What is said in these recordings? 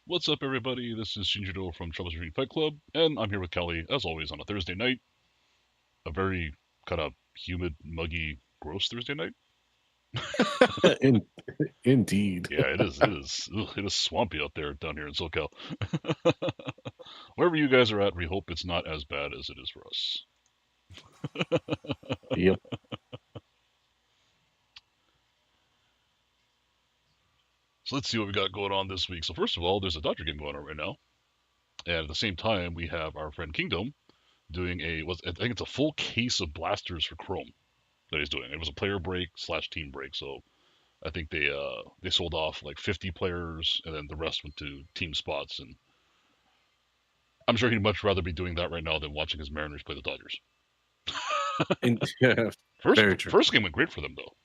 What's up, everybody? This is Shinjiro from Troubleshooting Fight Club, and I'm here with Kelly, as always, on a Thursday night. A very kind of humid, muggy, gross Thursday night. In, Indeed. Yeah, it is. It is. Ugh, it is swampy out there down here in SoCal. Wherever you guys are at, we hope it's not as bad as it is for us. Yep. So let's see what we got going on this week. So first of all, there's a Dodger game going on right now, and at the same time, we have our friend Kingdom doing I think it's a full case of blasters for Chrome that he's doing. It was a player break / team break, so I think they sold off like 50 players, and then the rest went to team spots. And I'm sure he'd much rather be doing that right now than watching his Mariners play the Dodgers. Yeah, First very true. first game went great for them though.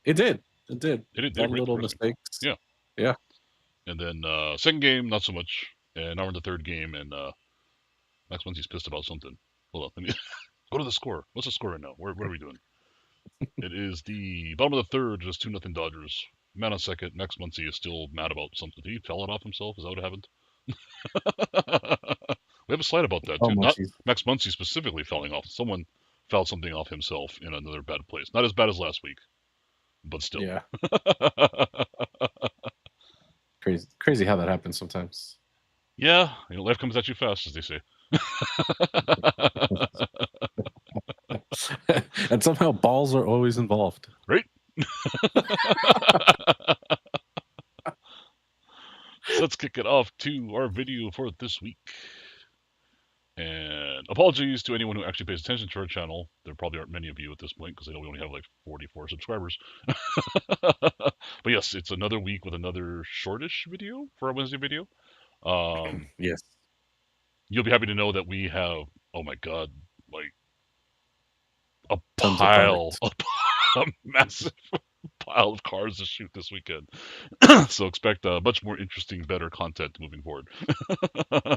It did. It did. They did A lot of great the little first game. mistakes. Yeah, Yeah. and then second game not so much, and now we're in the third game, and next one's he's pissed about something. Hold on, let me go to the score. What's the score right now? What are we doing? It is the bottom of the third, just 2-0 Dodgers. Man on second. Next Muncy is still mad about something. Did he fell it off himself? Is that what happened? We have a slide about that Oh, too. Not Muncy's. Max Muncy specifically falling off. Someone fouled something off himself in another bad place. Not as bad as last week, but still. Yeah. Crazy how that happens sometimes. Yeah, life comes at you fast, as they say. And somehow balls are always involved. Right? So let's kick it off to our video for this week. And apologies to anyone who actually pays attention to our channel. There probably aren't many of you at this point because I know we only have like 44 subscribers. But yes, it's another week with another shortish video for our Wednesday video. Yes. You'll be happy to know that we have, oh my god, like a Tons of pile, products. a massive pile of cars to shoot this weekend. So expect much more interesting, better content moving forward.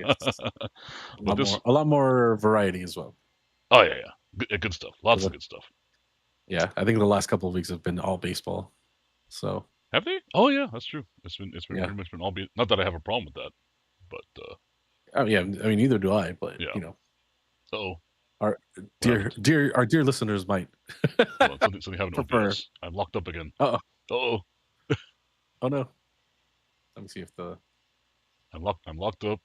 Yes. But this, A lot more variety as well. oh yeah, good stuff. Lots of good stuff. Yeah, I think the last couple of weeks have been all baseball. So Have they? Oh yeah, that's true. It's been yeah. pretty much been all. Not that I have a problem with that, but Oh yeah. I mean, neither do I. But yeah. Oh, our dear listeners might something happened to prefer. OBS. I'm locked up again. Oh. Oh, Oh no. Let me see if the. I'm locked up,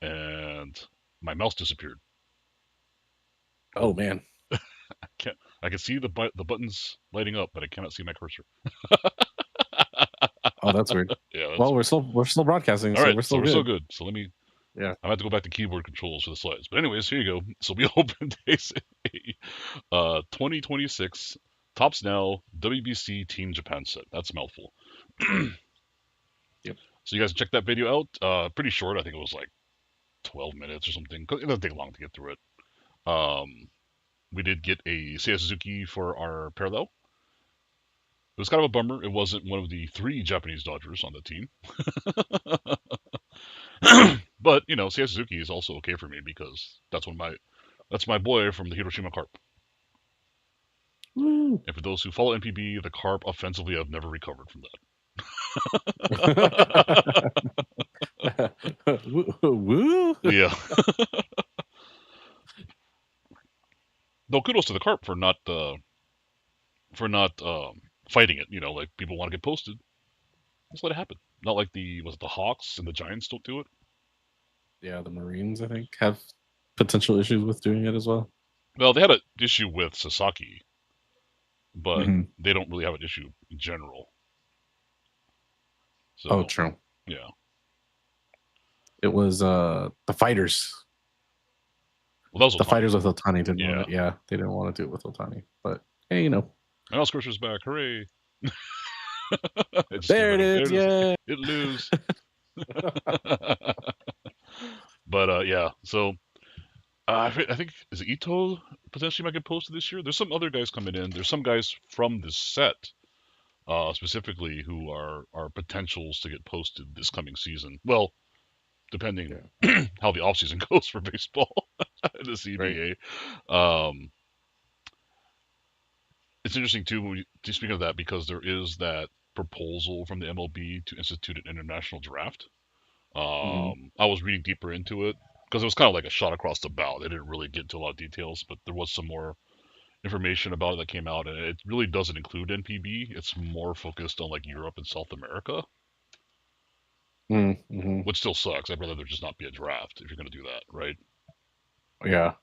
and my mouse disappeared. Oh man. I can see the buttons lighting up, but I cannot see my cursor. Oh, that's weird. Yeah. That's Well, weird. we're still broadcasting, All so right, we're so still we're good. so good. So let me. Yeah. I have to go back to keyboard controls for the slides. But anyways, here you go. So we opened a 2026 Tops Now WBC Team Japan set. That's a mouthful. Yep. So you guys check that video out. Pretty short. I think it was like 12 minutes or something. It doesn't take long to get through it. We did get a Seiya Suzuki for our parallel. It was kind of a bummer. It wasn't one of the 3 Japanese Dodgers on the team. But Seiya Suzuki is also okay for me because that's my boy from the Hiroshima Carp. Woo. And for those who follow NPB, the Carp offensively have never recovered from that. Woo. Yeah. No, kudos to the Carp for not fighting it. Like people want to get posted, just let it happen. Not like the Hawks and the Giants don't do it. Yeah, the Marines I think have potential issues with doing it as well. Well, they had an issue with Sasaki, but Mm-hmm. they don't really have an issue in general. So, oh, true. Yeah. It was the fighters. Well, that was the Ohtani. fighters with Ohtani didn't Yeah. want it. Yeah, they didn't want to do it with Ohtani. But hey, And Scorcher's back. Hooray! There it is. Yeah. It lose. But yeah, so I think is it Ito potentially might get posted this year. There's some other guys coming in. There's some guys from this set specifically who are potentials to get posted this coming season. Well, depending how the offseason goes for baseball in the CBA. Right. It's interesting too. Speaking of that, because there is that proposal from the MLB to institute an international draft. Hmm. I was reading deeper into it because it was kind of like a shot across the bow. They didn't really get into a lot of details, but there was some more information about it that came out, and it really doesn't include NPB. It's more focused on like Europe and South America, Mm-hmm. which still sucks. I'd rather there just not be a draft if you're going to do that, right? Yeah.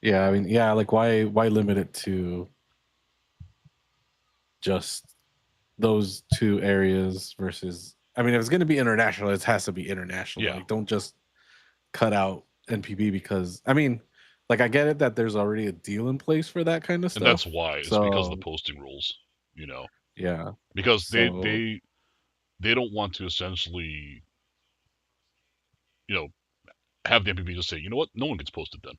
Yeah. I mean, yeah. Like, why limit it to just those two areas versus? I mean, if it's going to be international, it has to be international. Yeah, Like, don't just cut out NPB because I mean, like I get it that there's already a deal in place for that kind of and that's stuff. why it's because of the So posting rules, you know, yeah. because So they don't want to essentially, you know, have the NPB just say, you know what, no one gets posted then,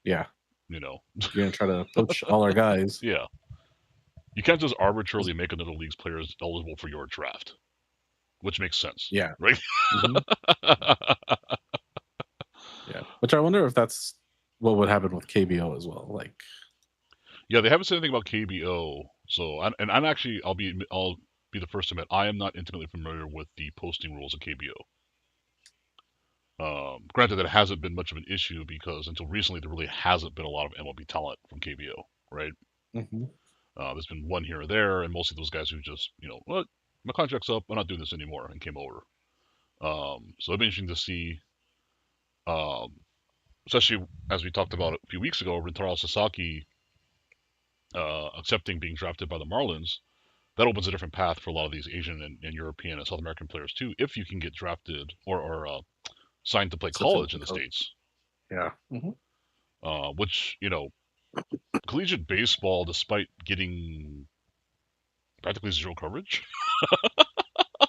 yeah, you know, you're gonna try to poach all our guys. yeah. You can't just arbitrarily make another league's players eligible for your draft, which makes sense, Yeah. right? Hmm. Yeah. Which I wonder if that's what would happen with KBO as well. Like, Yeah, they haven't said anything about KBO. So, and I'm actually, I'll be the first to admit, I am not intimately familiar with the posting rules of KBO. Granted, that hasn't been much of an issue because until recently, there really hasn't been a lot of MLB talent from KBO, right? hmm, There's been one here or there, and mostly those guys who just, what, my contract's up, I'm not doing this anymore, and came over. So it'd be interesting to see, um, especially as we talked about a few weeks ago, Rintaro Sasaki accepting being drafted by the Marlins. That opens a different path for a lot of these Asian and European and South American players too, if you can get drafted or signed to play such a college in the states. yeah. Hmm. Which collegiate baseball, despite getting practically zero coverage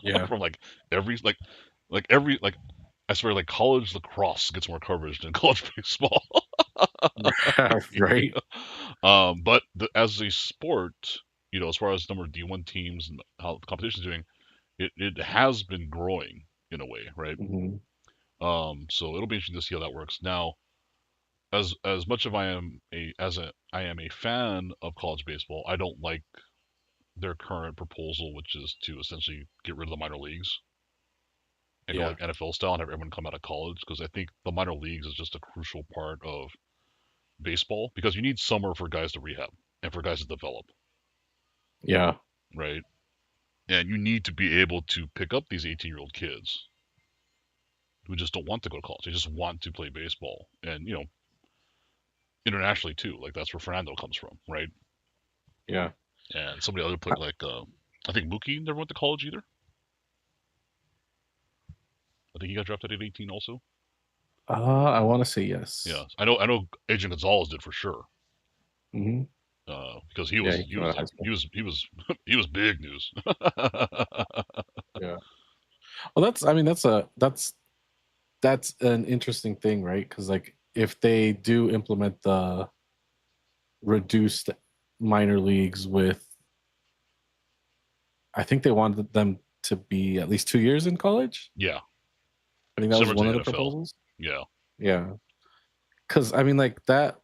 Yeah. from like every every I swear like college lacrosse gets more coverage than college baseball. Right. But as a sport, as far as number of D1 teams and how the competition is doing, it has been growing in a way, right? Hmm. So it'll be interesting to see how that works. Now, as much of I am a fan of college baseball, I don't like their current proposal, which is to essentially get rid of the minor leagues and go Yeah. like NFL style and have everyone come out of college. Because I think the minor leagues is just a crucial part of baseball because you need summer for guys to rehab and for guys to develop, Yeah. right? And you need to be able to pick up these 18-year-old kids who just don't want to go to college. They just want to play baseball. And, internationally too. Like that's where Fernando comes from, right? Yeah. And somebody other put like I think Mookie never went to college either. I think he got drafted at 18 also. I want to say Yeah, yes. I know Adrian Gonzalez did for sure. Hmm. Because he Yeah, was he he came out was of high like school. he was he was big news. Yeah. Well, that's an interesting thing, right? Because like if they do implement the reduced minor leagues with, I think they wanted them to be at least 2 years in college. Yeah, I think that was similar to one the of the NFL. proposals. Yeah, Yeah, because I mean, like that.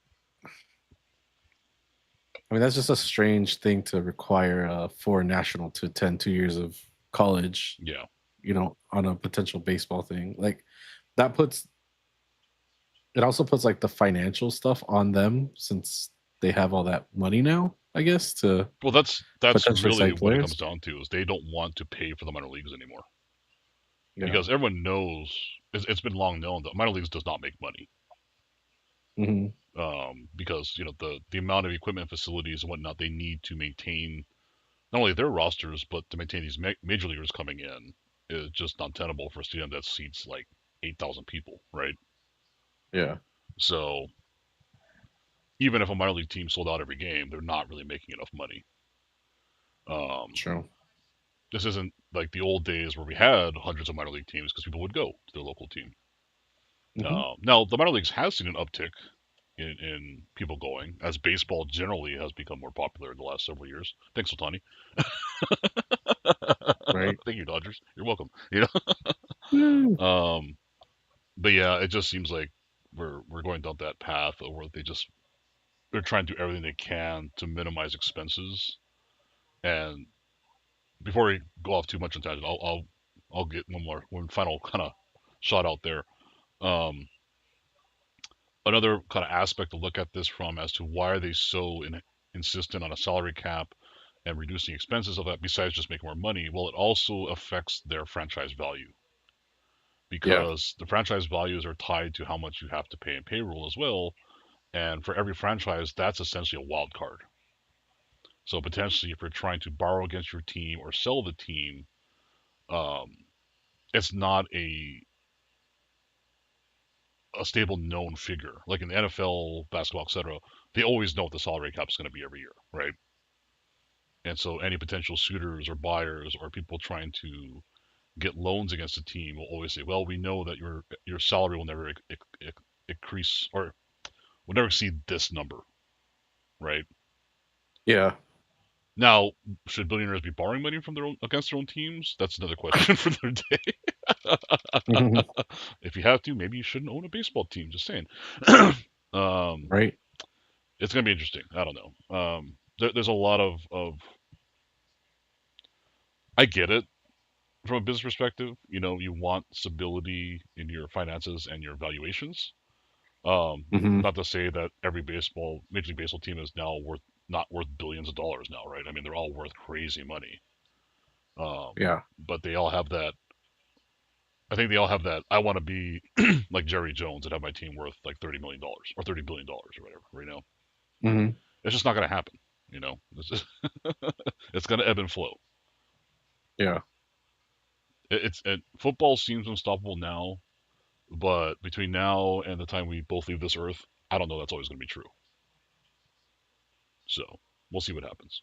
I mean, that's just a strange thing to require a foreign national to attend 2 years of college. yeah, On a potential baseball thing, like that puts it also puts like the financial stuff on them since they have all that money now. I guess to well, that's potentially really sign what it players. comes down to is they don't want to pay for the minor leagues anymore Yeah. because everyone knows it's been long known that minor leagues does not make money. Hmm. Because the amount of equipment, facilities, and whatnot they need to maintain not only their rosters but to maintain these major leaguers coming in is just not tenable for a stadium that seats like 8,000 people, right? Yeah. So even if a minor league team sold out every game, they're not really making enough money. Um, True. this isn't like the old days where we had hundreds of minor league teams because people would go to their local team. Hmm. Now the minor leagues has seen an uptick in people going as baseball generally has become more popular in the last several years. Thanks, Otani. Right. Thank you, Dodgers. You're welcome. Woo. Um, but yeah, it just seems like we're going down that path where they're trying to do everything they can to minimize expenses. And before we go off too much on tangent, I'll I'll get one final kind of shot out there. Um, Another kind of aspect to look at this from as to why are they so insistent on a salary cap and reducing expenses of that besides just making more money. Well, it also affects their franchise value Yeah. because the franchise values are tied to how much you have to pay in payroll as well. And for every franchise, that's essentially a wild card. So potentially, if you're trying to borrow against your team or sell the team, um, it's not a stable known figure. Like in the NFL, basketball, etc., they always know what the salary cap is going to be every year, right? And so any potential suitors or buyers or people trying to get loans against the team will always say, "Well, we know that your salary will never increase or will never exceed this number," right? Yeah. Now, should billionaires be borrowing money from their own against their own teams? That's another question for their day. If you have to, maybe you shouldn't own a baseball team. Just saying. Right. It's gonna be interesting. I don't know. There's a lot of I get it from a business perspective. You know, you want stability in your finances and your valuations. Hmm. Not to say that every Major League Baseball team is now not worth billions of dollars now, right? I mean, they're all worth crazy money. Um, Yeah. but they all have that. I think they all have that. I want to be like Jerry Jones and have my team worth like $30 million or $30 billion or whatever. You know, Hmm. it's just not going to happen. You know, it's going to ebb and flow. Yeah. Football seems unstoppable now, but between now and the time we both leave this earth, I don't know that's always going to be true. So we'll see what happens.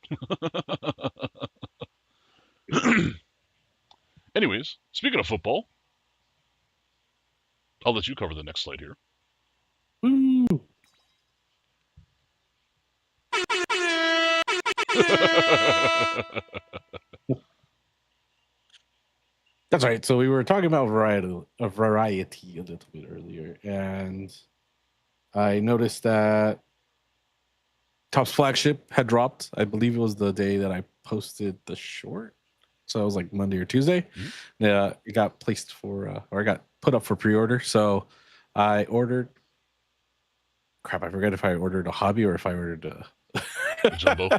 Anyways, speaking of football, I'll let you cover the next slide here. Woo. That's right. So we were talking about variety a little bit earlier, and I noticed that Topps Flagship had dropped. I believe it was the day that I posted the short. So it was like Monday or Tuesday. Mhm. Yeah, it got placed or I got put up for pre-order. So I ordered. Crap, I forget if I ordered a hobby or if I ordered A jumbo.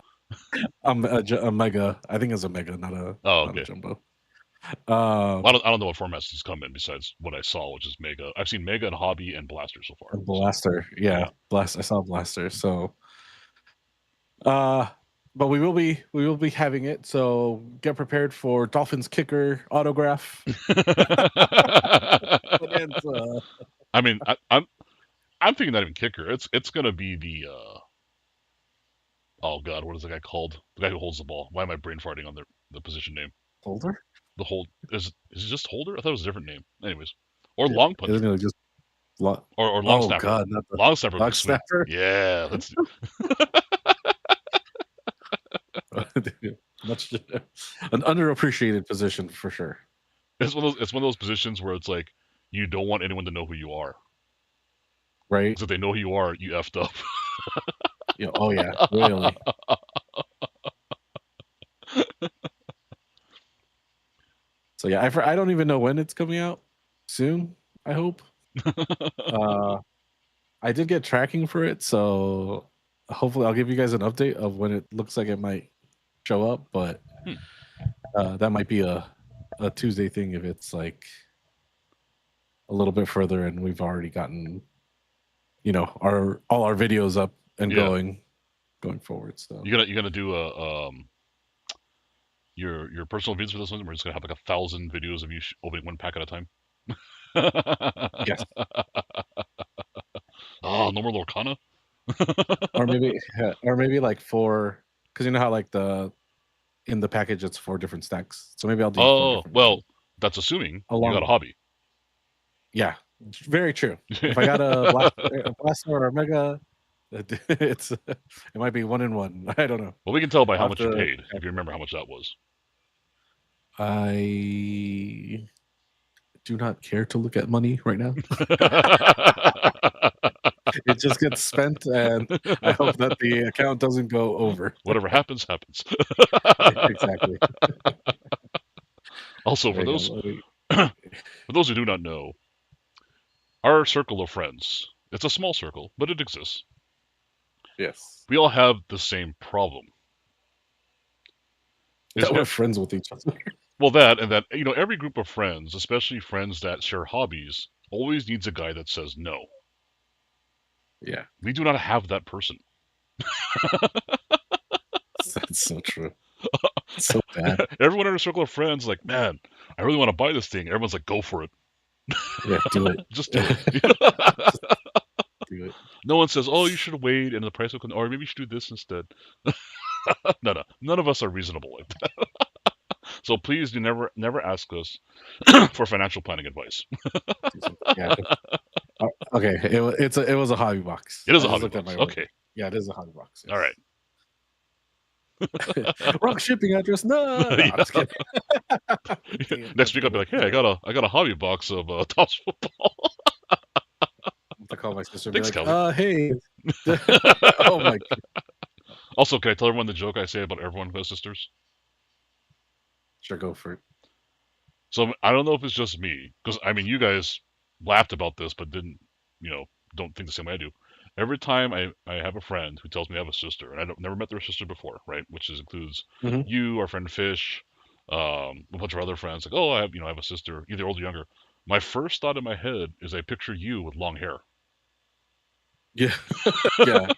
a mega. I think it's a mega, not Oh, a okay. jumbo. Well, I don't know what formats these come in besides what I saw, which is Mega. I've seen Mega and Hobby and Blaster so far. A blaster, So, yeah, yeah. blast. I saw blaster. So, uh, but we will be having it. So get prepared for Dolphins kicker autograph. I mean, I'm thinking not even kicker. It's gonna be the oh god, what is the guy called? The guy who holds the ball. Why am I brain farting on the position name? Holder. The hold is it just holder? I thought it was a different name. Anyways, or Yeah, long isn't punter it just or long oh snapper. god, not the Long snapper would be dog sweet. snapper. Yeah, let's. Much an underappreciated position for sure. It's one of those positions where it's like you don't want anyone to know who you are. Right? Because if they know who you are, you effed up. Yeah. Oh yeah. Really. So yeah, I don't even know when it's coming out. Soon, I hope. I did get tracking for it, so hopefully I'll give you guys an update of when it looks like it might show up. But that might be a Tuesday thing if it's like a little bit further and we've already gotten, all our videos up and going forward. So you're gonna do a your personal videos for this one. We're just gonna have like 1,000 videos of you opening one pack at a time. yes, Oh, no more Lorcana. or maybe like four, because you know how like in the package it's 4 different stacks. So maybe I'll do 4 different. Well, that's assuming you got a hobby. Yeah, very true. If I got a blaster or a mega, it might be 1 in 1. I don't know. Well, we can tell by how much you paid if you remember how much that was. I do not care to look at money right now. It just gets spent, and I hope that the account doesn't go over. Whatever happens, happens. Exactly. Also, There for you those go. for those who do not know, our circle of friends, it's a small circle, but it exists. Yes. We all have the same problem. Is That we're friends with each other. well that and that every group of friends, especially friends that share hobbies, always needs a guy that says no. Yeah. We do not have that person. That's so true. It's so bad. Everyone in our circle of friends, like, man, I really want to buy this thing. Everyone's like, go for it. Yeah, do it. Just do it. Just do it. No one says, oh, you should wait and the price will come, or maybe you should do this instead. No. None of us are reasonable like that. So please do never ask us for financial planning advice. Yeah. Okay. It was a hobby box. It is I a just hobby looked at box. my order. Okay. Yeah, it is a hobby box. Yes. All right. Wrong shipping address. No, I'm just kidding. Next week I'll be like, hey, I got a hobby box of Topps football. To call my sister and Thanks, be like, Kelly. hey. Oh my God. Also, can I tell everyone the joke I say about everyone who has sisters? Sure, go for it. So I don't know if it's just me, because I mean, you guys laughed about this, but don't think the same way I do. Every time I have a friend who tells me I have a sister, and never met their sister before, right? Which includes you, our friend Fish, a bunch of other friends. Like, oh, I have a sister, either old or younger. My first thought in my head is I picture you with long hair. Yeah. Yeah.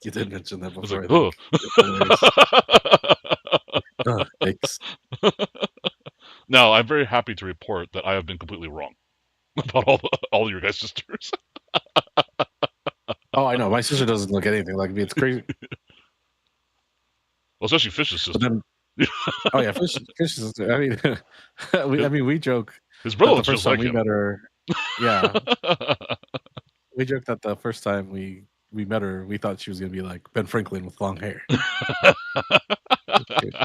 You did mention that before. Thanks. Now, I'm very happy to report that I have been completely wrong about all your guys' sisters. Oh, I know. My sister doesn't look anything like me. It's crazy. Well, especially Fish's sister. Then, oh yeah, Fish's sister. I mean, we joke. His brother the looks first just time like we him. met her. Yeah. We joked that the first time we met her, we thought she was gonna be like Ben Franklin with long hair.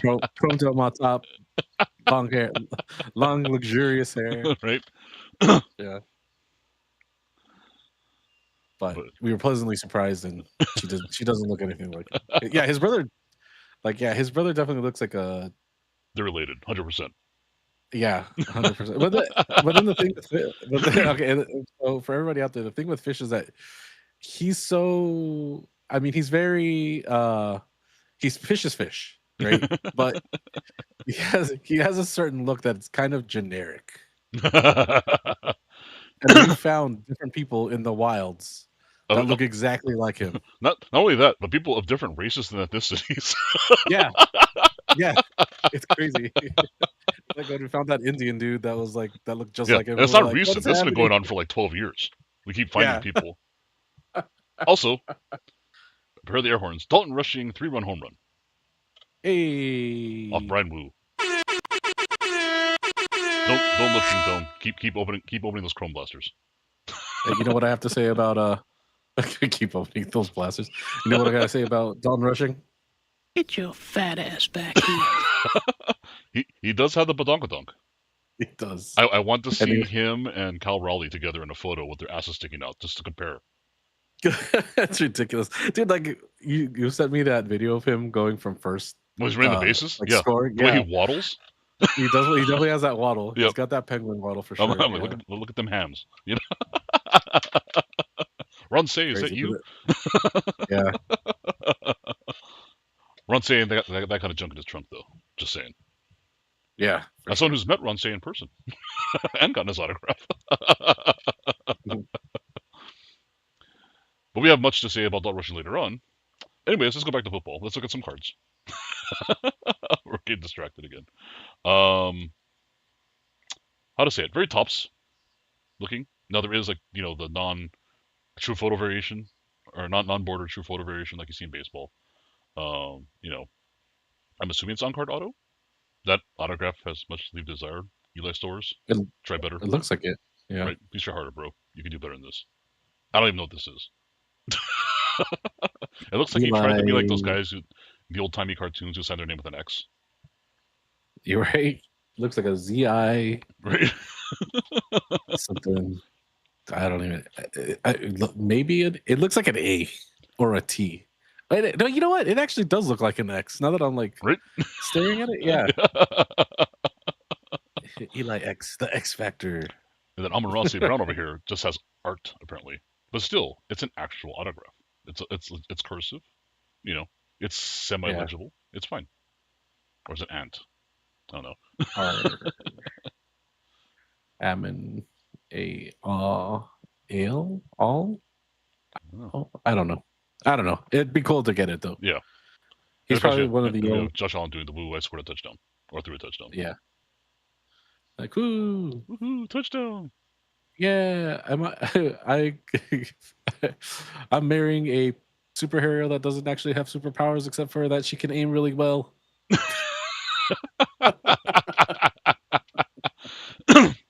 Chrome dome on top, long hair, long luxurious hair. Right? Yeah. But we were pleasantly surprised, and she doesn't look anything like him. Yeah, his brother. His brother definitely looks like a. They're related, 100%. Yeah, 100%. But then the thing, okay. So for everybody out there, the thing with Fish is that he's so. I mean, he's very. He's Fish is Fish, right? But he has a certain look that's kind of generic. And we found different people in the wilds that look exactly like him. Not only that, but people of different races and ethnicities. Yeah. It's crazy. Like when we found that Indian dude that looked just like him. And it's not recent. This has been going on for like 12 years. We keep finding people. Also, prepare the air horns. Dalton rushing 3-run home run. Hey. Off Brian Wu. Don't look, King Tone. Keep opening those chrome blasters. Hey, you know what I have to say about keep opening those blasters. You know what I gotta say about Dalton rushing? Get your fat ass back here. He does have the badonkadonk. He does. I want to see him and Cal Raleigh together in a photo with their asses sticking out, just to compare. That's ridiculous, dude. Like you sent me that video of him going from first. When he's running the bases, scoring. The way he waddles. He does. He definitely has that waddle. He's got that penguin waddle for sure. I'm like, look at them hams. You know. Ron Say, is that you? Yeah. Ron Say that kind of junk in his trunk, though. Just saying. Yeah. As someone who's met Ron Say in person and gotten his autograph. But we have much to say about Dot Rushing later on. Anyways, let's go back to football. Let's look at some cards. We're getting distracted again. How to say it? Very tops looking. Now there is the non-true photo variation, or non-border true photo variation like you see in baseball. I'm assuming it's on-card auto. That autograph has much to leave desired. Eli Stores, try better. It looks like it. Yeah. Right. Please try harder, bro. You can do better than this. I don't even know what this is. It looks like he tried to be like those guys the old-timey cartoons who sign their name with an X. You're right. Looks like a ZI. Right. Something. I don't even. Maybe it looks like an A or a T. No, you know what? It actually does look like an X. Now that I'm like Right? staring at it, yeah. Eli X, the X Factor. And then Amon Rossi Brown over here just has art apparently, but still, it's an actual autograph. It's cursive, you know. It's semi-legible. Yeah. It's fine. Or is it ant? I don't know. Ammon a ale all. Oh, I don't know. It'd be cool to get it though. Yeah. He's probably one of the Josh Allen doing the woo, I scored a touchdown. Or threw a touchdown. Yeah. Like woo. Woohoo, touchdown. Yeah. I'm marrying a superhero that doesn't actually have superpowers except for that she can aim really well.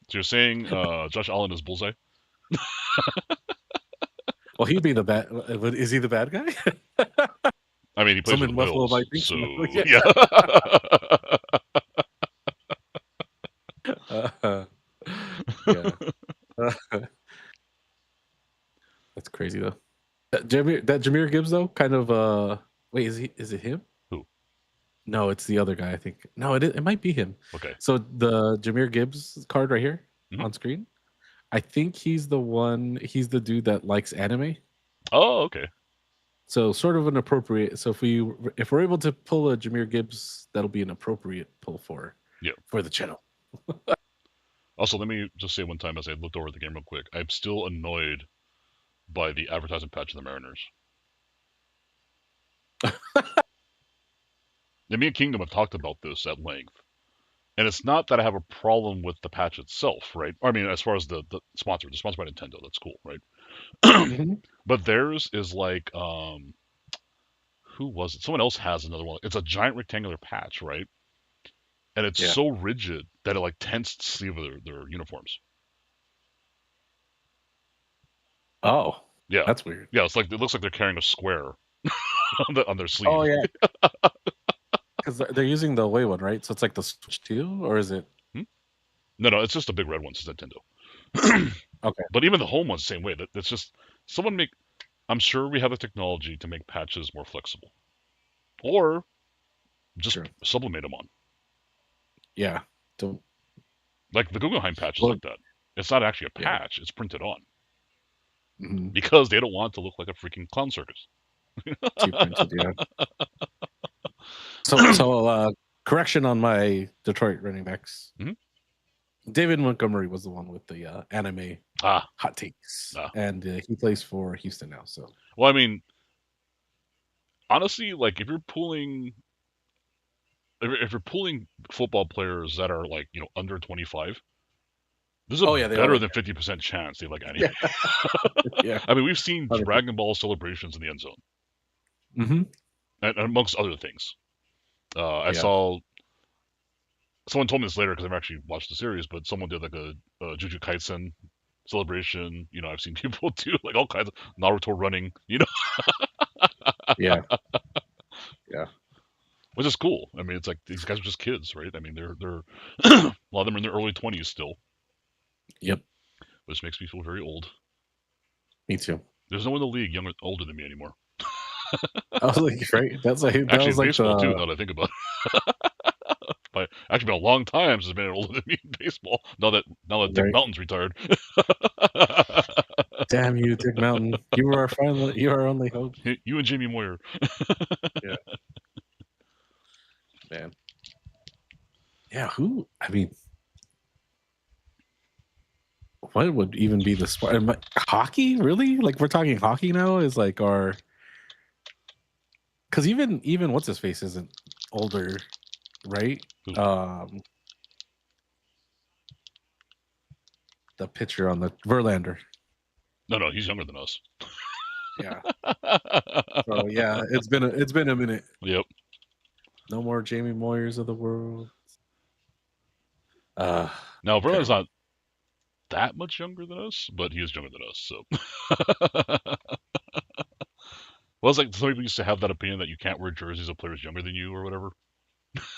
So you're saying Josh Allen is Bullseye? Well, he'd be the bad. Is he the bad guy? I mean, he plays with Bills, so yeah. That's crazy though. That Jahmyr Gibbs though, kind of. Wait, is it him? Who? No, it's the other guy. I think. No, it might be him. Okay. So the Jahmyr Gibbs card right here on screen, I think he's the one. He's the dude that likes anime. Oh, okay. So sort of an appropriate. So if we're able to pull a Jahmyr Gibbs, that'll be an appropriate pull for the channel. Also, let me just say one time as I looked over the game real quick, I'm still annoyed by the advertising patch of the Mariners. Me and Kingdom have talked about this at length. And it's not that I have a problem with the patch itself, right? I mean, as far as the sponsor, the sponsored by Nintendo, that's cool, right? But theirs is like, who was it? Someone else has another one. It's a giant rectangular patch, right? And it's so rigid that it like tends to sleeve their uniforms. Oh, yeah, that's weird. Yeah, it looks like they're carrying a square on their sleeve. Oh yeah, because they're using the away one, right? So it's like the Switch 2, or is it? No, it's just a big red one. It's Nintendo. Okay, but even the home one's the same way. That's just someone make. I'm sure we have the technology to make patches more flexible, or just sublimate them on. Yeah, don't like the Guggenheim patch is like that. It's not actually a patch; it's printed on because they don't want it to look like a freaking clown circus. Printed, So correction on my Detroit running backs. David Montgomery was the one with the anime hot takes, and he plays for Houston now. So, well, I mean, honestly, like if you're pulling football players that are like under 25, there's a better than 50% chance they like anime. Yeah. I mean, we've seen Dragon Ball celebrations in the end zone, and amongst other things. I saw. Someone told me this later because I've actually watched the series, but someone did like a Jujutsu Kaisen celebration. I've seen people do like all kinds of Naruto running. Yeah. Which is cool. I mean, it's like these guys are just kids, right? I mean, they're a lot of them are in their early 20s still. Yep. Which makes me feel very old. Me too. There's no one in the league older than me anymore. I was like, right? That's like actually was like baseball too. Now that I think about it. But actually, been a long time since I've been older than me in baseball. Now that Dick Mountain's retired. Damn you, Dick Mountain! You were our only hope. You and Jamie Moyer. Yeah. Man. Yeah. Who? I mean, what would even be the sport? Hockey? Really? Like we're talking hockey now? Is like our. Because even what's his face isn't older. Right? The pitcher on the Verlander. No, he's younger than us. Yeah. So yeah, it's been a minute. Yep. No more Jamie Moyers of the world. Now Verlander's not that much younger than us, but he is younger than us. So. Well, it's like some people used to have that opinion that you can't wear jerseys of players younger than you or whatever.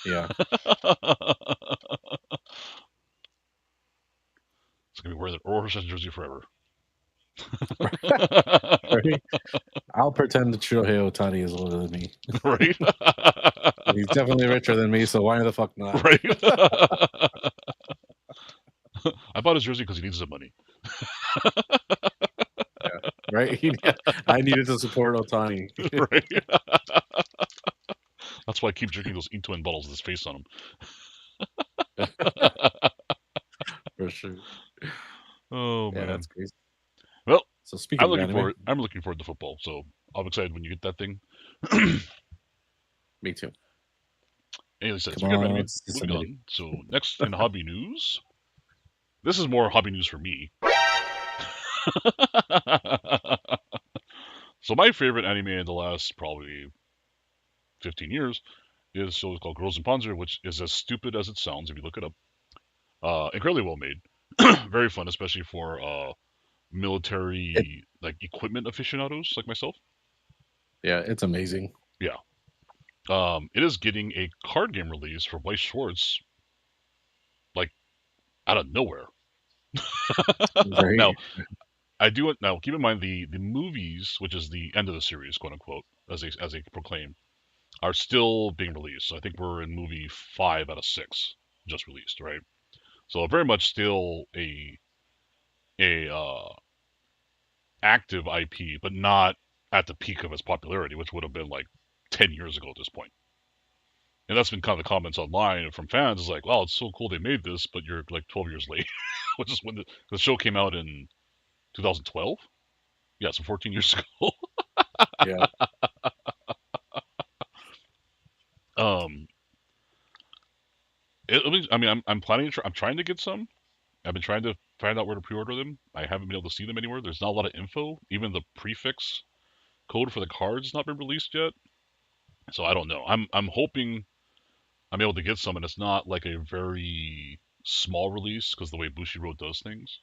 Yeah. It's gonna be wearing the Orange jersey forever. Right? I'll pretend that Shohei Ohtani is older than me. Right? He's definitely richer than me, so why the fuck not? Right? I bought his jersey because he needs the money. Right? I needed to support Ohtani. Right? That's why I keep drinking those Twin bottles with his face on them. For sure. Oh Yeah, man. that's crazy. Well, So speaking of anime, I'm looking forward to football, so I'm excited when you get that thing. me too. Anyway, so Come speaking of on, anime, Cincinnati. moving on. So next in hobby news, this is more hobby news for me. So my favorite anime in the last probably 15 years is a show called Karros and Panzer, which is as stupid as it sounds if you look it up. Incredibly well made, very fun, especially for military like equipment aficionados like myself. Yeah, it's amazing. Yeah. It is getting a card game release for Weiss Schwarz, like out of nowhere. Right? Now, I do now. Keep in mind the movies, which is the end of the series, quote unquote, as they proclaim, are still being released. So I think we're in movie 5 out of 6 just released, right? So very much still a active IP, but not at the peak of its popularity, which would have been like 10 years ago at this point. And that's been kind of the comments online from fans is like, wow, it's so cool they made this, but you're like 12 years late, which is when the show came out in 2012. Yeah, so 14 years ago. Yeah. um, I mean, I'm planning. I'm trying to get some. I've been trying to find out where to pre-order them. I haven't been able to see them anywhere. There's not a lot of info. Even the prefix code for the cards has not been released yet. So I don't know. I'm hoping I'm able to get some, and it's not like a very small release because the way Bushiroad does things.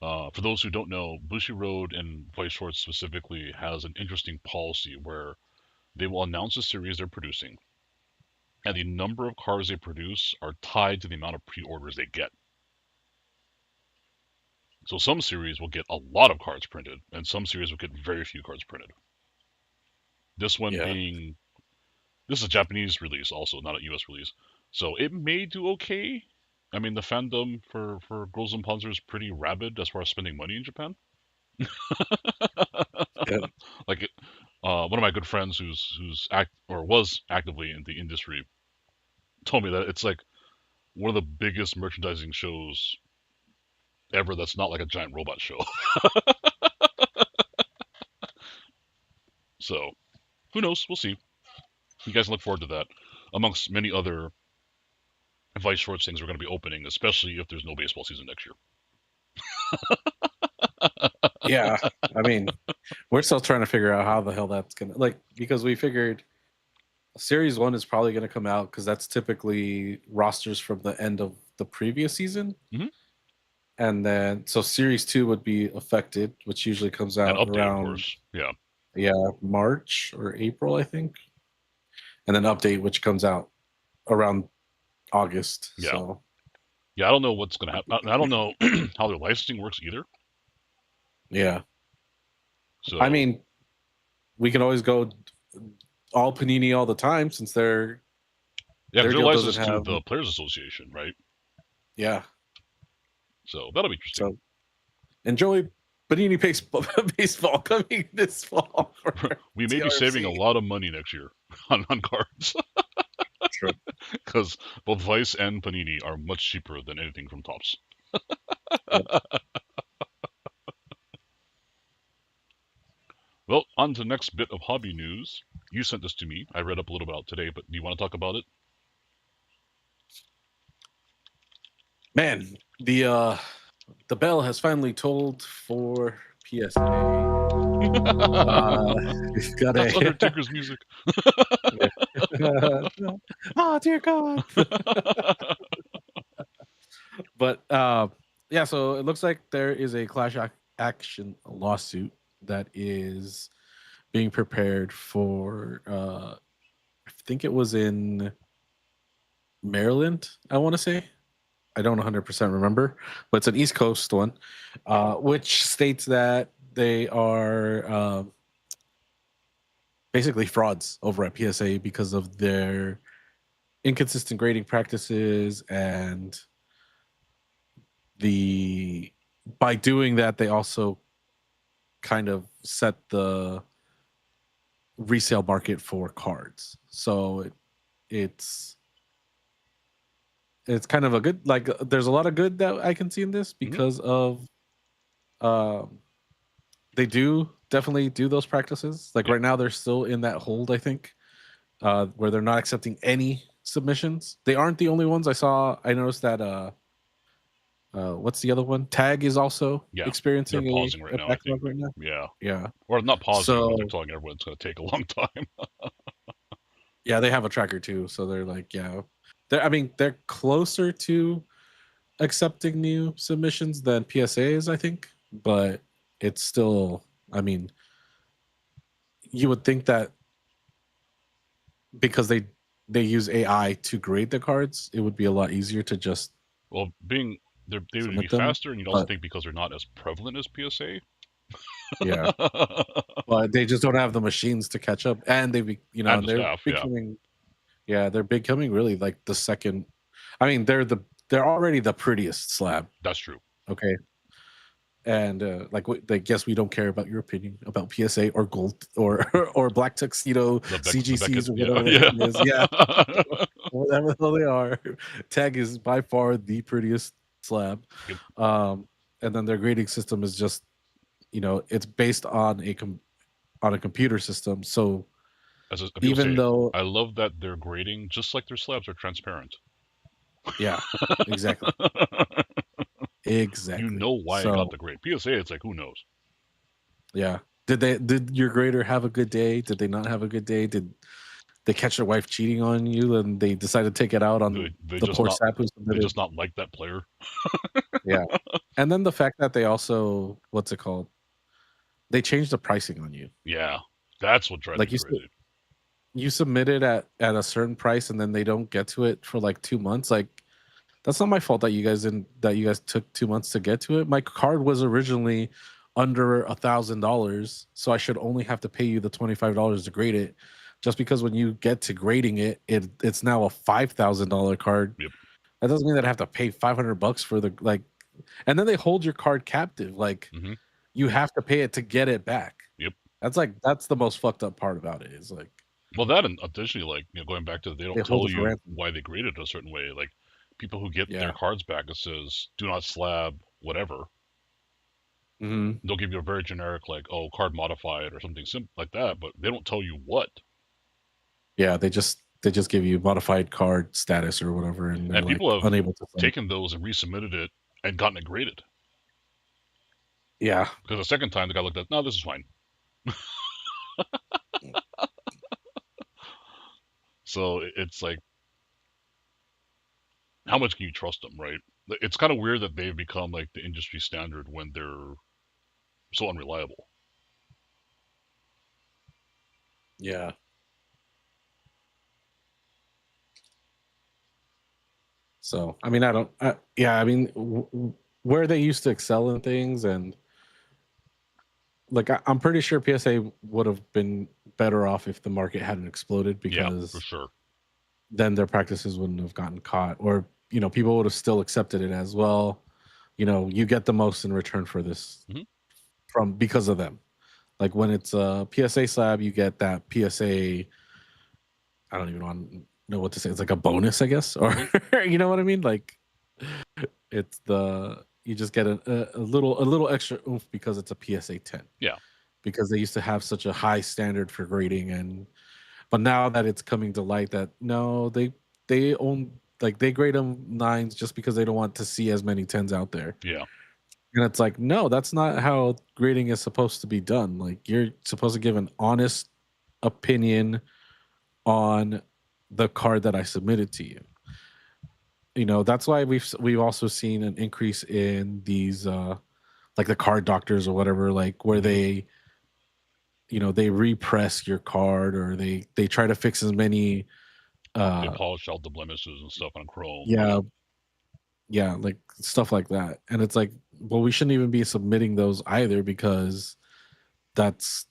For those who don't know, Bushiroad and Vice Schwarz specifically has an interesting policy where they will announce a series they're producing, and the number of cars they produce are tied to the amount of pre-orders they get. So some series will get a lot of cards printed, and some series will get very few cards printed. This one Yeah. being this is a Japanese release, also not a U.S. release, so it may do okay. I mean, the fandom for Girls and Panzer is pretty rabid as far as spending money in Japan. Yeah. Like, one of my good friends who's was actively in the industry told me that it's like one of the biggest merchandising shows ever. That's not like a giant robot show. So who knows? We'll see. You guys look forward to that, amongst many other Vice Shorts things we're going to be opening, especially if there's no baseball season next year. Yeah. I mean, we're still trying to figure out how the hell that's gonna because we figured Series 1 is probably gonna come out because that's typically rosters from the end of the previous season. Mhm. And then so Series 2 would be affected, which usually comes And out update, of around course. Yeah. March or April, I think. And then update, which comes out around August. Yeah. So Yeah, I don't know what's going to happen. I don't know how their licensing works either. yeah. So I mean, we can always go all Panini all the time since yeah, their they're deal doesn't licensed to have the Players Association, right? yeah. So that'll be interesting. So enjoy Panini baseball coming this fall. We may be CRFC. saving a lot of money next year on cards. True. Because both Vice and Panini are much cheaper than anything from Tops. Well, on to the next bit of hobby news. You sent this to me. I read up a little about it today, but do you want to talk about it? Man, the bell has finally tolled for PSA. We've got That's Undertaker's music. Oh dear God. But yeah, so it looks like there is a class action lawsuit that is being prepared for I think it was in Maryland, I want to say. I don't 100% remember, but it's an East Coast one, which states that they are basically frauds over at PSA because of their inconsistent grading practices, and by doing that they also kind of set the resale market for cards. So it's kind of a good, like, there's a lot of good that I can see in this because of they do definitely do those practices. Like right now they're still in that hold, I think, where they're not accepting any submissions. They aren't the only ones. I noticed that what's the other one? Tag is also experiencing they're pausing right now, I think. right now. Yeah. Or not pausing, but they're telling everyone it's going to take a long time. Yeah, they have a tracker too, so they're like, they're closer to accepting new submissions than PSAs, I think, but it's still, I mean, you would think that because they use AI to grade the cards, it would be a lot easier to just they would be faster, and you'd also think because they're not as prevalent as PSA. Yeah. But they just don't have the machines to catch up, and they're becoming they're becoming really like the second. I mean, they're already the prettiest slab. That's true. Okay. And I guess we don't care about your opinion about PSA or gold or black tuxedo CGCs or whatever it is. Yeah. Whatever the hell they are. Tag is by far the prettiest slab. Yep. And then their grading system is just, it's based on a computer system. So though I love that their grading, just like their slabs, are transparent. Yeah, exactly. Exactly. You know why I got the grade. PSA, it's like, who knows? Yeah. Did your grader have a good day? Did they not have a good day? Did they catch their wife cheating on you and they decided to take it out on the poor sap who submitted? They just not like that player. Yeah. And then the fact that they also, what's it called? They changed the pricing on you. Yeah. That's what drives me crazy. You submit it at a certain price and then they don't get to it for like 2 months. Like, that's not my fault that you guys took 2 months to get to it. My card was originally under $1,000, so I should only have to pay you the $25 to grade it. Just because when you get to grading it, it's now a $5,000 card. Yep. That doesn't mean that I have to pay $500 for the and then they hold your card captive. Like you have to pay it to get it back. Yep. That's the most fucked up part about it. Is like, well, that, and additionally, going back to, they don't tell you why they graded it a certain way. Like, people who get their cards back, it says do not slab whatever. They'll give you a very generic, like, oh, card modified or something simple like that, but they don't tell you what. Yeah, they just give you modified card status or whatever, and people have unable to taken those and resubmitted it and gotten it graded. Yeah, because the second time the guy looked at, no, this is fine. So it's like, how much can you trust them, right? It's kind of weird that they've become like the industry standard when they're so unreliable. Yeah. So, I mean, where they used to excel in things, and like, I'm pretty sure PSA would have been better off if the market hadn't exploded, because for sure, then their practices wouldn't have gotten caught, or people would have still accepted it as well. You get the most in return for this because of them. Like when it's a PSA slab, you get that PSA. I don't even know what to say. It's like a bonus, I guess, or you know what I mean? Like it's you just get a little extra oomph because it's a PSA 10. Yeah. Because they used to have such a high standard for grading, but now that it's coming to light that no, they grade them 9s just because they don't want to see as many 10s out there. Yeah. And it's like, no, that's not how grading is supposed to be done. Like, you're supposed to give an honest opinion on the card that I submitted to you. That's why we've also seen an increase in these like the card doctors or whatever, like where they they repress your card, or they try to fix as many they polish out the blemishes and stuff on chrome. Yeah, like stuff like that. And it's like, well, we shouldn't even be submitting those either, because that's,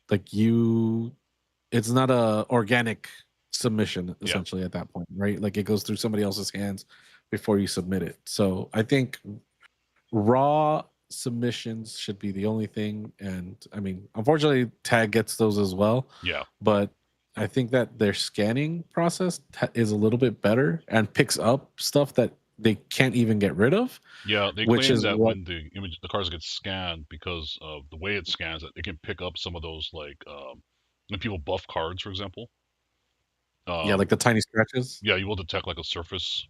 like it's not a organic submission essentially at that point, right? Like it goes through somebody else's hands before you submit it. So I think raw submissions should be the only thing. And I mean, unfortunately, Tag gets those as well. Yeah. But I think that their scanning process is a little bit better and picks up stuff that they can't even get rid of. Yeah, they which claim is that what, when the cards get scanned, because of the way it scans, that it can pick up some of those, like when people buff cards, for example. yeah, like the tiny scratches. Yeah, you will detect like a surface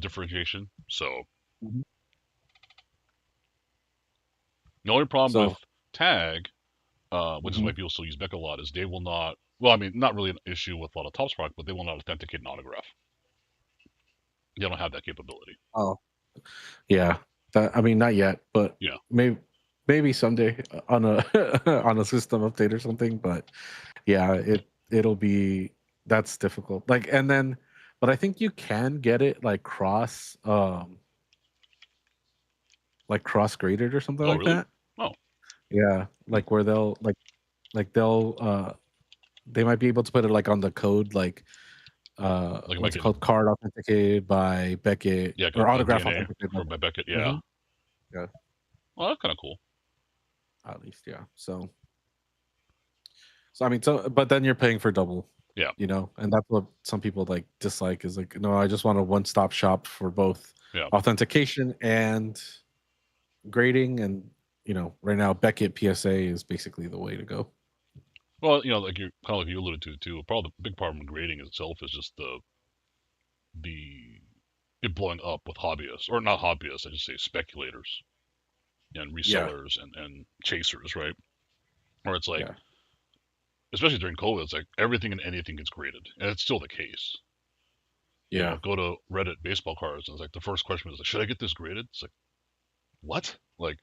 differentiation. So Mhm. the only problem So with Tag, which is why people still use Beck a lot, is they will not. Well, I mean, not really an issue with a lot of Topps product, but they will not authenticate an autograph. They don't have that capability. oh yeah, I mean, not yet, but Yeah. maybe someday on a on a system update or something. But yeah, it'll be, that's difficult. Like, and then, but I think you can get it like cross graded or something Oh, like really? that. Oh, Yeah, like where they'll they'll they might be able to put it like on the code, like like it might what's it get, called, card authenticated by Beckett, yeah, or autograph DNA authenticated by or by Beckett. Yeah. Mhm. Yeah, Well, that's kind of cool. at least, yeah. So I mean, but then you're paying for double. Yeah. And that's what some people like dislike, is like, no, I just want a one-stop shop for both Yeah. authentication and grading. And right now Beckett PSA is basically the way to go. Well, like you kind of like you alluded to too. Probably the big problem with grading itself is just the it blowing up with hobbyists, or not hobbyists, I just say speculators and Yeah, resellers and chasers, right? Where it's like, yeah, especially during COVID, it's like everything and anything gets graded, and it's still the case. yeah, Go to Reddit baseball cards, and it's like the first question is like, should I get this graded? It's like, what? Like,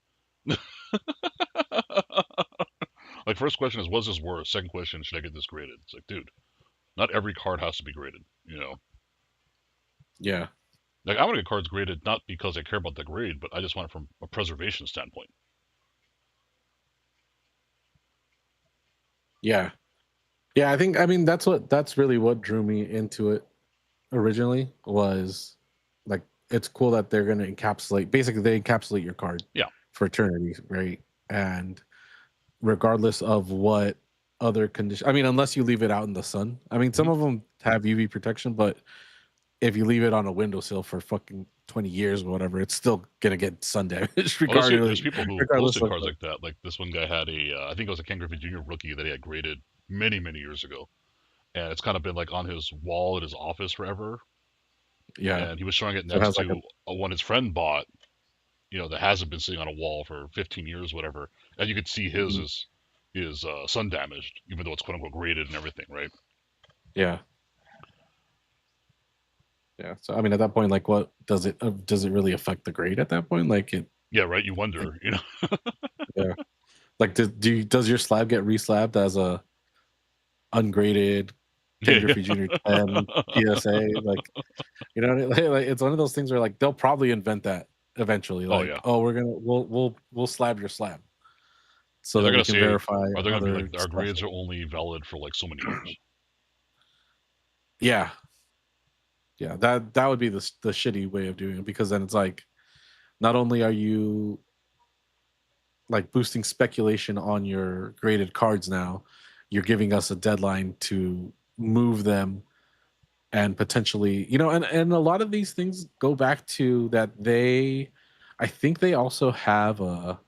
like first question is, what's this worth? Second question, should I get this graded? It's like, dude, not every card has to be graded. yeah, Like I want to get cards graded not because I care about the grade, but I just want it from a preservation standpoint. yeah, yeah. I mean, that's really what drew me into it originally, was like, it's cool that they're going to basically they encapsulate your card Yeah. for eternity, right? And regardless of what other condition, I mean, unless you leave it out in the sun. I mean, some of them have UV protection, but if you leave it on a windowsill for fucking 20 years or whatever, it's still gonna get sun damage Well, regardless. there's people who regardless posted of cards like that. Like this one guy had I think it was a Ken Griffey Jr. rookie that he had graded many, many years ago, and it's kind of been like on his wall at his office forever. yeah. And he was showing it So it next has like to one his friend bought, that hasn't been sitting on a wall for 15 years, whatever. And you could see his is sun damaged, even though it's quote unquote graded and everything, right? yeah. Yeah. So I mean, at that point, like, what does it really affect the grade at that point? Like it. Yeah, right. You wonder, Yeah. Like, does your slab get reslabbed as a ungraded Ken Griffey Jr. 10 PSA? Like, like, it's one of those things where like they'll probably invent that eventually. Like, we'll slab your slab, so they're that we gonna can say, verify. are they gonna be like, our stuff. grades are only valid for like so many years? Yeah, yeah. That would be the shitty way of doing it, because then it's like, not only are you like boosting speculation on your graded cards now, you're giving us a deadline to move them, and potentially, and a lot of these things go back to that I think they also have a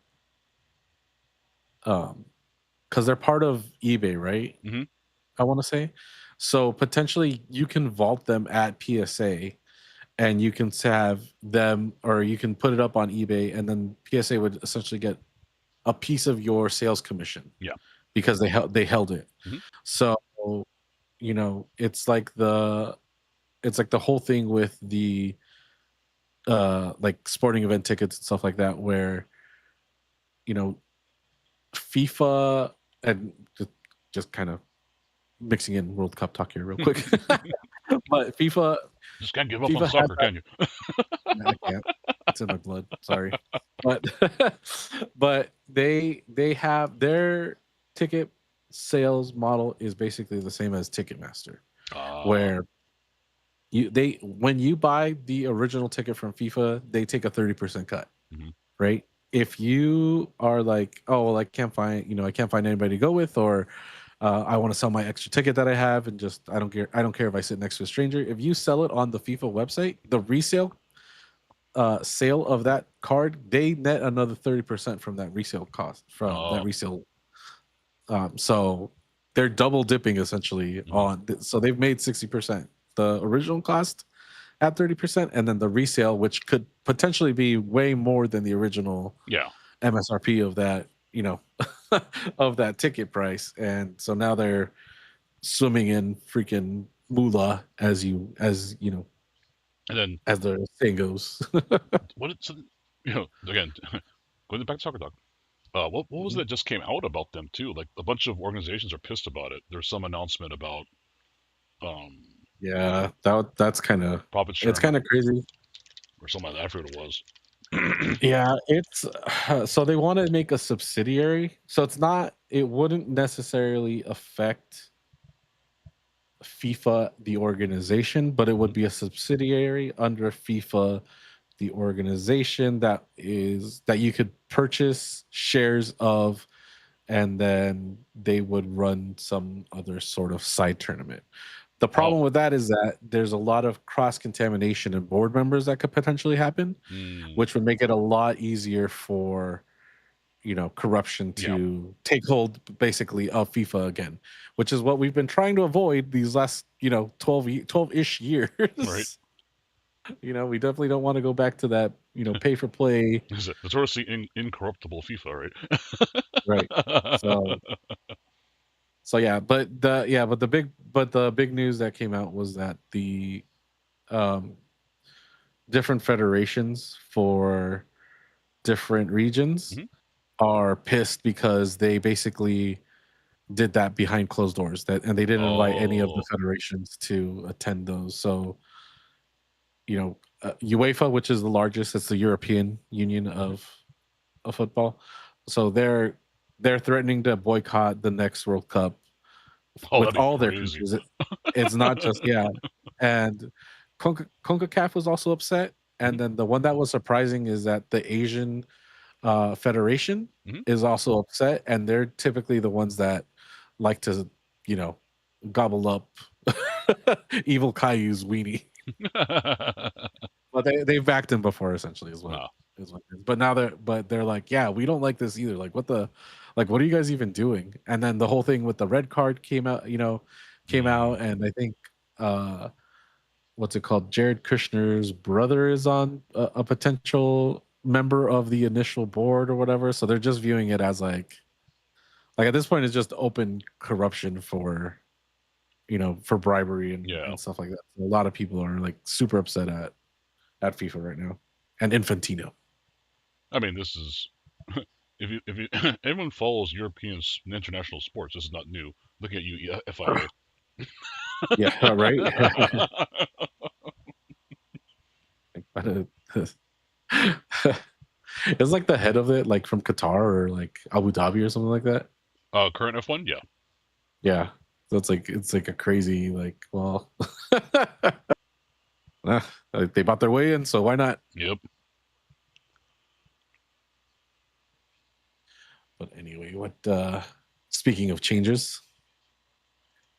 because they're part of eBay, right? Mm-hmm. I want to say. So potentially you can vault them at PSA, and you can have them, or you can put it up on eBay, and then PSA would essentially get a piece of your sales commission. Yeah. Because they held it. Mm-hmm. So, it's like the whole thing with the like sporting event tickets and stuff like that, where FIFA, and just kind of mixing in World Cup talk here real quick. But FIFA Just can't give up on FIFA has soccer, that. can you? I can't. It's in my blood. Sorry, but but they have their ticket sales model is basically the same as Ticketmaster, where when you buy the original ticket from FIFA, they take a 30% cut, Mhm. right? If you are like, oh well, I can't find anybody to go with, or I want to sell my extra ticket that I have, and just I don't care if I sit next to a stranger. If you sell it on the FIFA website, the resale sale of that card, they net another 30% from that resale cost from that resale. So they're double dipping essentially on. So they've made 60%. The original cost at 30%, and then the resale, which could potentially be way more than the original MSRP of that, of that ticket price. And so now they're swimming in freaking moolah, as you know, and then as the saying goes. what it's again going back to soccer talk. What was it that just came out about them too? Like a bunch of organizations are pissed about it. There's some announcement about yeah, that's kind of profit sharing. It's kind of crazy or something like that. I forget what it was. Yeah, it's so they want to make a subsidiary. So it wouldn't necessarily affect FIFA the organization, but it would be a subsidiary under FIFA the organization that you could purchase shares of, and then they would run some other sort of side tournament. The problem with that is that there's a lot of cross contamination in board members that could potentially happen, which would make it a lot easier for corruption to take hold basically of FIFA again, which is what we've been trying to avoid these last 12-ish years. Right. We definitely don't want to go back to that pay for play. Is it notoriously incorruptible FIFA, right? So yeah, but the big news that came out was that the different federations for different regions are pissed because they basically did that behind closed doors, and they didn't invite any of the federations to attend those. So UEFA, which is the largest, it's the European Union of football, so they're threatening to boycott the next World Cup with all their countries. It's not just and CONCACAF was also upset, and then the one that was surprising is that the Asian Federation is also upset, and they're typically the ones that like to gobble up Evil Caillou's weenie. But they've backed him before, essentially, is what is what it is. But now they're like, yeah, we don't like this either. Like, what are you guys even doing? And then the whole thing with the red card came out, and I think what's it called? Jared Kushner's brother is on a potential member of the initial board or whatever. So they're just viewing it as like at this point, it's just open corruption for bribery and stuff like that. So a lot of people are like super upset at FIFA right now, and Infantino. I mean, this is if you everyone follows European international sports. This is not new. Looking at you, FIA. Yeah, right. It's like the head of it, like from Qatar or like Abu Dhabi or something like that. Current F1, yeah. Yeah. So it's like a crazy they bought their way in, so why not? Yep. But anyway, speaking of changes,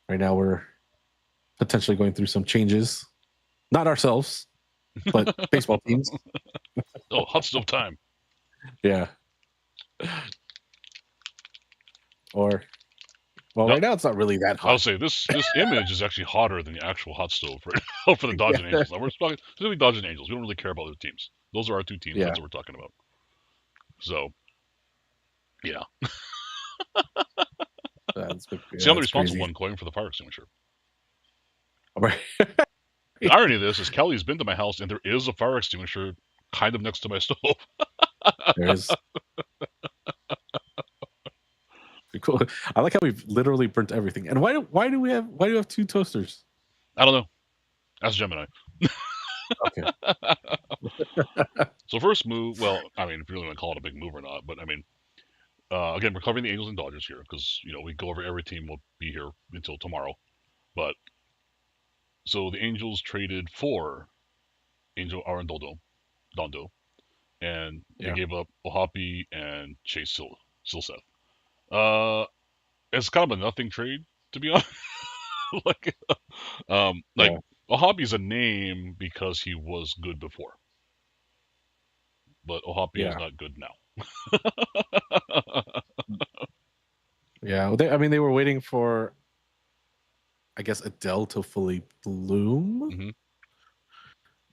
right now we're potentially going through some changes. Not ourselves, but baseball teams. Oh, hot stove time. Yeah. Right now it's not really that hot. I'll say this image is actually hotter than the actual hot stove right now for the Dodgers and Angels. Now we're talking specifically Dodgers and Angels. We don't really care about other teams. Those are our two teams. That's what we're talking about. So, yeah. See, I'm the responsible one going for the fire extinguisher. Right. The irony of this is Kelly's been to my house and there is a fire extinguisher kind of next to my stove. There is. be cool. I like how we've literally burnt everything. And why do we have 2 toasters? I don't know. Ask Gemini. Okay. So first move, well, I mean, if you really want to call it a big move or not, but I mean, again, we're covering the Angels and Dodgers here because we go over every team. We'll be here until tomorrow. But so the Angels traded for Angel Arendondo, and they gave up Ohapi and Chase Silseth. It's kind of a nothing trade, to be honest. like, Ohapi's a name because he was good before, but Ohapi is not good now. Yeah, they were waiting for, I guess, Adele to fully bloom. Mm-hmm.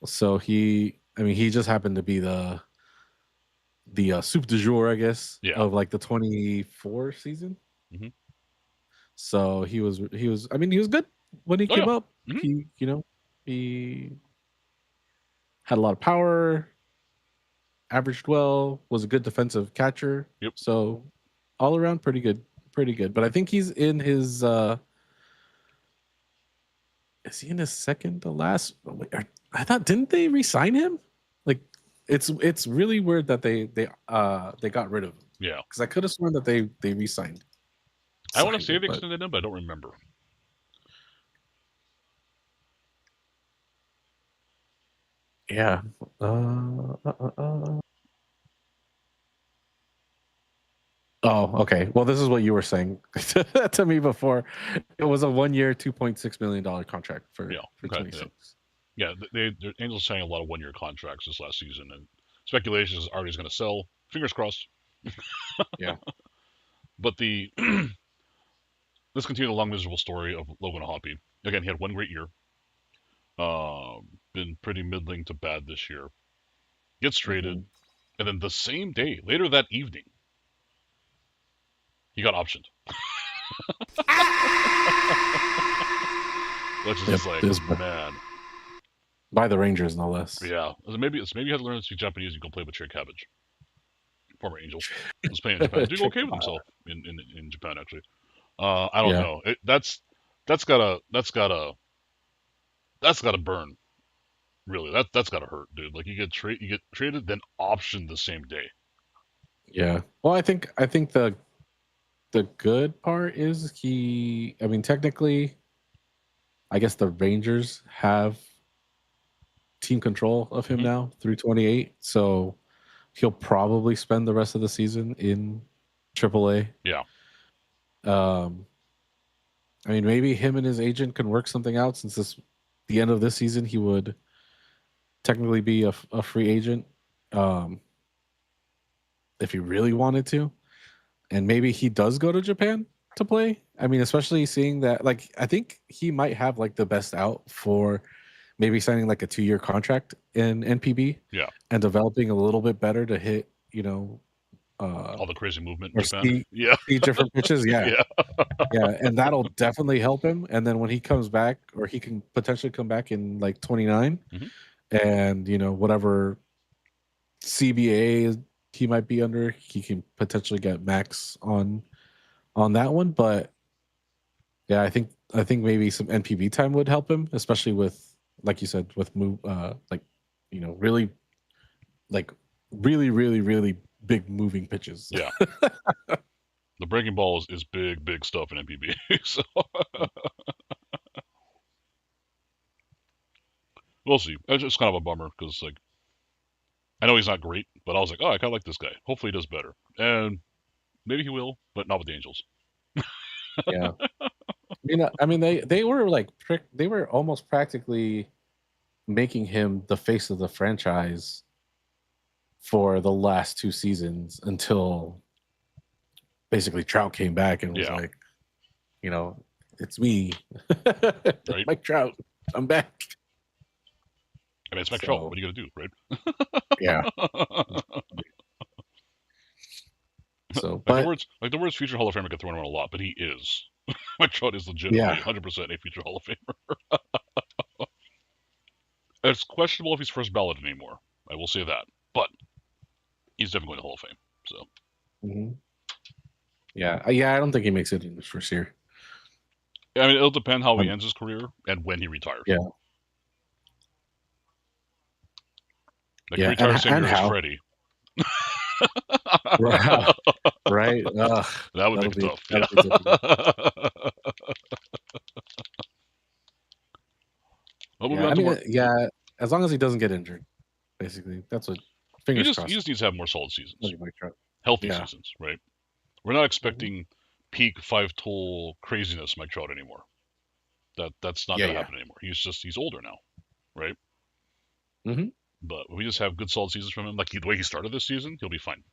So he just happened to be the soup du jour, I guess, of like the 24 season. Mm-hmm. So he was good when he came up. Mm-hmm. He had a lot of power, averaged well, was a good defensive catcher. Yep. So all around pretty good. But I think he's in his is he in his second to last? I thought, didn't they re-sign him? Like, it's really weird that they got rid of him. Yeah, because I could have sworn that they re-signed. I want to say they extended him, but I don't remember. Yeah. Oh, okay. Well, this is what you were saying to me before. It was a 1-year, $2.6 million contract for 26. Yeah, the Angels signed a lot of 1-year contracts this last season, and speculation is Artie's going to sell. Fingers crossed. Yeah. But let's continue the long miserable story of Logan Ohapi. Again, he had 1 great year. Been pretty middling to bad this year. Gets traded, and then the same day, later that evening, he got optioned. Which is just like, man. By the Rangers, no less. Yeah. Maybe you had to learn to speak Japanese and you can play with Cherry Cabbage. Former Angel. Was playing in Japan. Doing okay with himself in Japan, actually. I don't know. That's gotta burn. Really. That's gotta hurt, dude. Like you get traded, then optioned the same day. Yeah. Well, I think the good part is technically, I guess the Rangers have team control of him now through 28, so he'll probably spend the rest of the season in AAA. Yeah. Maybe him and his agent can work something out, since the end of this season he would technically be a free agent, if he really wanted to, and maybe he does go to Japan to play. Especially seeing that, like, I think he might have like the best out for maybe signing like a 2-year contract in NPB, and developing a little bit better to hit, all the crazy movement in Japan. See different pitches, yeah, and that'll definitely help him. And then when he comes back, or he can potentially come back in like 29, and whatever CBA he might be under, he can potentially get max on that one. But yeah, I think maybe some NPB time would help him, especially with, like you said, with move, really, like really big moving pitches. Yeah. The breaking ball is big stuff in NPB. So we'll see. It's just kind of a bummer because, like, I know he's not great, but I was like, oh, I kind of like this guy. Hopefully he does better. And maybe he will, but not with the Angels. Yeah. They were almost practically making him the face of the franchise for the last 2 seasons, until basically Trout came back and was like, it's me, right? Mike Trout, I'm back. It's Mike Trout. What are you gonna do, right? Yeah. So, the words future Hall of Famer get thrown around a lot, but he is. Mike Trout is legitimately 100% a future Hall of Famer. It's questionable if he's first ballot anymore. I will say that, but he's definitely going to Hall of Fame. So, Yeah, I don't think he makes it in his first year. I mean, it'll depend how he ends his career and when he retires. Yeah. Like, he retires same year as Freddie. Right? That would make it tough. Yeah. As long as he doesn't get injured, basically. That's what, fingers crossed. He just needs to have more solid seasons. Healthy seasons, right? We're not expecting peak 5-tool craziness Mike Trout anymore. That's not going to happen anymore. He's older now, right? Mm-hmm. But if we just have good solid seasons from him, like the way he started this season, he'll be fine.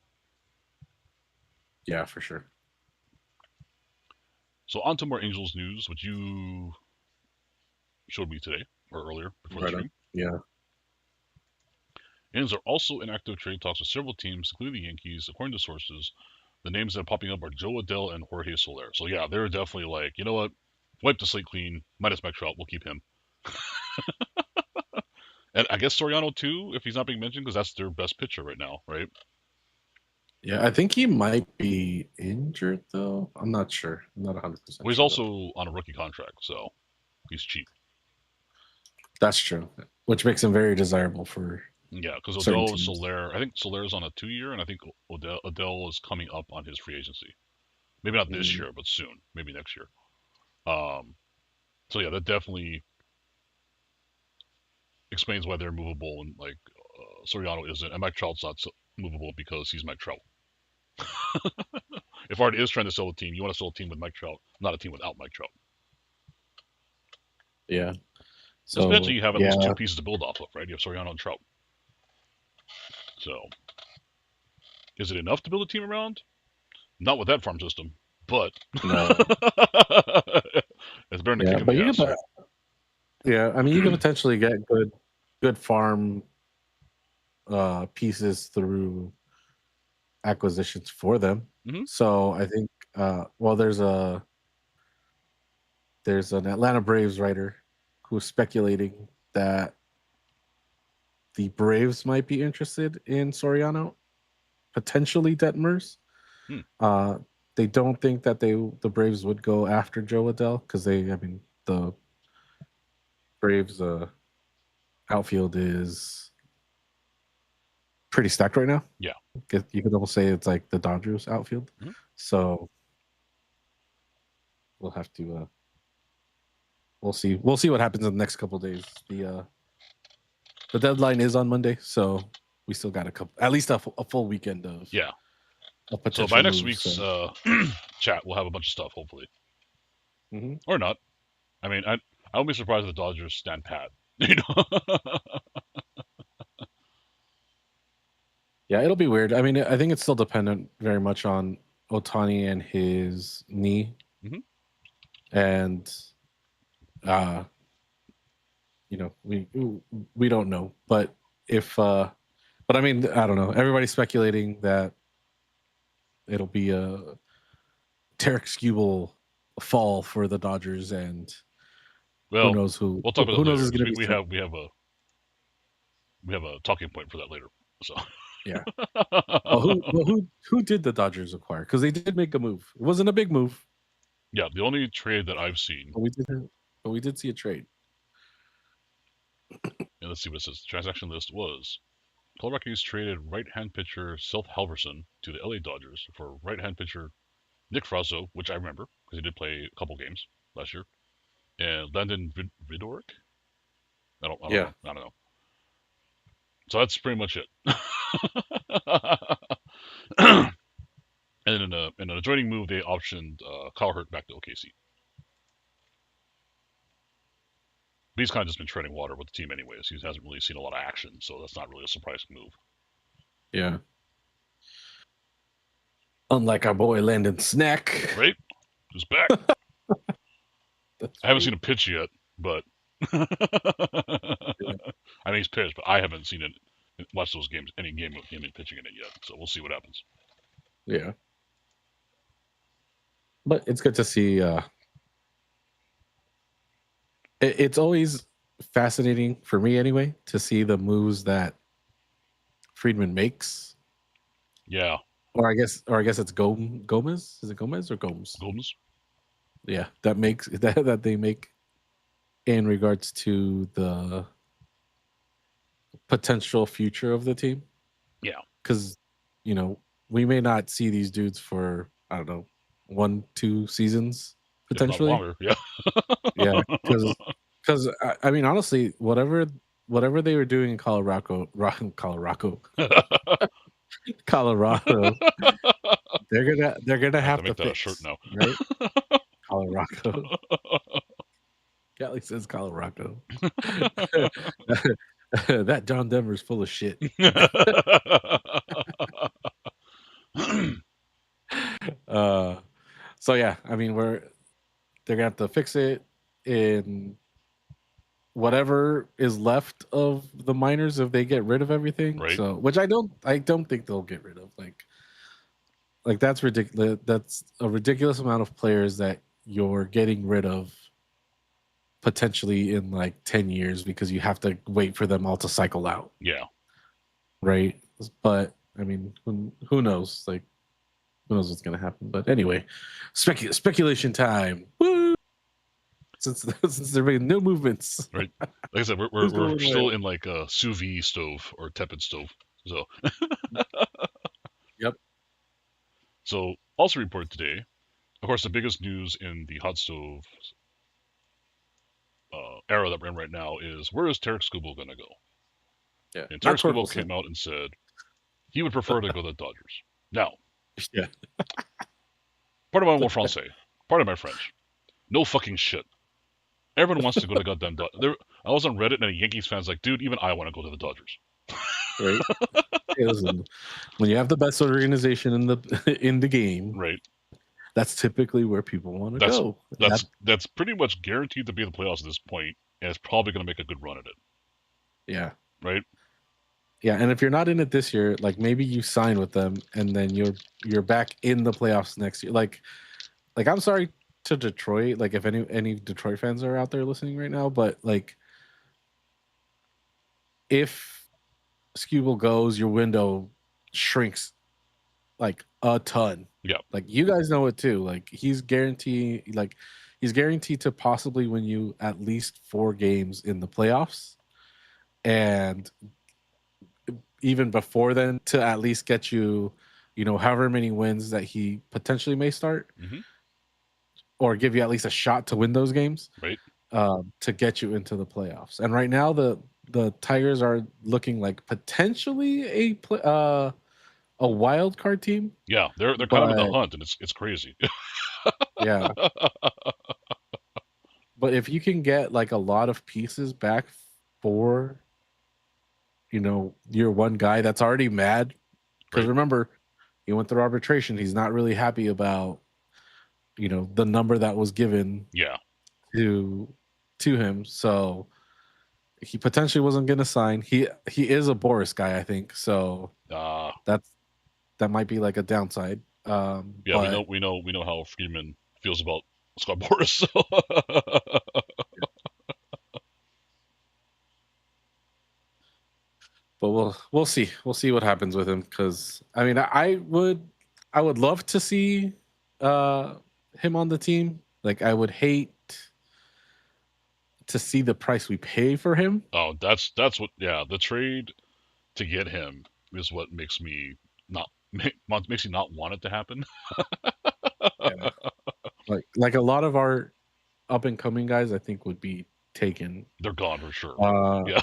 Yeah, for sure. So on to more Angels news, which you showed me today or earlier before the stream. Yeah. Angels are also in active trade talks with several teams, including the Yankees. According to sources, the names that are popping up are Joe Adell and Jorge Soler. So yeah, they're definitely like, you know what? Wipe the slate clean. Minus Mike Trout. We'll keep him. And I guess Soriano too, if he's not being mentioned, because that's their best pitcher right now, right? Yeah, I think he might be injured though. I'm not sure. I'm not 100%. Well, he's also on a rookie contract, so he's cheap. That's true, which makes him very desirable for. Yeah, because Odell and Soler, I think Soler's on a 2-year, and I think Adell is coming up on his free agency. Maybe not this year, but soon. Maybe next year. So yeah, that definitely explains why they're movable, and like Soriano isn't, and Mike Trout's not movable because he's Mike Trout. If Art is trying to sell a team, you want to sell a team with Mike Trout, not a team without Mike Trout. Yeah. So eventually you have at least two pieces to build off of, right? You have Soriano and Trout. So, is it enough to build a team around? Not with that farm system, but no. It's better than kicking the ass. Yeah, I mean, you can potentially get good farm pieces through acquisitions for them. Mm-hmm. So I think, there's an Atlanta Braves writer who's speculating that the Braves might be interested in Soriano, potentially Detmers. They don't think that the Braves would go after Joe Adell because the Braves outfield is pretty stacked right now. Yeah, you could almost say it's like the Dodgers outfield. Mm-hmm. So we'll have to we'll see what happens in the next couple of days. The deadline is on Monday, so we still got at least a full weekend of So by next week's chat, we'll have a bunch of stuff, hopefully, or not. I mean, I won't be surprised if the Dodgers stand pat. You know. Yeah, it'll be weird. I mean, I think it's still dependent very much on Ohtani and his knee, and we don't know. But I mean, I don't know. Everybody's speculating that it'll be a Tarek Skubal fall for the Dodgers, and who knows who? We'll talk about who knows? We have a talking point for that later. So yeah. Who did the Dodgers acquire? Because they did make a move. It wasn't a big move. Yeah, the only trade that I've seen. But we did see a trade. And let's see what it says. The transaction list was: Colorado Rockies traded right-hand pitcher Seth Halverson to the LA Dodgers for right-hand pitcher Nick Frasso, which I remember because he did play a couple games last year, and Landon Vidoric. I don't know. So that's pretty much it. And in an adjoining move, they optioned Kyle Hurt back to OKC. But he's kind of just been treading water with the team anyways. He hasn't really seen a lot of action, so that's not really a surprising move. Yeah. Unlike our boy Landon Snack. Right? Who's back. I haven't seen him pitch yet, but I mean, he's pitched, but I haven't seen it. Watch those games, any game of him pitching in it yet. So we'll see what happens. Yeah. But it's good to see. It's always fascinating for me, anyway, to see the moves that Friedman makes. Yeah. Or I guess it's Gomez. Is it Gomez or Gomes? Gomes. Yeah, that they make in regards to the potential future of the team. Yeah, because we may not see these dudes for, I don't know, 1-2 seasons if not potentially. longer. Yeah, Yeah, because I mean, honestly, whatever they were doing in Colorado, Colorado, they're gonna I have have to make to that a shirt fix, now. right? Colorado. Kelly says Colorado. That John Denver's full of shit. So yeah, I mean, they're gonna have to fix it in whatever is left of the minors if they get rid of everything. Right. So, which I don't think they'll get rid of. Like that's ridiculous. That's a ridiculous amount of players that you're getting rid of potentially in like 10 years because you have to wait for them all to cycle out. Yeah. Right. But I mean, who knows? Like, who knows what's going to happen? But anyway, speculation time. Woo! Since there have been no movements. Right. Like I said, we're still in like a sous vide stove or tepid stove. So. Yep. So also reported today, of course, the biggest news in the hot stove era that we're in right now is where is Tarek Skubal going to go? Yeah. And Tarek Skubal came out and said he would prefer to go to the Dodgers. Now, yeah. Pardon my français. Pardon my French. No fucking shit. Everyone wants to go to goddamn Dodgers. I was on Reddit and a Yankees fan's like, dude, even I want to go to the Dodgers. Right. Hey, listen, when you have the best organization in the game, right, that's typically where people want to go. That's pretty much guaranteed to be in the playoffs at this point, and it's probably going to make a good run at it. Yeah. Right. Yeah, and if you're not in it this year, like maybe you sign with them, and then you're back in the playoffs next year. Like I'm sorry to Detroit, like if any Detroit fans are out there listening right now, but like if Skubal goes, your window shrinks like a ton. Yeah. Like you guys know it too. Like he's guaranteed to possibly win you at least 4 games in the playoffs. And even before then to at least get you, however many wins that he potentially may start. Mm-hmm. Or give you at least a shot to win those games. Right. To get you into the playoffs. And right now the Tigers are looking like potentially a wild card team. Yeah, they're kind of in the hunt, and it's crazy. Yeah. But if you can get like a lot of pieces back for, your one guy that's already mad, because remember, he went through arbitration. He's not really happy about, the number that was given. Yeah. To him, so he potentially wasn't going to sign. He is a Boris guy, I think. So that might be like a downside. Yeah, but we know how Freeman feels about Scott Boris. So. But we'll see. We'll see what happens with him, because I mean, I would love to see him on the team. Like I would hate to see the price we pay for him. Oh, that's what. Yeah, the trade to get him is what makes me not want it to happen. Yeah. Like a lot of our up and coming guys, I think would be taken. They're gone for sure. Yeah.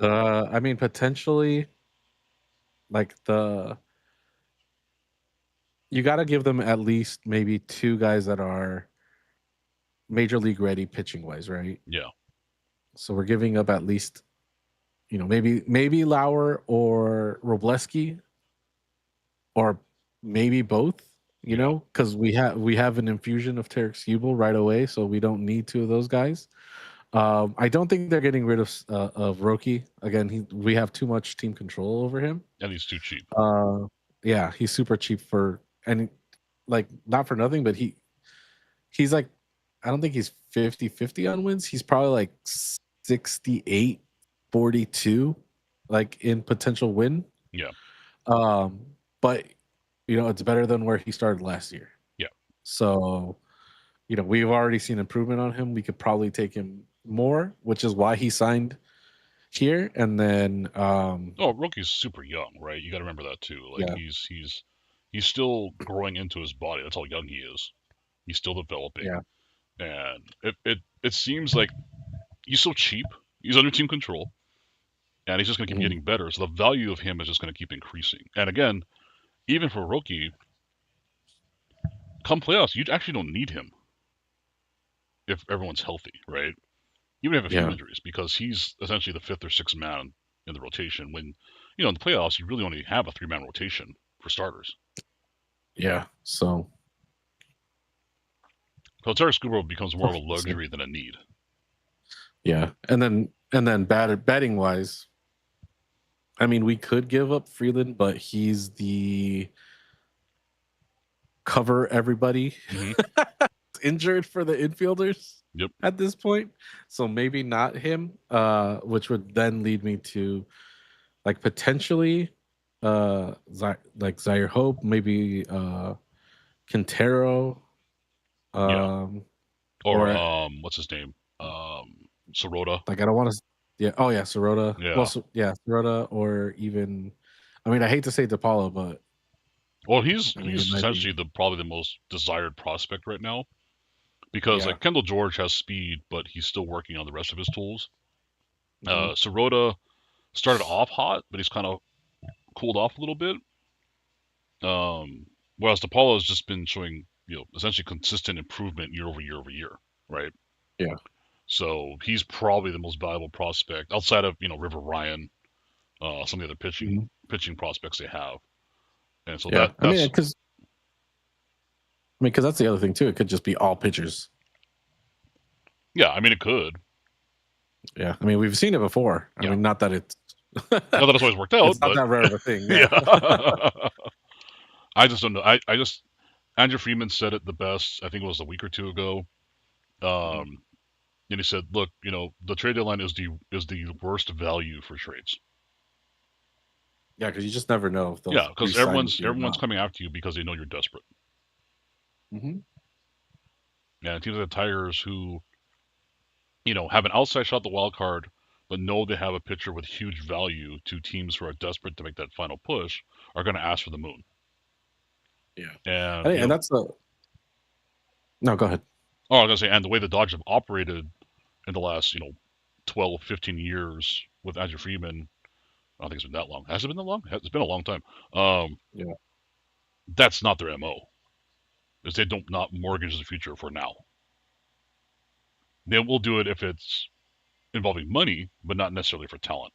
I mean, potentially, like you got to give them at least maybe 2 guys that are major league ready pitching wise, right? Yeah. So we're giving up at least, maybe Lauer or Robleski, or maybe both, because we have an infusion of Tarek Skubal right away, so we don't need 2 of those guys. I don't think they're getting rid of Roki. Again, we have too much team control over him. And he's too cheap. Yeah, he's super cheap like not for nothing, but he's like, I don't think he's 50-50 on wins. He's probably like 68-42, like in potential win. Yeah. But it's better than where he started last year. Yeah. So, we've already seen improvement on him. We could probably take him more, which is why he signed here. And then, rookie's super young, right? You got to remember that too. Like Yeah. he's still growing into his body. That's how young he is. He's still developing. Yeah. And it seems like he's so cheap. He's under team control, and he's just going to keep getting better. So the value of him is just going to keep increasing. And again, even for a rookie, come playoffs, you actually don't need him if everyone's healthy, right? Even if a few injuries, because he's essentially the fifth or sixth man in the rotation. When in the playoffs, you really only have a 3-man rotation for starters. Yeah. So Terry Scooper becomes more of a luxury than a need. Yeah, and then batting wise, I mean, we could give up Freeland, but he's the cover everybody injured for the infielders. Yep. At this point, so maybe not him, which would then lead me to like potentially Zaire Hope, maybe Quintero, or what's his name, Sirota. Like I don't want to. Yeah. Oh yeah, Sirota. Yeah. Well, Sirota, or even. I mean, I hate to say DePaula, but. Well, he's essentially probably the most desired prospect right now, because like Kendall George has speed, but he's still working on the rest of his tools. Sirota started off hot, but he's kind of cooled off a little bit. Whereas DePaula has just been showing essentially consistent improvement year over year, right? Yeah. So he's probably the most valuable prospect outside of River Ryan, some of the other pitching prospects they have, and so that's because that's the other thing too. It could just be all pitchers. Yeah, I mean it could. Yeah, I mean we've seen it before. I mean, not that it's not that it's always worked out. It's not that rare of a thing. Yeah. I just don't know. I just Andrew Freeman said it the best. I think it was a week or two ago. And he said, "Look, the trade deadline is the worst value for trades." Yeah, because you just never know. If because everyone's coming after you because they know you're desperate. Mm-hmm. Yeah, teams like the Tigers who, have an outside shot at the wild card, but know they have a pitcher with huge value to teams who are desperate to make that final push are going to ask for the moon. Yeah, and that's a. No, go ahead. Oh, I was going to say, and the way the Dodgers have operated in the last, 12, 15 years with Andrew Freeman, I don't think it's been that long. Has it been that long? It's been a long time. That's not their MO. Is they don't not mortgage the future for now. They will do it if it's involving money, but not necessarily for talent.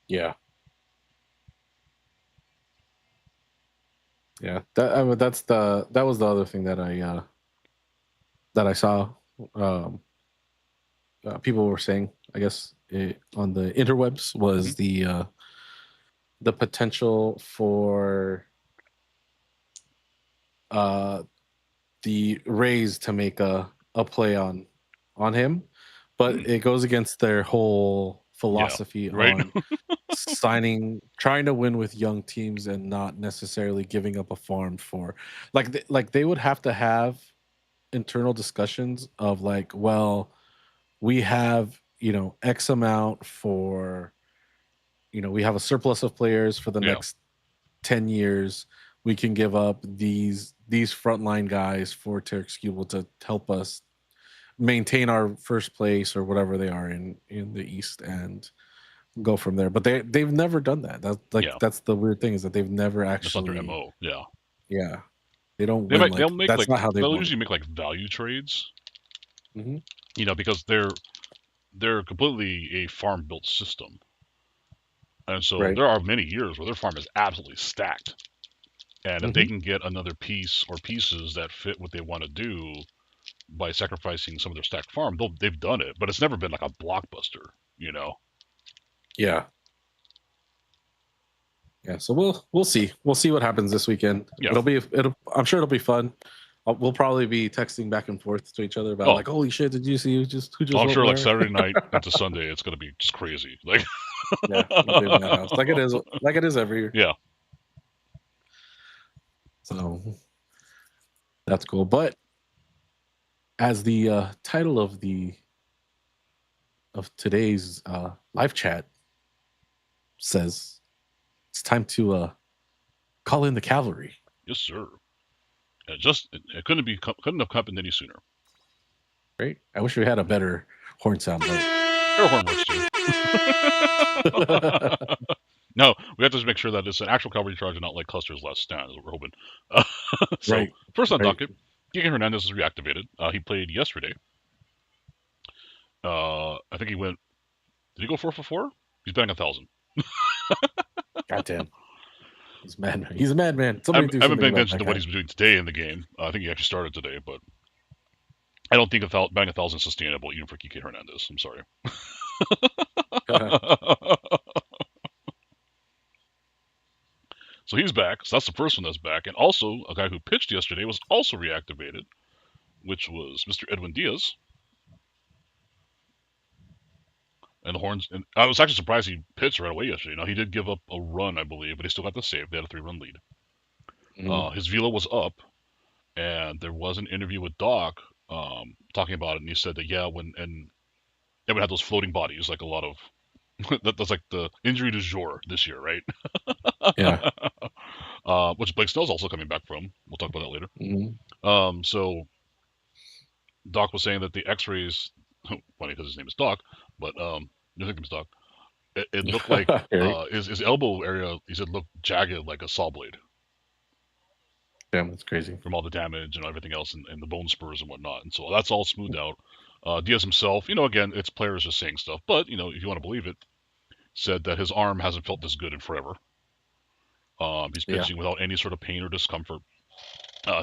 Yeah. Yeah. That was the other thing that I saw. People were saying, I guess, on the interwebs was the potential for the Rays to make a play on him, but it goes against their whole philosophy on trying to win with young teams and not necessarily giving up a farm for like they would have to have internal discussions of like, well, we have X amount for we have a surplus of players for the next 10 years. We can give up these frontline guys for Tarek Skubal to help us maintain our first place or whatever they are in the East and go from there. But they've never done that. That's the weird thing, is that they've never actually. That's not their MO. Yeah. Yeah. They don't. They'll usually make like value trades. Mm-hmm. Because they're completely a farm built system, and so there are many years where their farm is absolutely stacked. And if they can get another piece or pieces that fit what they want to do by sacrificing some of their stacked farm, they've done it. But it's never been like a blockbuster, Yeah. Yeah. So we'll see. We'll see what happens this weekend. Yeah. I'm sure it'll be fun. We'll probably be texting back and forth to each other about like, holy shit, did you see who just I'm sure like Saturday night into Sunday, it's gonna be just crazy. Like Yeah, big madhouse, like it is every year. Yeah. So that's cool. But as the title of today's live chat says, it's time to call in the cavalry. Yes, sir. It couldn't have happened any sooner. Right? I wish we had a better horn sound, but Air horn works too. No, we have to make sure that it's an actual cavalry charge and not like Custer's last stand, is what we're hoping. So, right. first on Right. docket, Kike Hernandez is reactivated. He played yesterday. I think he went. Did he go 4 for 4? He's batting 1,000. Goddamn. He's mad. He's a madman. I Somebody do haven't something been about attention that to what guy. he's been doing today in the game. I think he actually started today, but I don't think batting 1,000 is sustainable even for Kike Hernandez. I'm sorry. So he's back. So that's the first one that's back. And also, a guy who pitched yesterday was also reactivated, which was Mr. Edwin Diaz. And the Horns. And I was actually surprised he pitched right away yesterday. Now, he did give up a run, I believe, but he still got the save. They had a 3-run lead. His velo was up, and there was an interview with Doc talking about it, and he said that, yeah, when Edwin had those floating bodies, like a lot of. That's like the injury du jour this year, right? Yeah. Which Blake Snell's also coming back from. We'll talk about that later. Mm-hmm. So Doc was saying that the X-rays, funny because his name is Doc, but I think it's Doc. It looked like his elbow area. He said looked jagged like a saw blade. Damn, that's crazy. From all the damage and everything else, and the bone spurs and whatnot, and so that's all smoothed out. Diaz himself, again, it's players just saying stuff, but if you want to believe it, said that his arm hasn't felt this good in forever. He's pitching without any sort of pain or discomfort.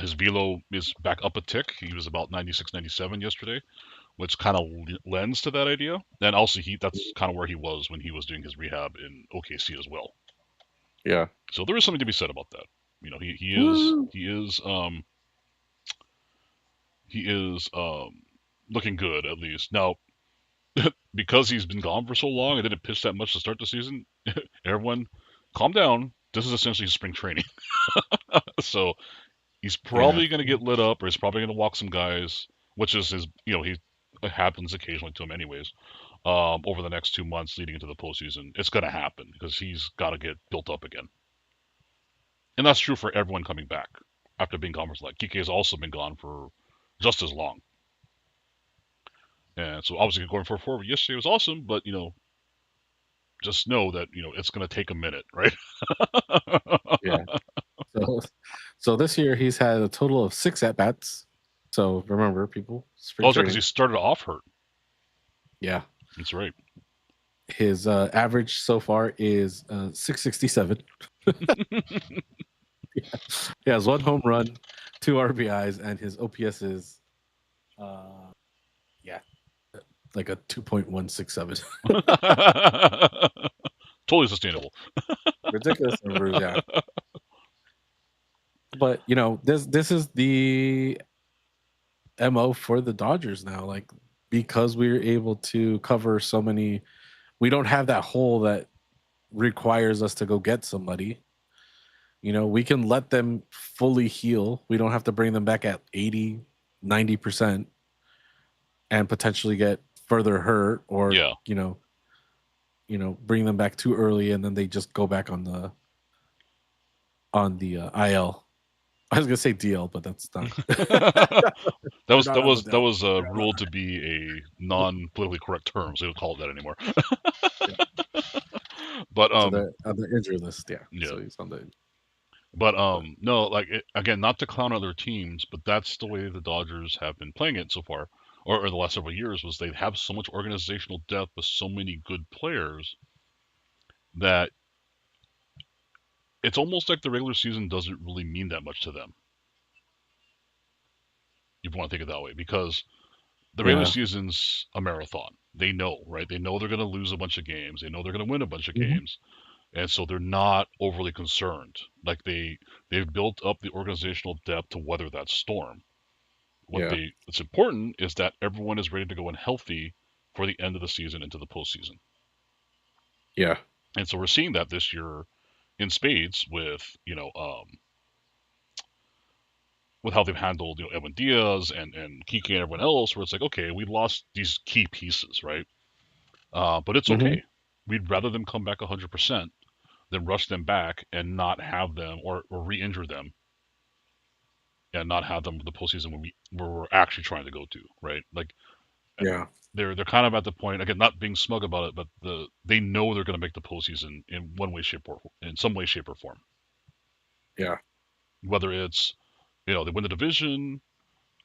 His velo is back up a tick. He was about 96, 97 yesterday, which kind of lends to that idea. And also, that's kind of where he was when he was doing his rehab in OKC as well. Yeah. So there is something to be said about that. He is looking good at least. Now, because he's been gone for so long and didn't pitch that much to start the season, everyone, calm down. This is essentially spring training. So he's probably going to get lit up, or he's probably going to walk some guys, which is his, it happens occasionally to him anyways. Over the next 2 months leading into the postseason, it's going to happen because he's got to get built up again. And that's true for everyone coming back after being gone for Kike has also been gone for just as long. And so obviously going for 4 yesterday was awesome, but just know that it's going to take a minute, right? Yeah. So this year he's had a total of 6 at bats. So remember, people. Because he started off hurt. Yeah, that's right. His average so far is 667. He has 1 home run, 2 RBIs, and his OPS is, like a 2.167. Totally sustainable. Ridiculous numbers, yeah. But this is the MO for the Dodgers now. Like, because we're able to cover so many, we don't have that hole that requires us to go get somebody. We can let them fully heal. We don't have to bring them back at 80, 90% and potentially get further hurt or bring them back too early and then they just go back on the IL. I was gonna say DL, but that's not. that was ruled to be a non-politically correct term, so they don't call it that anymore. But on the injury list, yeah. So he's on the. But no, again, not to clown other teams, but that's the way the Dodgers have been playing it so far, or the last several years. Was they have so much organizational depth with so many good players that it's almost like the regular season doesn't really mean that much to them. If you want to think it that way, because the regular season's a marathon. They know, right? They know they're going to lose a bunch of games. They know they're going to win a bunch of games. And so they're not overly concerned. Like they've built up the organizational depth to weather that storm. What's important is that everyone is ready to go in healthy for the end of the season into the postseason. Yeah. And so we're seeing that this year in spades with with how they've handled Edwin Diaz and Kike and everyone else, where it's like, okay, we lost these key pieces, right? But it's Hmm. okay. We'd rather them come back 100% than rush them back and not have them or re-injure them and not have them the postseason where we're actually trying to go to, right? Like Yeah. they're kind of at the point again, not being smug about it, but they know they're going to make the postseason in one way, shape, or in some way, shape, or form. Yeah. Whether it's they win the division,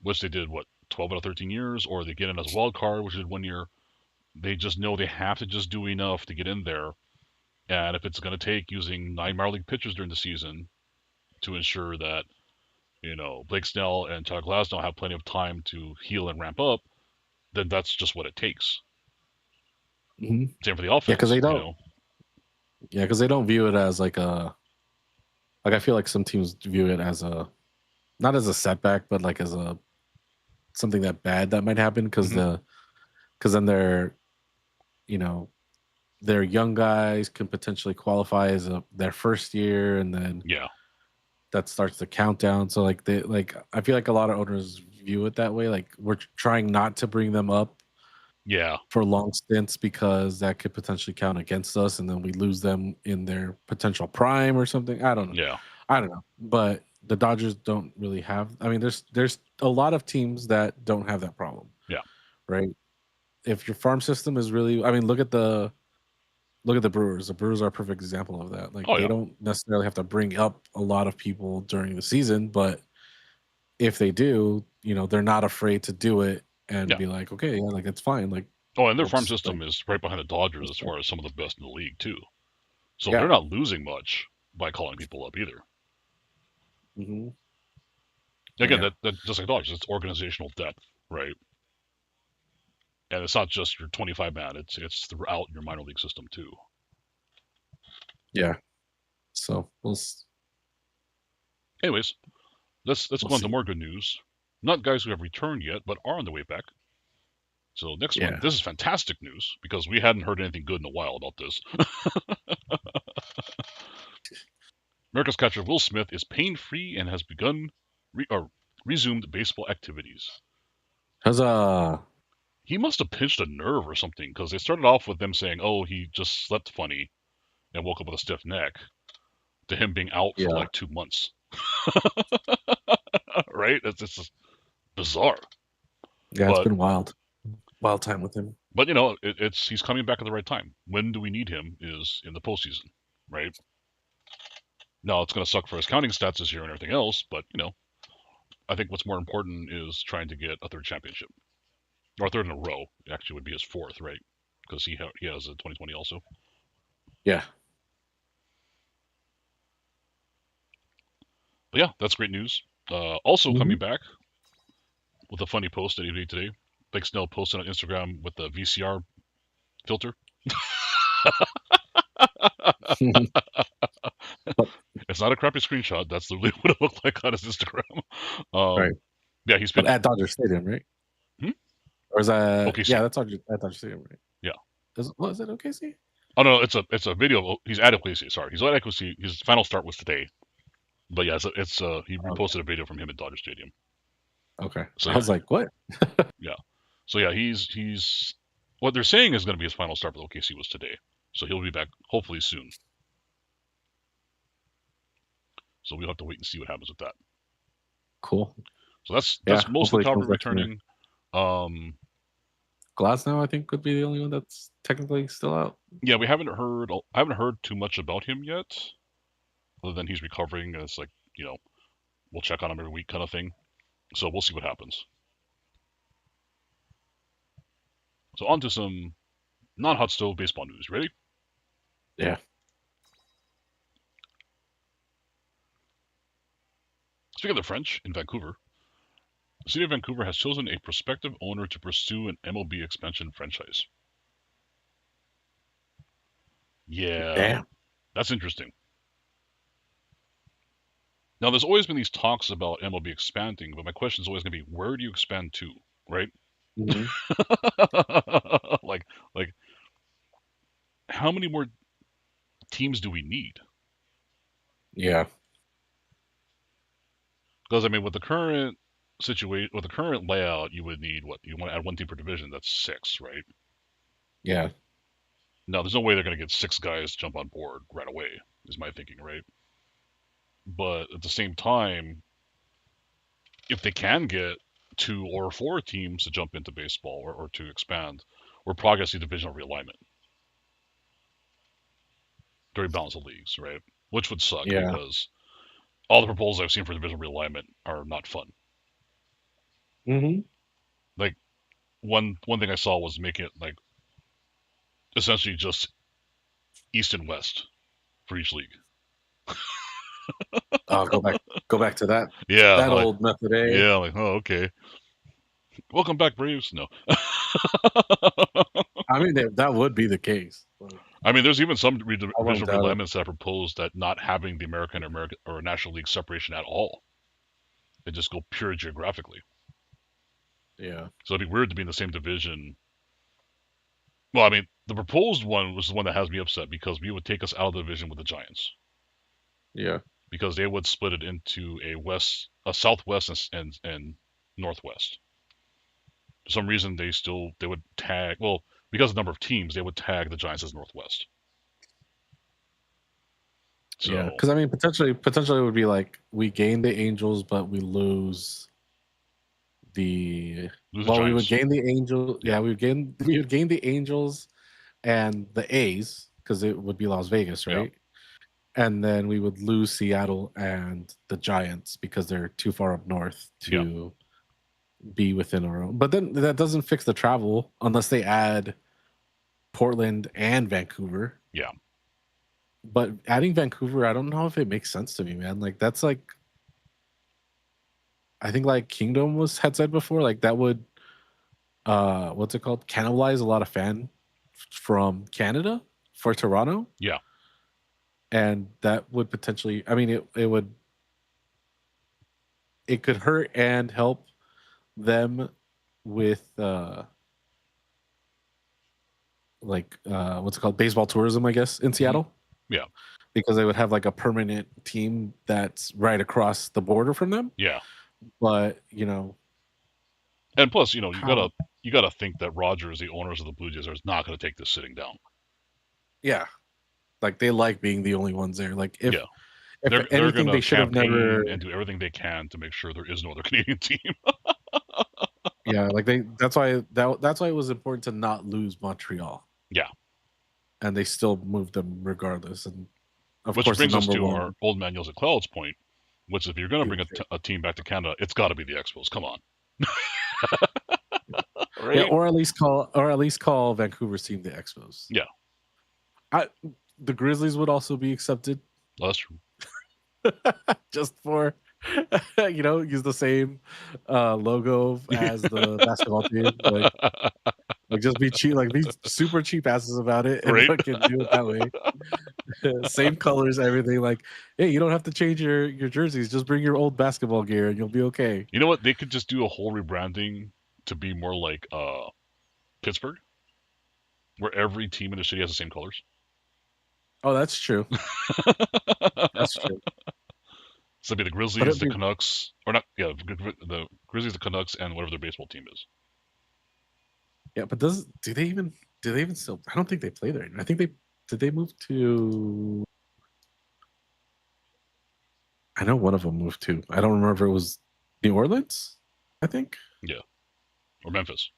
which they did 12 out of 13 years, or they get in as a wild card, which they did 1 year. They just know they have to just do enough to get in there. And if it's going to take using 9 minor league pitchers during the season to ensure that Blake Snell and Tyler Glasnow have plenty of time to heal and ramp up, then that's just what it takes. Hmm. Same for the Yeah, because offense. they don't. Yeah, because they don't view it as like I feel like some teams view it as not as a setback, but like as something that bad that might happen because then their young guys can potentially qualify as their first year, and then that starts the countdown. So like I feel like a lot of owners view it that way. Like we're trying not to bring them up for long stints because that could potentially count against us, and then we lose them in their potential prime or something. I don't know. I don't know. But the Dodgers don't really have. I mean, there's a lot of teams that don't have that problem. Yeah. Right. If your farm system is really, I mean, look at the Brewers. The Brewers are a perfect example of that. Like they don't necessarily have to bring up a lot of people during the season, but if they do, they're not afraid to do it and be like, okay, yeah, like it's fine. Like, and their farm system is right behind the Dodgers as far as some of the best in the league too. So they're not losing much by calling people up either. Mm-hmm. Again, that just like Dodgers, it's organizational depth, right? And it's not just your 25 man; it's throughout your minor league system too. Yeah. So anyways, let's go on to more good news. Not guys who have returned yet, but are on the way back. So next one, this is fantastic news because we hadn't heard anything good in a while about this. America's catcher Will Smith is pain-free and has begun resumed baseball activities. Huzzah! He must have pinched a nerve or something because they started off with them saying, "Oh, he just slept funny and woke up with a stiff neck," to him being out for like 2 months. Right? It's just bizarre. Yeah, it's been wild time with him. But he's coming back at the right time. When do we need him is in the postseason, right? Now it's going to suck for his counting stats this year and everything else, but I think what's more important is trying to get a third championship, or a third in a row. Actually, would be his fourth, right? Because he has a 2020 also. Yeah. But yeah, that's great news. Also coming back with a funny post that he made today. Blake Snell posted on Instagram with the VCR filter. It's not a crappy screenshot. That's literally what it looked like on his Instagram. Right. Yeah, he's been at Dodger Stadium, right? Or is that OKC? Yeah, that's at Dodger Stadium, right? Yeah. Was it OKC? Oh no, it's a video. He's at OKC. Sorry, he's at OKC. His final start was today. But yeah, it's he reposted a video from him at Dodger Stadium. Okay. So I was like, what? Yeah. So yeah, he's what they're saying is going to be his final start with OKC was today. So he'll be back hopefully soon. So we'll have to wait and see what happens with that. Cool. So that's most of the Calvary returning. Glasnow, I think, would be the only one that's technically still out. Yeah, I haven't heard too much about him yet, other than he's recovering. And it's like we'll check on him every week kind of thing. So we'll see what happens. So on to some non-hot stove baseball news. Ready? Yeah. Speaking of the French, in Vancouver, the city of Vancouver has chosen a prospective owner to pursue an MLB expansion franchise. Yeah. Damn. That's interesting. Now, there's always been these talks about MLB expanding, but my question is always going to be, where do you expand to, right? Mm-hmm. like, how many more teams do we need? Yeah. Because I mean, with the current situation, with the current layout, you would need what? You want to add one team per division. That's 6, right? Yeah. Now, there's no way they're going to get 6 guys to jump on board right away. Is my thinking, right? But at the same time, if they can get 2 or 4 teams to jump into baseball or to expand, we're probably going to see divisional realignment during balance of leagues, right? Which would suck Yeah. because all the proposals I've seen for divisional realignment are not fun. Mm-hmm. Like one thing I saw was making it like essentially just East and West for each league. Oh, go back to that Yeah, that old method, eh? yeah, like oh okay. Welcome back, Braves. No, I mean that would be the case. Like, I mean there's even some won't divisional doubt it. realignments that proposed that not having the American or National League separation at all. They just go pure geographically. Yeah. So it'd be weird to be in the same division. Well, I mean, the proposed one was the one that has me upset because we would take us out of the division with the Giants. Yeah. Because they would split it into a southwest and northwest. For some reason, they would tag, well, because of the number of teams, they would tag the Giants as northwest. So, yeah, because I mean, potentially it would be like we gain the Angels, but we lose the. Well, we would gain the Angels. Yeah, we would gain the Angels and the A's because it would be Las Vegas, right? Yeah. And then we would lose Seattle and the Giants because they're too far up north to be within our own. But then that doesn't fix the travel unless they add Portland and Vancouver. Yeah. But adding Vancouver, I don't know if it makes sense to me, man. Like that's like, I think like Kingdom had said before, like that would, what's it called? Cannibalize a lot of fan from Canada for Toronto. Yeah. And that would potentially, I mean, it could hurt and help them with, what's it called? Baseball tourism, I guess, in Seattle. Yeah. Because they would have like a permanent team that's right across the border from them. Yeah. But, you know. And plus, you know, you gotta think that Rogers, the owners of the Blue Jays, are not gonna take this sitting down. Yeah. Like they like being the only ones there. Like if they're anything, gonna they should have never and do everything they can to make sure there is no other Canadian team. Yeah, like that's why it was important to not lose Montreal. Yeah. And they still moved them regardless. And which brings us to our old man yells at clouds point, which is if you're going to bring a team back to Canada, it's got to be the Expos. Come on. Right? Yeah, or at least call Vancouver's team the Expos. Yeah. The Grizzlies would also be accepted. That's true. Just for use the same logo as the basketball team. Like just be cheap, like be super cheap asses about it and fucking do it that way. Same colors, everything. Like, hey, you don't have to change your jerseys. Just bring your old basketball gear and you'll be okay. You know what? They could just do a whole rebranding to be more like Pittsburgh, where every team in the city has the same colors. Oh, that's true. That's true. So it'd be the Grizzlies, the Canucks, or not? Yeah, the Grizzlies, the Canucks, and whatever their baseball team is. Yeah, but do they even still? I don't think they play there. I think did they move to? I know one of them moved to. I don't remember if it was New Orleans. I think. Yeah, or Memphis.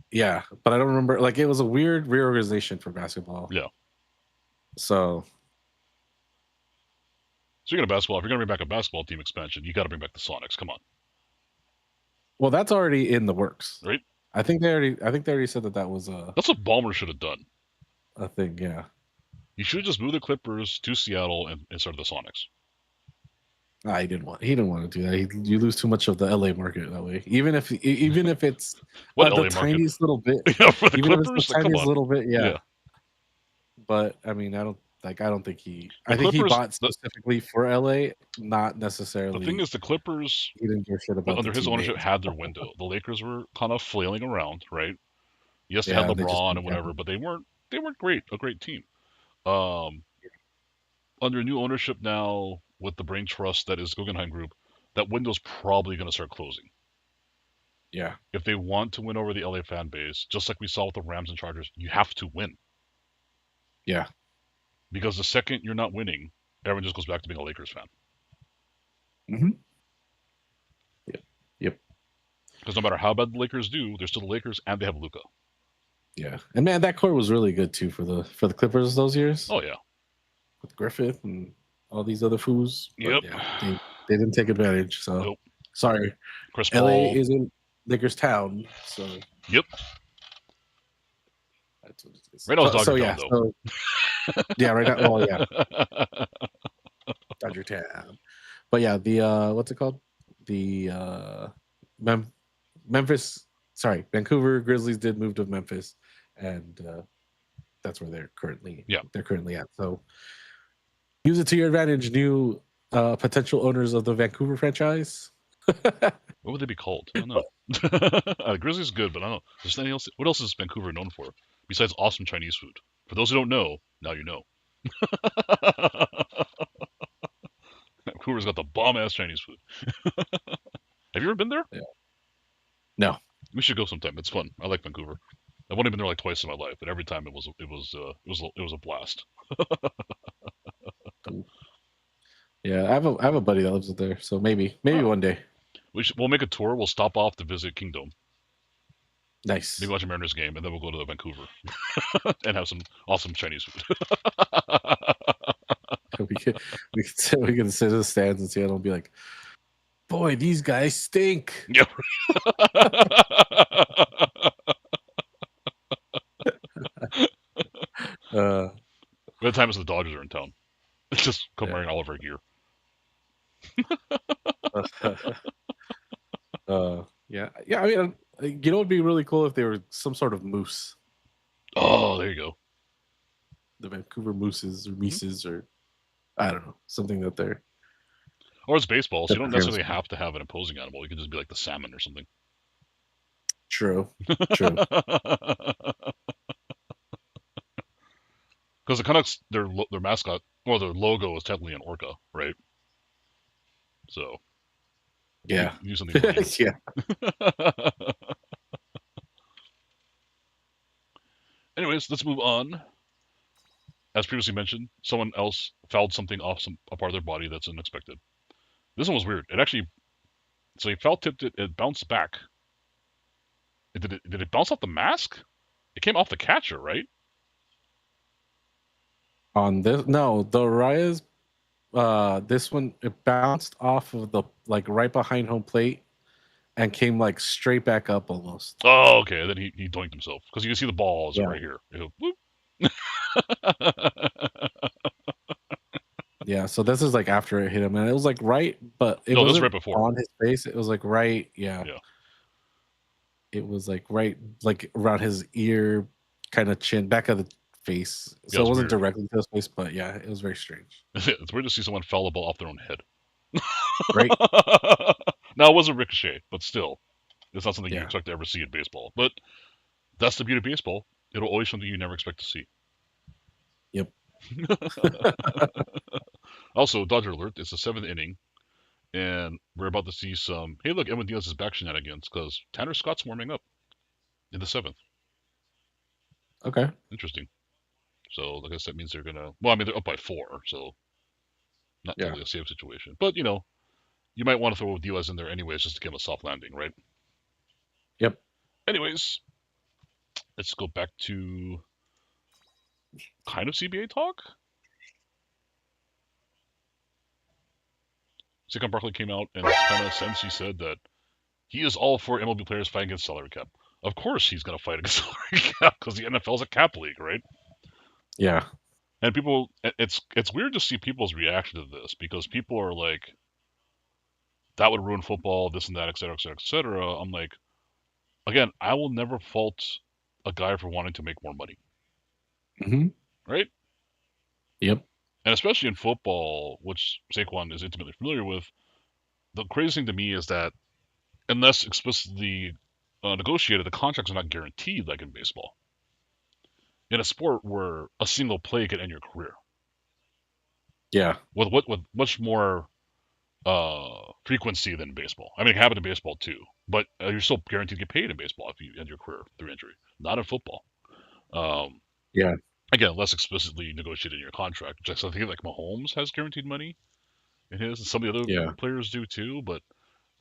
Yeah, but I don't remember. Like it was a weird reorganization for basketball. Yeah. So. Speaking of basketball, if you're going to bring back a basketball team expansion, you got to bring back the Sonics. Come on. Well, that's already in the works, right? I think they already said that was a. That's what Ballmer should have done. A thing, yeah. You should have just moved the Clippers to Seattle and started the Sonics. He didn't want to do that. You lose too much of the LA market that way. Even if it's the tiniest little bit. Yeah, for the even Clippers, if it's the tiniest little bit, yeah. But I mean, I don't think he. I think he bought specifically for LA, not necessarily. The thing is, the Clippers, he didn't give a shit about under his ownership, had their window. The Lakers were kind of flailing around, right? Yes, they had Yeah, they just LeBron and didn't have whatever, it. but they weren't great. A great team. Um, Under new ownership now with the brain trust that is Guggenheim Group, that window's probably going to start closing. Yeah, If they want to win over the LA fan base, just like we saw with the Rams and Chargers, you have to win. yeah. Because the second you're not winning, everyone just goes back to being a Lakers fan. Mm-hmm. Yep. Because no matter how bad the Lakers do, they're still the Lakers and they have Luka. Yeah. And man, that core was really good too for the Clippers those years. Oh yeah. With Griffith and all these other fools. Yep. But yeah, they didn't take advantage. So Nope. sorry. Chris LA Paul. isn't Lakers town. So Yep. that's what it is. Right now it's Dodger so town, yeah, though. yeah, right now. Well, yeah. Dodger town. But yeah, the what's it called? The Memphis. Sorry, Vancouver Grizzlies did move to Memphis, and that's where they're currently. Yeah. They're currently at. So use it to your advantage, new potential owners of the Vancouver franchise. What would they be called? I don't know. The Grizzlies is good, but I don't know. Is there anything else? What else is Vancouver known for besides awesome Chinese food? For those who don't know, now you know. Vancouver's got the bomb ass Chinese food. Have you ever been there? Yeah. No. We should go sometime. It's fun. I like Vancouver. I've only been there like twice in my life, but every time it was a blast. Yeah, I have a buddy that lives there, so maybe one day. We'll make a tour. We'll stop off to visit Kingdom. Nice. Maybe watch a Mariners game, and then we'll go to Vancouver and have some awesome Chinese food. we can sit in the stands and see it and be like, boy, these guys stink. Yep. By the time the Dodgers are in town, just come wearing all of our gear. Yeah. I mean, you know, it'd be really cool if they were some sort of moose. Oh, there you go. The Vancouver Mooses or Mises or I don't know, something that they're. Or it's baseball, so you don't necessarily have to have an opposing animal. You can just be like the salmon or something. True. Because the Canucks, their mascot, or their logo is technically an orca, right? So. Yeah. Do something. Yeah. Anyways, let's move on. As previously mentioned, someone else fouled something off a part of their body that's unexpected. This one was weird. It actually, so he foul tipped it. It bounced back. Did it bounce off the mask? It came off the catcher, right? On this, no, the Arraez, this one it bounced off of the right behind home plate, and came straight back up almost. Oh, okay. Then he doinked himself because you can see the ball is right here. Yeah, so this is after it hit him, and it was right, but it was wasn't right before on his face. It was right, yeah. It was right, around his ear, kind of chin, back of the face. So it wasn't directly to his face, but yeah, it was very strange. It's weird to see someone foul the ball off their own head. Right. Now it wasn't ricochet, but still, it's not something you expect to ever see in baseball. But that's the beauty of baseball. It'll always something you never expect to see. Yep. Also, Dodger alert! It's the 7th inning, and we're about to see some. Hey, look, Edwin Diaz is back shenanigans because Tanner Scott's warming up in the 7th. Okay. Interesting. So, I guess that means they're gonna. Well, I mean, they're up by 4, so not totally a safe situation. But you might want to throw Diaz in there anyways, just to give him a soft landing, right? Yep. Anyways, let's go back to kind of CBA talk. Saquon Barkley came out and kind of since he said that he is all for MLB players fighting against salary cap. Of course he's going to fight against salary cap because the NFL's a cap league, right? Yeah. And people, it's weird to see people's reaction to this because people are like, that would ruin football, this and that, et cetera, et cetera, et cetera. I'm like, again, I will never fault a guy for wanting to make more money. Mm-hmm. Right? Yep. And especially in football, which Saquon is intimately familiar with, the crazy thing to me is that unless explicitly negotiated, the contracts are not guaranteed like in baseball. In a sport where a single play can end your career, Yeah. with much more frequency than baseball. I mean, it happened in baseball too, but you're still guaranteed to get paid in baseball if you end your career through injury. Not in football. Um, Yeah. Again, less explicitly negotiated in your contract. Just I think like Mahomes has guaranteed money in his, and some of the other Yeah. players do too. But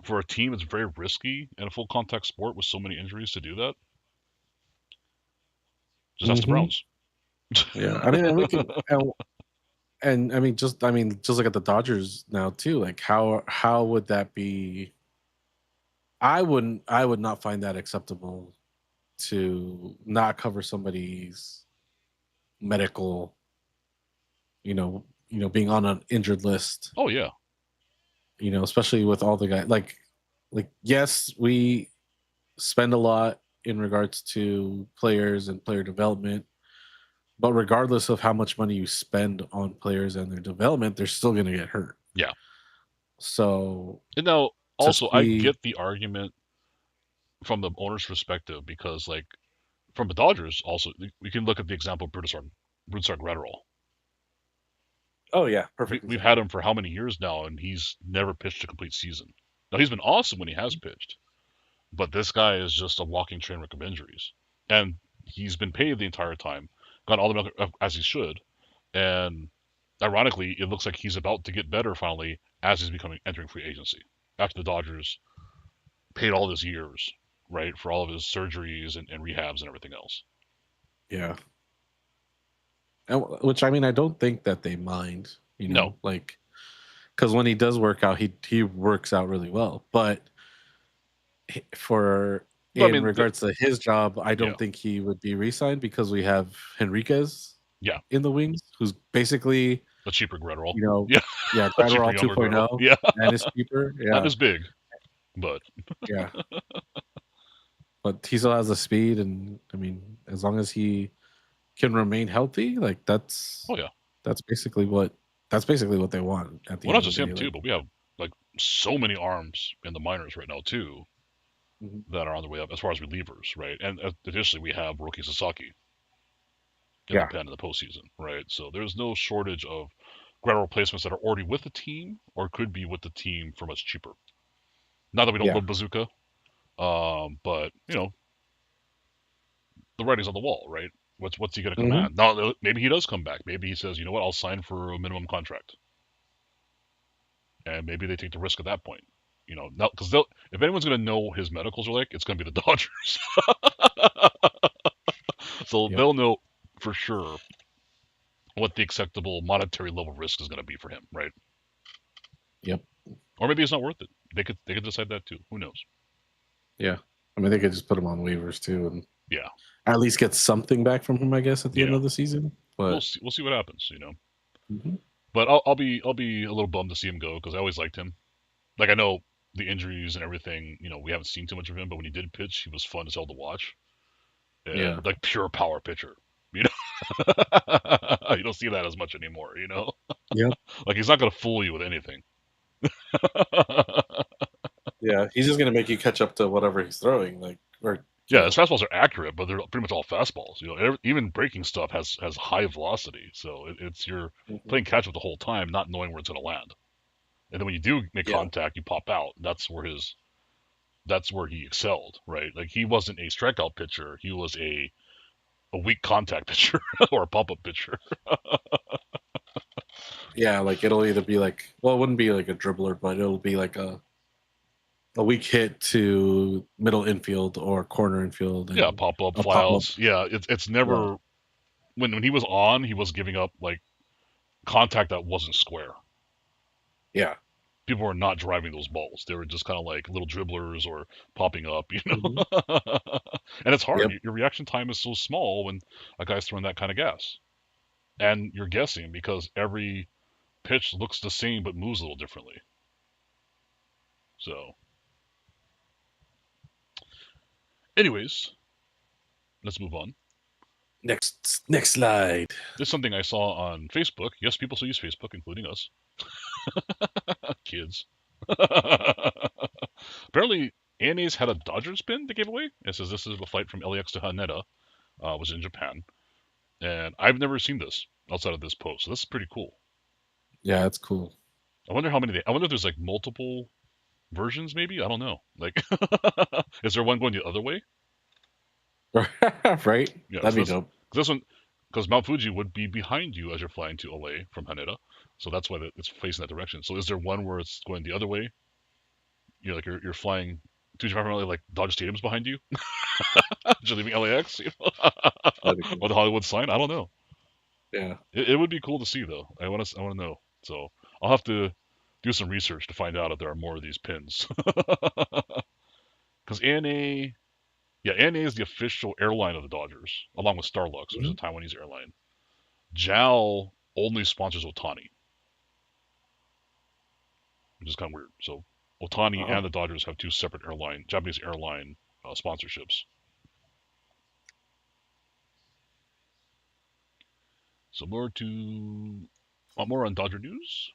for a team, it's very risky in a full contact sport with so many injuries to do that. Just ask the Mhm. Browns. Yeah. I mean, and we can, and I mean, just look at the Dodgers now too. Like, how would that be? I would not find that acceptable to not cover somebody's medical, being on an injured list. Oh yeah, Especially with all the guys. Like yes, we spend a lot in regards to players and player development. But regardless of how much money you spend on players and their development, they're still going to get hurt. yeah. So And now to also I see, get the argument from the owner's perspective because like from the Dodgers also we can look at the example of Brusar Gratterall. oh yeah, perfect. We've had him for how many years now, and he's never pitched a complete season. Now he's been awesome when he has pitched, but this guy is just a walking train wreck of injuries, and he's been paid the entire time, got all the milk as he should, and ironically, it looks like he's about to get better finally as he's entering free agency after the Dodgers paid all his years, right, for all of his surgeries and rehabs and everything else. Yeah. And, which I mean, I don't think that they mind, No. like, because when he does work out, he works out really well. But in regards to his job, I don't think he would be re-signed because we have Henriquez, in the wings, who's basically a cheaper Gratterall, Gratterall 2.0, and it's cheaper, not as big, but but he still has the speed, and I mean, as long as he can remain healthy, like that's basically what they want at the well, end not of just the him day. too, but we have like so many arms in the minors right now too that are on the way up as far as relievers, right? And additionally, we have Roki Sasaki in the pen in the postseason, right? So there's no shortage of Gratterall replacements that are already with the team or could be with the team for much cheaper. Not that we don't love Bazooka, but the writing's on the wall, right? What's he going to command? Now, maybe he does come back. Maybe he says, you know what, I'll sign for a minimum contract, and maybe they take the risk at that point. Because if anyone's going to know his medicals are like, it's going to be the Dodgers. So they'll know for sure what the acceptable monetary level risk is going to be for him, right? Yep. Or maybe it's not worth it. They could decide that too. Who knows? Yeah. I mean, they could just put him on waivers too, and yeah, at least get something back from him, I guess, at the end of the season. But we'll see what happens, But I'll be a little bummed to see him go because I always liked him. Like I know the injuries and everything, we haven't seen too much of him, but when he did pitch, he was fun as hell to watch. And, like pure power pitcher, you don't see that as much anymore, Yeah. Like he's not gonna fool you with anything. Yeah, he's just gonna make you catch up to whatever he's throwing, his fastballs are accurate, but they're pretty much all fastballs. Even breaking stuff has high velocity, so it's you're playing catch up the whole time, not knowing where it's gonna land. And then when you do make contact, you pop out. That's where he excelled, right? Like he wasn't a strikeout pitcher; he was a weak contact pitcher or a pop up pitcher. Yeah, like it'll either be it wouldn't be like a dribbler, but it'll be like a weak hit to middle infield or corner infield. And pop up, fly outs. Yeah, it's never when he was on, he was giving up like contact that wasn't square. Yeah. People were not driving those balls. They were just kind of like little dribblers or popping up, And it's hard. Yep. Your reaction time is so small when a guy's throwing that kind of gas. And you're guessing because every pitch looks the same but moves a little differently. So, anyways, let's move on. Next slide. This is something I saw on Facebook. Yes, people still use Facebook, including us. Kids. Apparently, ANA's had a Dodgers pin they gave away. It says this is the flight from LAX to Haneda, was in Japan, and I've never seen this outside of this post. So this is pretty cool. Yeah, it's cool. I wonder how many. I wonder if there's like multiple versions. Maybe I don't know. Like, is there one going the other way? Right? Yeah, That'd so be dope. this one, because Mount Fuji would be behind you as you're flying to LA from Haneda, so that's why it's facing that direction. So is there one where it's going the other way? You know, like you're flying to Japan from LA, like Dodger Stadium's behind you, just leaving LAX, you know? That'd be cool. Or the Hollywood sign. I don't know. Yeah. It would be cool to see though. I want to know. So I'll have to do some research to find out if there are more of these pins. Because ANA, yeah, ANA is the official airline of the Dodgers, along with Starlux, which is a Taiwanese airline. JAL only sponsors Otani, which is kind of weird. So Otani and the Dodgers have two separate Japanese airline sponsorships. So more on Dodger news.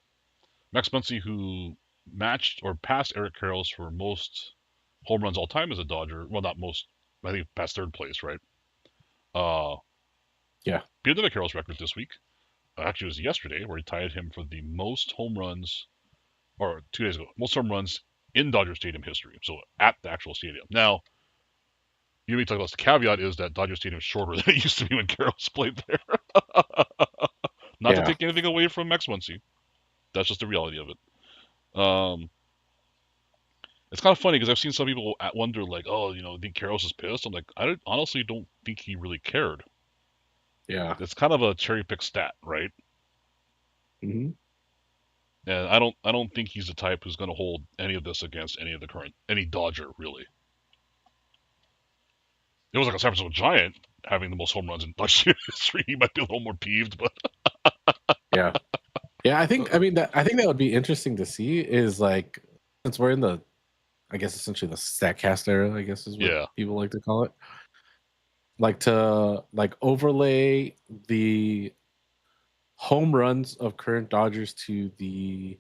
Max Muncy, who matched or passed Eric Karros for most home runs all time as a Dodger. Well, not most. I think past third place, right? Yeah. Beat another Karros record this week. Actually, it was yesterday where he tied him for the most home runs, or 2 days ago, most home runs in Dodger Stadium history. So at the actual stadium. Now, you may talk about the caveat is that Dodger Stadium is shorter than it used to be when Karros played there. Not to take anything away from Max Muncy. That's just the reality of it. It's kind of funny because I've seen some people wonder, like, oh, you know, think Karros is pissed. I'm like, I honestly don't think he really cared. Yeah. It's kind of a cherry pick stat, right? Mm-hmm. And I don't think he's the type who's going to hold any of this against any Dodger, really. It was like a San Francisco Giant having the most home runs in Dodger history. He might be a little more peeved, but yeah. I think that would be interesting to see is like, since we're in the, I guess essentially the StatCast era, I guess is what people like to call it. Like to overlay the home runs of current Dodgers to the,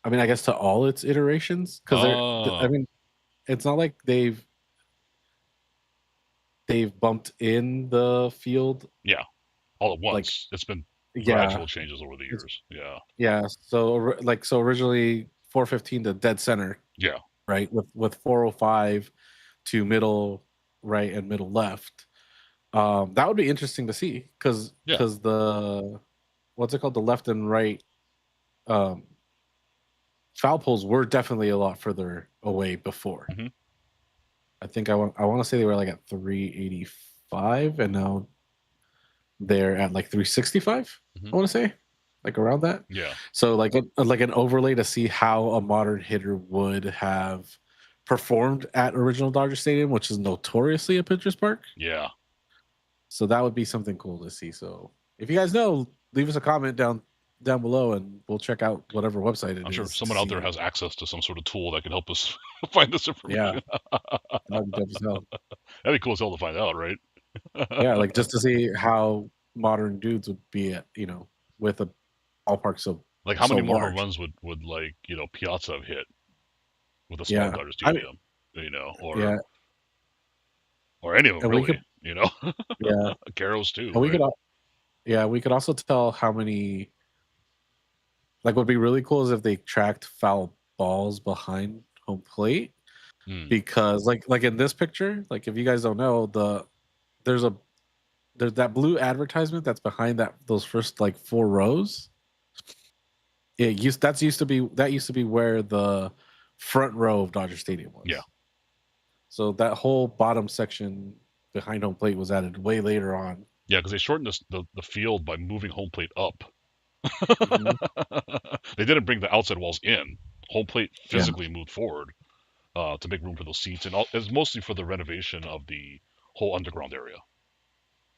I guess to all its iterations, because it's not like they've bumped in the field. Yeah, all at once. Like, it's been gradual changes over the years. Yeah. So originally 415 to dead center. Yeah. Right, with 405 to middle right and middle left. That would be interesting to see because the what's it called, the left and right foul poles were definitely a lot further away before. Mm-hmm. I think I want to say they were like at 385 and now they're at like 365. I want to say like around that. Yeah. So like an overlay to see how a modern hitter would have performed at original Dodger Stadium, which is notoriously a pitcher's park. Yeah. So that would be something cool to see. So if you guys know, leave us a comment down below and we'll check out whatever website it is. I'm sure someone out there has access to some sort of tool that can help us find this information. Yeah. That'd be dope as hell. That'd be cool as hell to find out, right? Yeah, like just to see how modern dudes would be at, you know, with a ballpark so like how many more large. runs would like, you know, Piazza have hit with a small Dodger Stadium, you know, or any of them really, you know. Yeah. Karros too. And we could also tell how many. Like, what'd be really cool is if they tracked foul balls behind home plate, because like in this picture, like if you guys don't know, there's that blue advertisement that's behind those first like 4 rows. That used to be where the front row of Dodger Stadium was. Yeah. So that whole bottom section behind home plate was added way later on. Yeah, because they shortened the field by moving home plate up. They didn't bring the outside walls in. Home plate physically moved forward to make room for those seats, and it's mostly for the renovation of the whole underground area.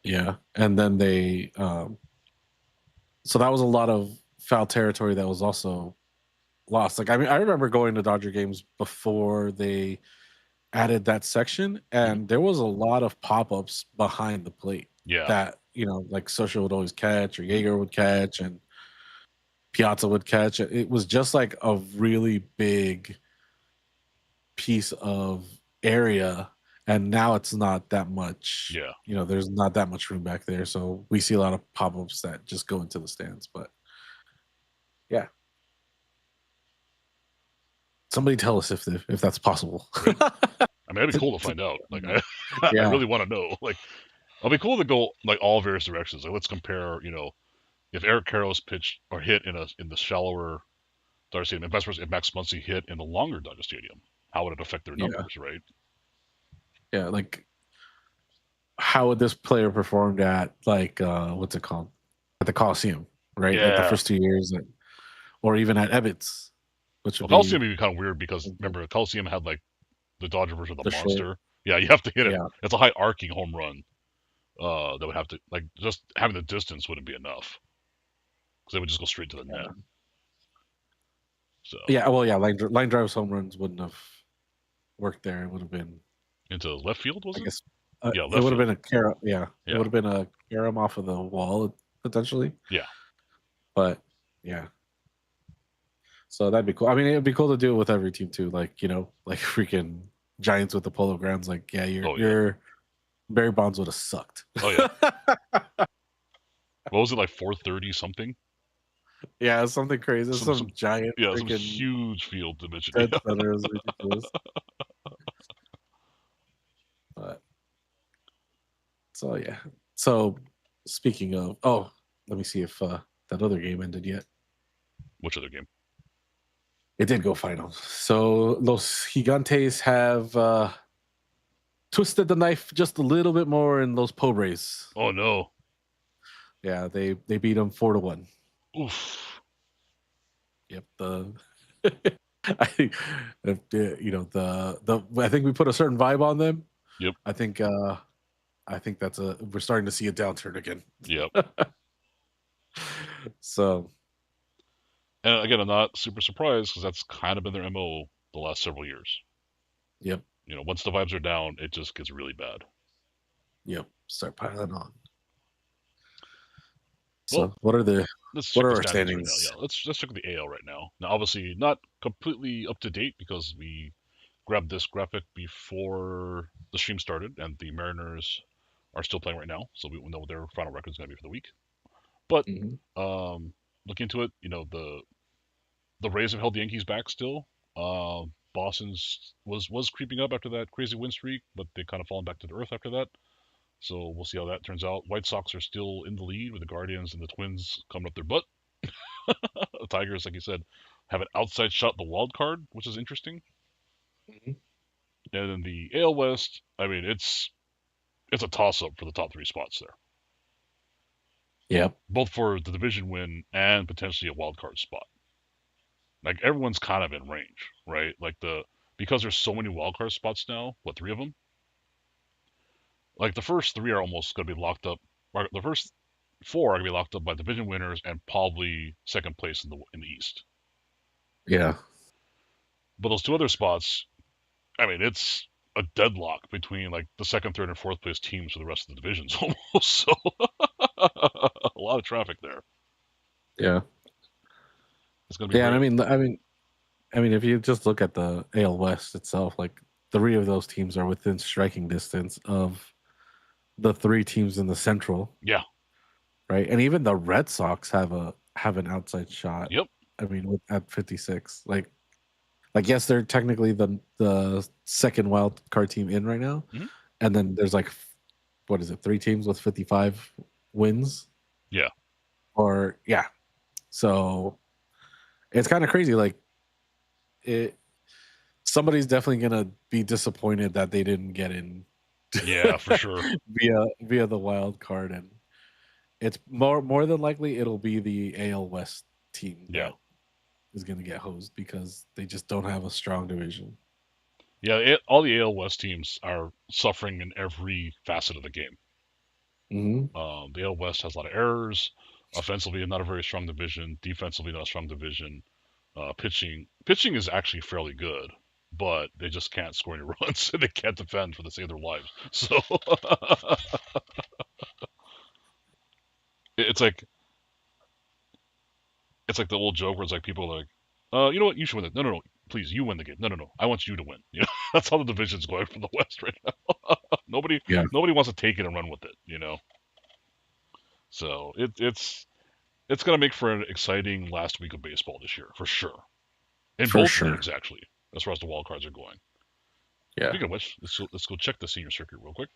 Yeah, and then they so that was a lot of foul territory that was also lost. Like, I remember going to Dodger games before they added that section, and there was a lot of pop-ups behind the plate. Yeah, that, you know, like Socha would always catch, or Yeager would catch, and Piazza would catch. It was just like a really big piece of area, and now it's not that much. Yeah. You know, there's not that much room back there, so we see a lot of pop-ups that just go into the stands. But yeah, somebody tell us if that's possible. Right. I mean, that'd be cool to find out. Like, I Yeah. really want to know. Like, it'll be cool to go like all various directions. Like, let's compare. You know, if Eric Karros pitched or hit in the shallower Dodger Stadium, and vice versa, if Max Muncy hit in the longer Dodger Stadium, how would it affect their Yeah. numbers, right? Yeah, like how would this player performed at like what's it called? At the Coliseum, right? Like the Yeah. first 2 years, or even at Ebbets, which would Well, be Coliseum would be kind of weird because remember, Coliseum had like the Dodger version of the The short- monster. Yeah, you have to hit it. Yeah. It's a high arcing home run. That would have to like just having the distance wouldn't be enough because they would just go straight to the net. So yeah, well, yeah, line drives home runs wouldn't have worked there. It would have been, into left field, was I it? guess, Yeah, it left would have field. been a carom. Yeah, Yeah. it would have been a carom off of the wall potentially. Yeah. But yeah, so that'd be cool. I mean, it'd be cool to do it with every team too. Like, you know, like freaking Giants with the Polo Grounds. Like, yeah, your Barry Bonds would have sucked. Oh yeah. What was it, like 430 something? Yeah, something crazy. Some giant, Yeah, some freaking huge field dimension. dead center is ridiculous. But so yeah. So speaking of, let me see if that other game ended yet. Which other game? It did go final. So Los Gigantes have twisted the knife just a little bit more in Los Pobres. Oh no. Yeah, they beat them 4-1. Oof. Yep. I think you know I think we put a certain vibe on them. Yep. I think we're starting to see a downturn again. Yep. So, and again, I'm not super surprised because that's kind of been their MO the last several years. Yep. You know, once the vibes are down, it just gets really bad. Yep. Start piling on. Well, so, what are our standings? Right now? Yeah, let's check the AL right now. Now, obviously, not completely up to date because we grabbed this graphic before the stream started, and the Mariners are still playing right now, so we know what their final record is going to be for the week. But look into it. You know, the Rays have held the Yankees back still. Boston's was creeping up after that crazy win streak, but they kind of fallen back to the earth after that. So we'll see how that turns out. White Sox are still in the lead with the Guardians and the Twins coming up their butt. The Tigers, like you said, have an outside shot the wild card, which is interesting. And then the AL West, I mean, it's a toss-up for the top three spots there. Yep. Both for the division win and potentially a wild card spot. Like everyone's kind of in range, right? Like because there's so many wild card spots now, what, 3 of them? Like the first 3 are almost going to be locked up. The first 4 are going to be locked up by division winners and probably second place in the East. Yeah. But those 2 other spots, I mean, it's a deadlock between like the second, third, and fourth place teams for the rest of the divisions almost. So a lot of traffic there. Yeah. It's going to be. Yeah, and I mean, if you just look at the AL West itself, like 3 of those teams are within striking distance of the 3 teams in the Central. Yeah. Right, and even the Red Sox have an outside shot. Yep. I mean, at 56, like yes, they're technically the second wild card team in right now, and then there's like, what is it, 3 teams with 55 wins? Yeah. Or yeah, so it's kind of crazy. Like somebody's definitely gonna be disappointed that they didn't get in. Yeah, for sure. via the wild card, and it's more than likely it'll be the AL West team that is going to get hosed because they just don't have a strong division. Yeah, all the AL West teams are suffering in every facet of the game. The AL West has a lot of errors. Offensively, not a very strong division. Defensively, not a strong division. Pitching is actually fairly good, but they just can't score any runs and they can't defend for the sake of their lives. So it's like the old joke where it's like people are like, you know what, you should win it. No, please, you win the game. No. I want you to win. You know, that's how the division's going for the West right now. nobody Yeah. wants to take it and run with it. You know, so it's gonna make for an exciting last week of baseball this year for sure. In For both sure. leagues, actually, as far as the wild cards are going. Yeah. Speaking of which, let's go check the senior circuit real quick.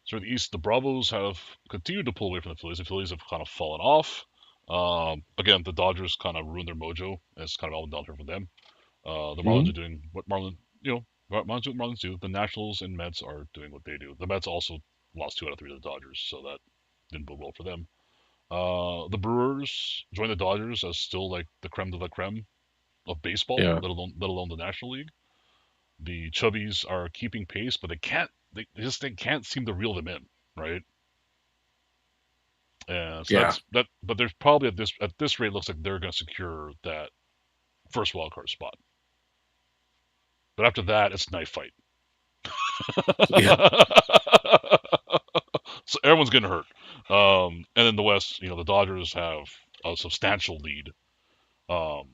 So in the East, the Bravos have continued to pull away from the Phillies. The Phillies have kind of fallen off. Again, the Dodgers kind of ruined their mojo. It's kind of all down here for them. The Marlins are doing what Marlins do what Marlins do. The Nationals and Mets are doing what they do. The Mets also lost 2 out of 3 to the Dodgers, so that didn't bode well for them. The Brewers joined the Dodgers as still like the creme de la creme of baseball, Yeah. let alone the National League. The Chubbies are keeping pace, but they can't seem to reel them in, right? And so Yeah. but there's probably at this rate looks like they're going to secure that first wild card spot. But after that, it's knife fight. Yeah. So everyone's getting hurt. And in the West, the Dodgers have a substantial lead. Because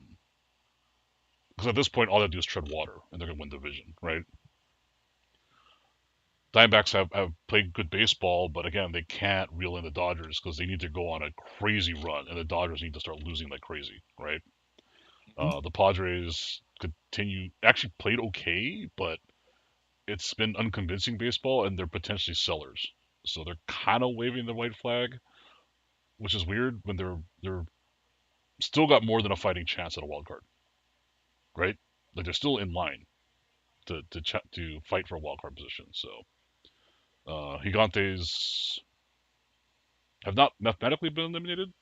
at this point, all they have to do is tread water, and they're going to win the division, right? Diamondbacks have played good baseball, but again, they can't reel in the Dodgers because they need to go on a crazy run, and the Dodgers need to start losing like crazy, right? The Padres actually played okay, but it's been unconvincing baseball, and they're potentially sellers. So they're kind of waving the white flag, which is weird when they're still got more than a fighting chance at a wild card, right? Like they're still in line to fight for a wild card position. So Gigantes have not mathematically been eliminated.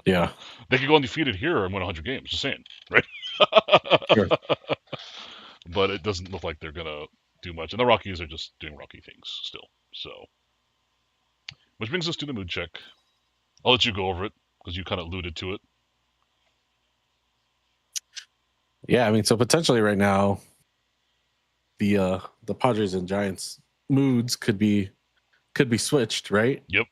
Yeah. They could go undefeated here and win 100 games. Just saying, right? Sure. But it doesn't look like they're gonna do much, and the Rockies are just doing Rocky things still. So, which brings us to the mood check. I'll let you go over it because you kind of alluded to it. Yeah, I mean, so potentially right now, the Padres and Giants moods could be switched, right? Yep.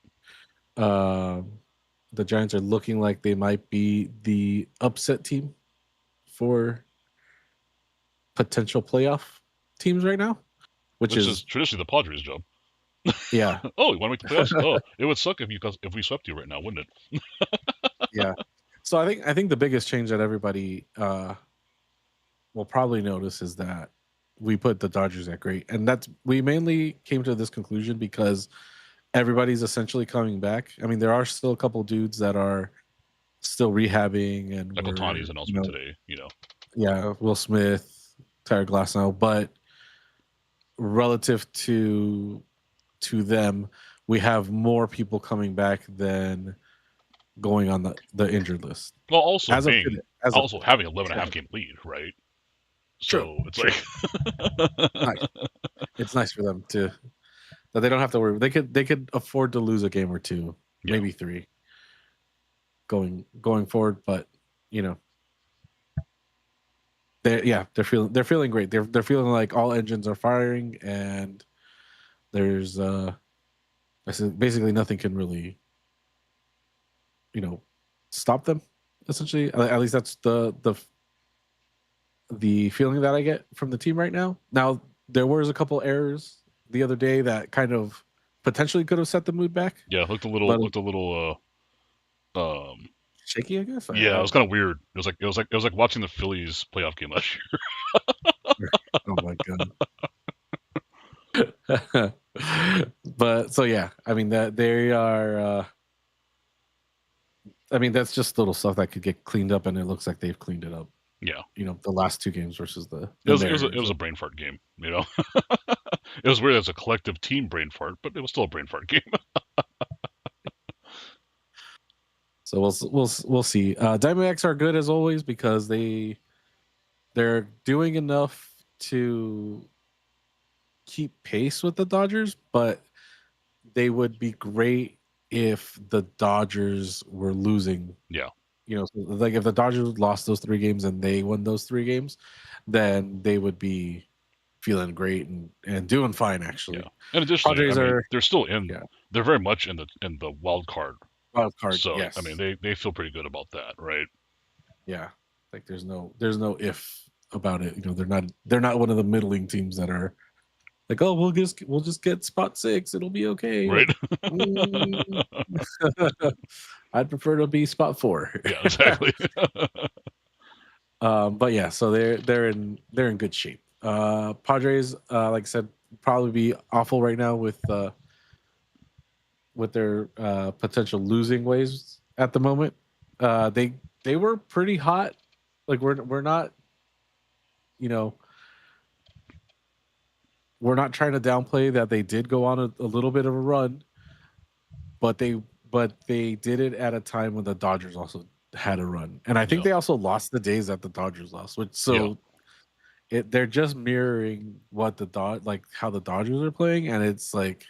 The Giants are looking like they might be the upset team for potential playoff teams right now, which is traditionally the Padres' job. Yeah. Oh, you want to make the playoffs? Oh, it would suck if we swept you right now, wouldn't it? Yeah. So I think the biggest change that everybody will probably notice is that we put the Dodgers at great, and we mainly came to this conclusion because everybody's essentially coming back. I mean, there are still a couple dudes that are still rehabbing, and like Otani's announcement today. Yeah, Will Smith, Tyler Glasnow, but relative to them, we have more people coming back than going on the injured list. Well, also having 11.5 game lead, right? So True. it's like nice. It's nice for them that they don't have to worry. They could afford to lose a game or two, maybe 3 going forward, but they're feeling great. They're feeling like all engines are firing, and there's basically nothing can really stop them. Essentially, at least that's the feeling that I get from the team right now. Now, there was a couple errors the other day that kind of potentially could have set the mood back. Yeah, looked a little shaky, I guess. Yeah, it was kind of weird. It was like watching the Phillies playoff game last year. Oh my god. But so yeah, I mean that they are I mean that's just little stuff that could get cleaned up, and it looks like they've cleaned it up. Yeah. The last 2 games versus the it was a brain fart game, It was weird as a collective team brain fart, but it was still a brain fart game. So we'll see. Diamondbacks are good as always because they're doing enough to keep pace with the Dodgers, but they would be great if the Dodgers were losing. Yeah. Like if the Dodgers lost those 3 games and they won those 3 games, then they would be feeling great and doing fine actually. Yeah. And additionally, they're still in. Yeah. They're very much in the wild card Wild card, So yes. I mean, they feel pretty good about that, right? Yeah, like there's no if about it. You know, they're not one of the middling teams that are like, oh, we'll just get spot 6, it'll be okay. Right. Like, I'd prefer to be spot 4. Yeah, exactly. But yeah, so they're in good shape. Padres, like I said, probably be awful right now with their potential losing ways at the moment. They were pretty hot. Like we're not, you know, we're not trying to downplay that they did go on a little bit of a run, but they did it at a time when the Dodgers also had a run, and I think they also lost the days that the Dodgers lost, which they're just mirroring what how the Dodgers are playing, and it's like.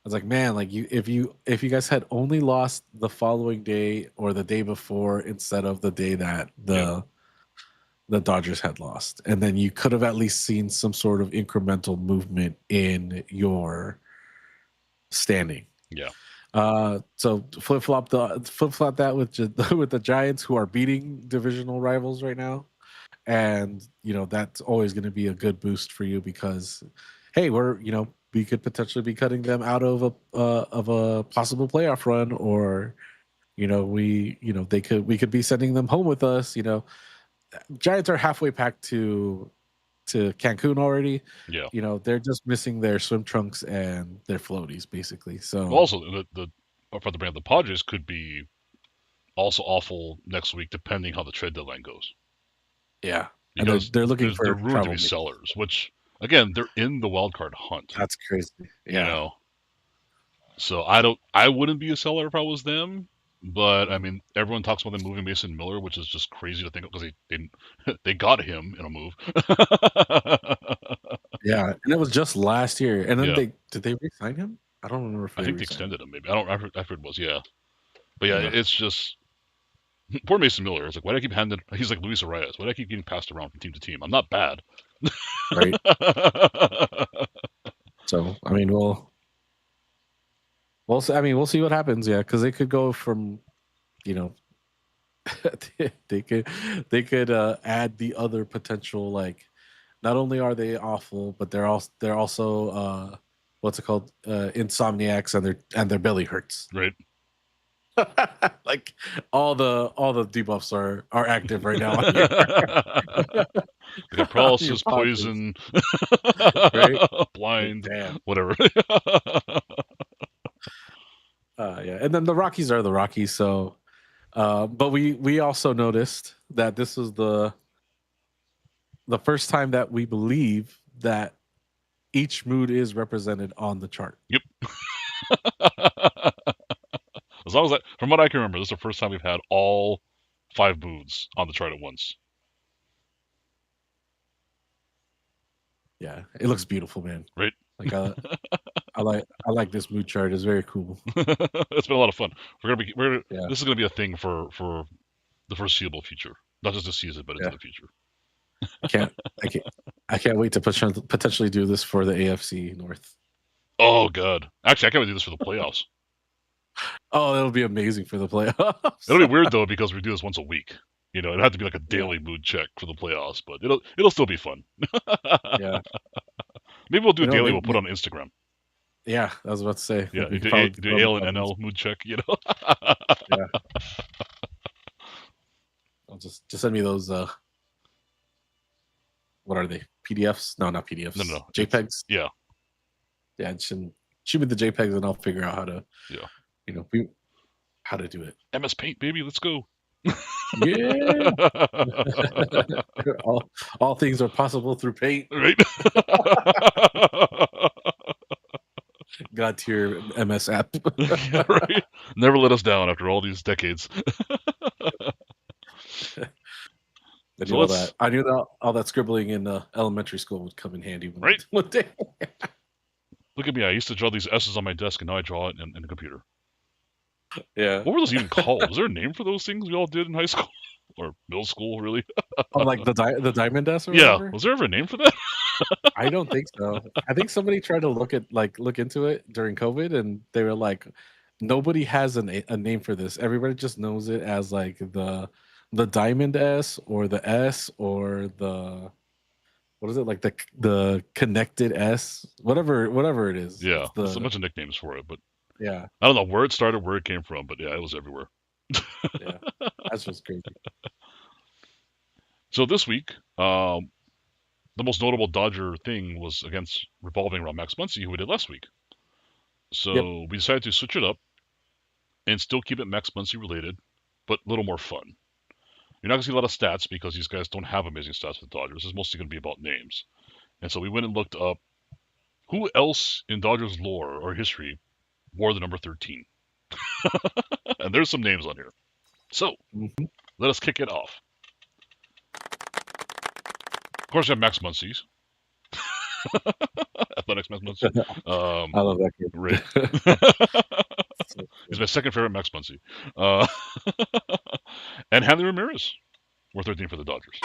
I was like, man, like if you guys had only lost the following day or the day before instead of the day that the Dodgers had lost, and then you could have at least seen some sort of incremental movement in your standing. Yeah. So flip flop that with the Giants, who are beating divisional rivals right now, and that's always going to be a good boost for you because, hey, we could potentially be cutting them out of a possible playoff run, or we could be sending them home with us. Giants are halfway packed to Cancun already. Yeah. They're just missing their swim trunks and their floaties basically. So also for the brand, the Padres could be also awful next week depending how the trade deadline goes. Yeah, because and they're looking for rumored to be sellers, which again they're in the wild card hunt. That's crazy. Yeah. So I wouldn't be a seller if I was them. But I mean, everyone talks about them moving Mason Miller, which is just crazy to think of because they got him in a move. Yeah, and it was just last year. And then did they re-sign him? I don't remember if I think they extended him. Maybe I heard it was but it's just poor Mason Miller. It's like, why do I keep handing? He's like Luiz Arraez. Why do I keep getting passed around from team to team? I'm not bad, right? So I mean, we'll see what happens. Yeah, because they could go from, they could add the other potential. Like, not only are they awful, but they're also what's it called? Insomniacs, and their belly hurts. Right. Like all the debuffs are active right now. Like paralysis, poison, right? Blind, damn. Whatever. Yeah, and then the Rockies are the Rockies. So, but we also noticed that this was the first time that we believe that each mood is represented on the chart. Yep. As long as from what I can remember, this is the first time we've had all 5 moods on the chart at once. Yeah, it looks beautiful, man. Right. Like I like this mood chart. It's very cool. It's been a lot of fun. This is gonna be a thing for the foreseeable future, not just this season, but into the future. I can't wait to potentially do this for the AFC North. Oh god! Actually, I can't wait to do this for the playoffs. Oh, it'll be amazing for the playoffs. It'll be weird though because we do this once a week. It'd have to be like a daily mood check for the playoffs, but it'll still be fun. Yeah. Maybe we'll do a daily. We'll put on Instagram. Yeah, I was about to say. Yeah, do AL and NL mood check. Yeah. I'll just send me those. What are they? PDFs? No, not PDFs. No. JPEGs. Yeah. Yeah, shoot me the JPEGs and I'll figure out how to. Yeah. How to do it. MS Paint, baby, let's go. Yeah. all things are possible through paint. Right. God tier MS app. Yeah, right. Never let us down after all these decades. I knew that all that scribbling in elementary school would come in handy one day. Look at me. I used to draw these S's on my desk, and now I draw it in a computer. Yeah. What were those even called? Was there a name for those things we all did in high school or middle school? Really? Like the diamond S. Or yeah. whatever? Was there ever a name for that? I don't think so. I think somebody tried to look into it during COVID, and they were like, nobody has a name for this. Everybody just knows it as like the Diamond S or the S or the what is it, like the connected S, whatever it is. Yeah, It's there's a the bunch of nicknames for it, but yeah I don't know where it started, where it came from, but yeah, it was everywhere. yeah. That's just crazy. So this week, the most notable Dodger thing was against revolving around Max Muncy, who we did last week. Yep. So we decided to switch it up and still keep it Max Muncy related, but a little more fun. You're not going to see a lot of stats because these guys don't have amazing stats for the Dodgers. It's mostly going to be about names. And so we went and looked up who else in Dodgers lore or history wore the number 13. And there's some names on here. So Mhm. let us kick it off. Of course, we have Max Muncy. Athletics Max Muncy. I love that kid. Right. So He's my second favorite Max Muncy. And Hanley Ramirez were 13 for the Dodgers.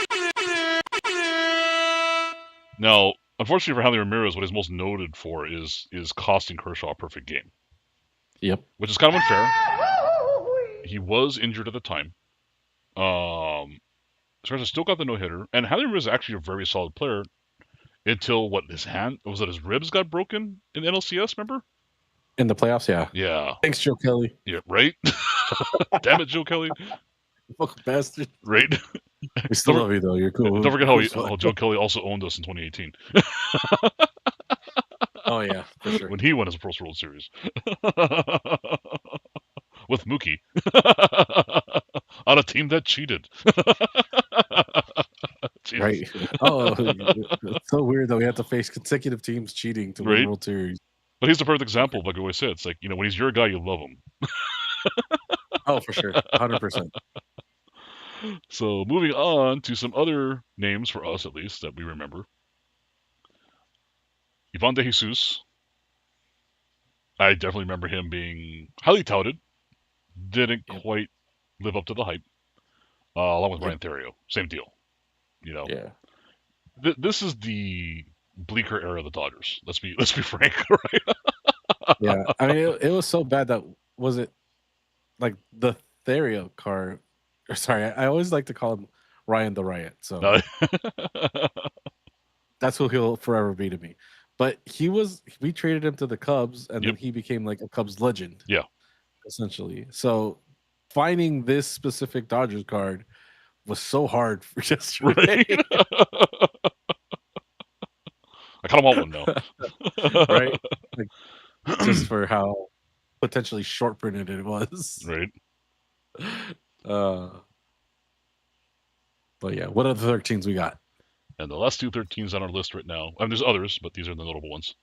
Now, unfortunately for Hanley Ramirez, what he's most noted for is costing Kershaw a perfect game. Yep. Which is kind of unfair. He was injured at the time. Schwarz still got the no-hitter, and Hanley Ramirez is actually a very solid player until his ribs got broken in the NLCS, remember? In the playoffs, yeah. Yeah. Thanks, Joe Kelly. Yeah, right? Damn it, Joe Kelly. Fucking bastard. Right? We still love you, though. You're cool. Don't forget how Joe Kelly also owned us in 2018. Oh, yeah, for sure. When he won his Pro World Series. With Mookie. On a team that cheated. Right. Oh, it's so weird that we have to face consecutive teams cheating to win World Series. But he's the perfect example, like I always said. It's like, when he's your guy, you love him. Oh, for sure. 100%. So moving on to some other names for us, at least, that we remember. Ivan De Jesus. I definitely remember him being highly touted. Didn't quite live up to the hype. Along with Ryan Theriot. Same deal. Yeah. This is the bleaker era of the Dodgers. Let's be frank, right? Yeah. I mean, it was so bad that was it like the Theriot card. Sorry, I always like to call him Ryan the Riot. So that's who he'll forever be to me. But we traded him to the Cubs, and then he became like a Cubs legend. Yeah. Essentially. So finding this specific Dodgers card was so hard for yesterday. Right? I kind of want one now. Right? Like, just for how potentially short printed it was. Right. But yeah, what are the 13s we got? And the last two 13s on our list right now. I mean, there's others, but these are the notable ones.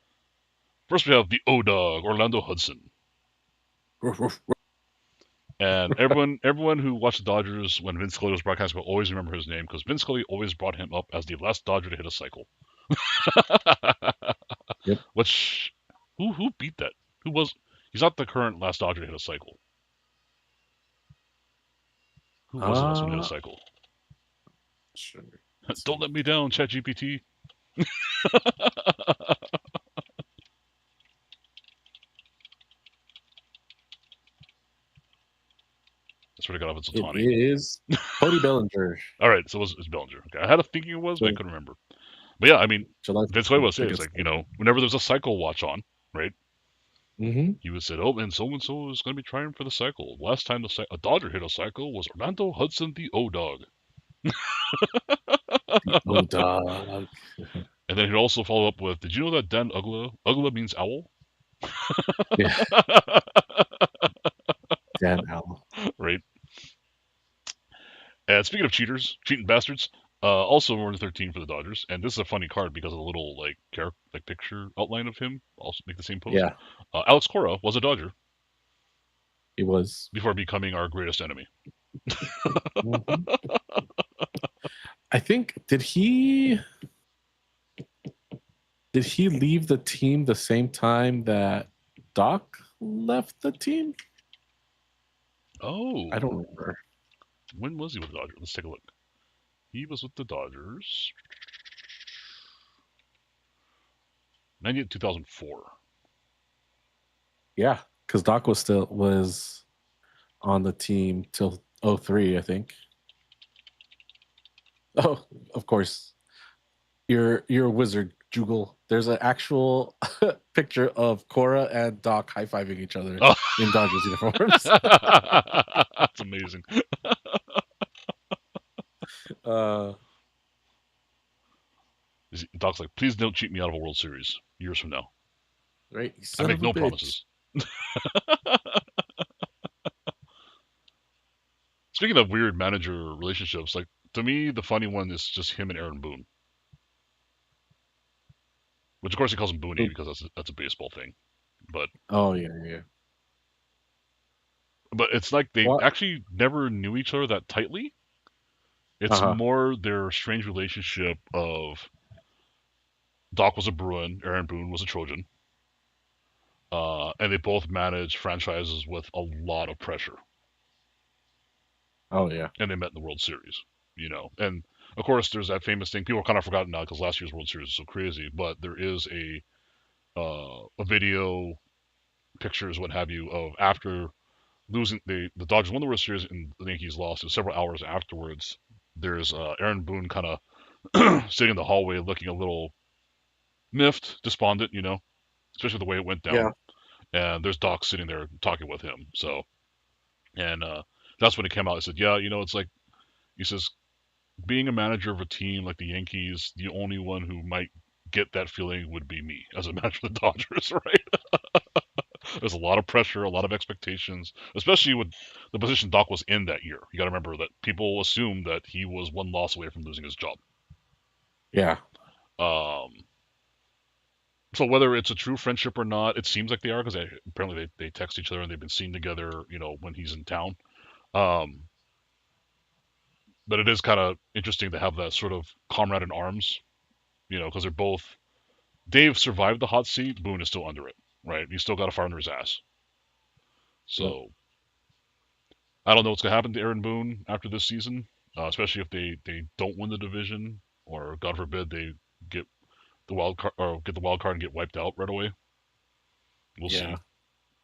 First, we have the O-Dog, Orlando Hudson. And everyone who watched the Dodgers when Vince Scully was broadcasting will always remember his name because Vince Scully always brought him up as the last Dodger to hit a cycle. Yep. Which who beat that? He's not the current last Dodger to hit a cycle. Who was the last one to hit a cycle? Sure. Don't let me down, ChatGPT. That's where I got off. It's Otani. It is Cody Bellinger. All right, so it's Bellinger. Okay, I had a thinking it was, but I couldn't remember. But yeah, I mean, Vince Scully was saying, it's like, whenever there's a cycle watch on, right? Mm-hmm. He would say, oh, and so is going to be trying for the cycle. Last time a Dodger hit a cycle was Orlando Hudson, the O-Dog. O-Dog. And then he'd also follow up with, did you know that Dan Ugla means owl? Yeah. Dan Owl. Right. And speaking of cheating bastards, also more than 13 for the Dodgers. And this is a funny card because of the little picture outline of him. Also make the same pose. Yeah. Alex Cora was a Dodger. He was. Before becoming our greatest enemy. Mm-hmm. I think did he leave the team the same time that Doc left the team? Oh. I don't remember. When was he with the Dodgers? Let's take a look. He was with the Dodgers 98 2004. Yeah. because Doc was on the team till 03, I think. Oh, of course. You're a wizard, Jugal. There's an actual picture of Cora and Doc high-fiving each other Oh. in Dodgers uniforms. That's amazing. uh, Doc's like, please don't cheat me out of a World Series years from now. right, you I son make of a no bitch. promises. Speaking of weird manager relationships, like to me, the funny one is just him and Aaron Boone. Which of course he calls him Booney because that's a baseball thing. But Oh yeah. it's like they What? actually never knew each other that tightly. It's more their strange relationship of Doc was a Bruin, Aaron Boone was a Trojan. And they both manage franchises with a lot of pressure. Oh yeah. And they met in the World Series, And of course, there's that famous thing. People are kind of forgotten now because last year's World Series is so crazy. But there is a video, pictures, what have you, of after losing the Dodgers won the World Series and the Yankees lost. And several hours afterwards, there's Aaron Boone kind of sitting in the hallway looking a little miffed, despondent, especially the way it went down. Yeah. And there's Doc sitting there talking with him. So, and that's when it came out. I said, yeah, it's like, he says, being a manager of a team like the Yankees, the only one who might get that feeling would be me as a manager of the Dodgers, right? There's a lot of pressure, a lot of expectations, especially with the position Doc was in that year. You got to remember that people assumed that he was one loss away from losing his job. Yeah. So whether it's a true friendship or not, it seems like they are because apparently they text each other and they've been seen together, when he's in town. But it is kind of interesting to have that sort of comrade in arms, because they're both. Dave survived the hot seat. Boone is still under it, right? He's still got a fire under his ass. So I don't know what's gonna happen to Aaron Boone after this season, especially if they don't win the division or God forbid they get the wild card or get the wild card and get wiped out right away. We'll see.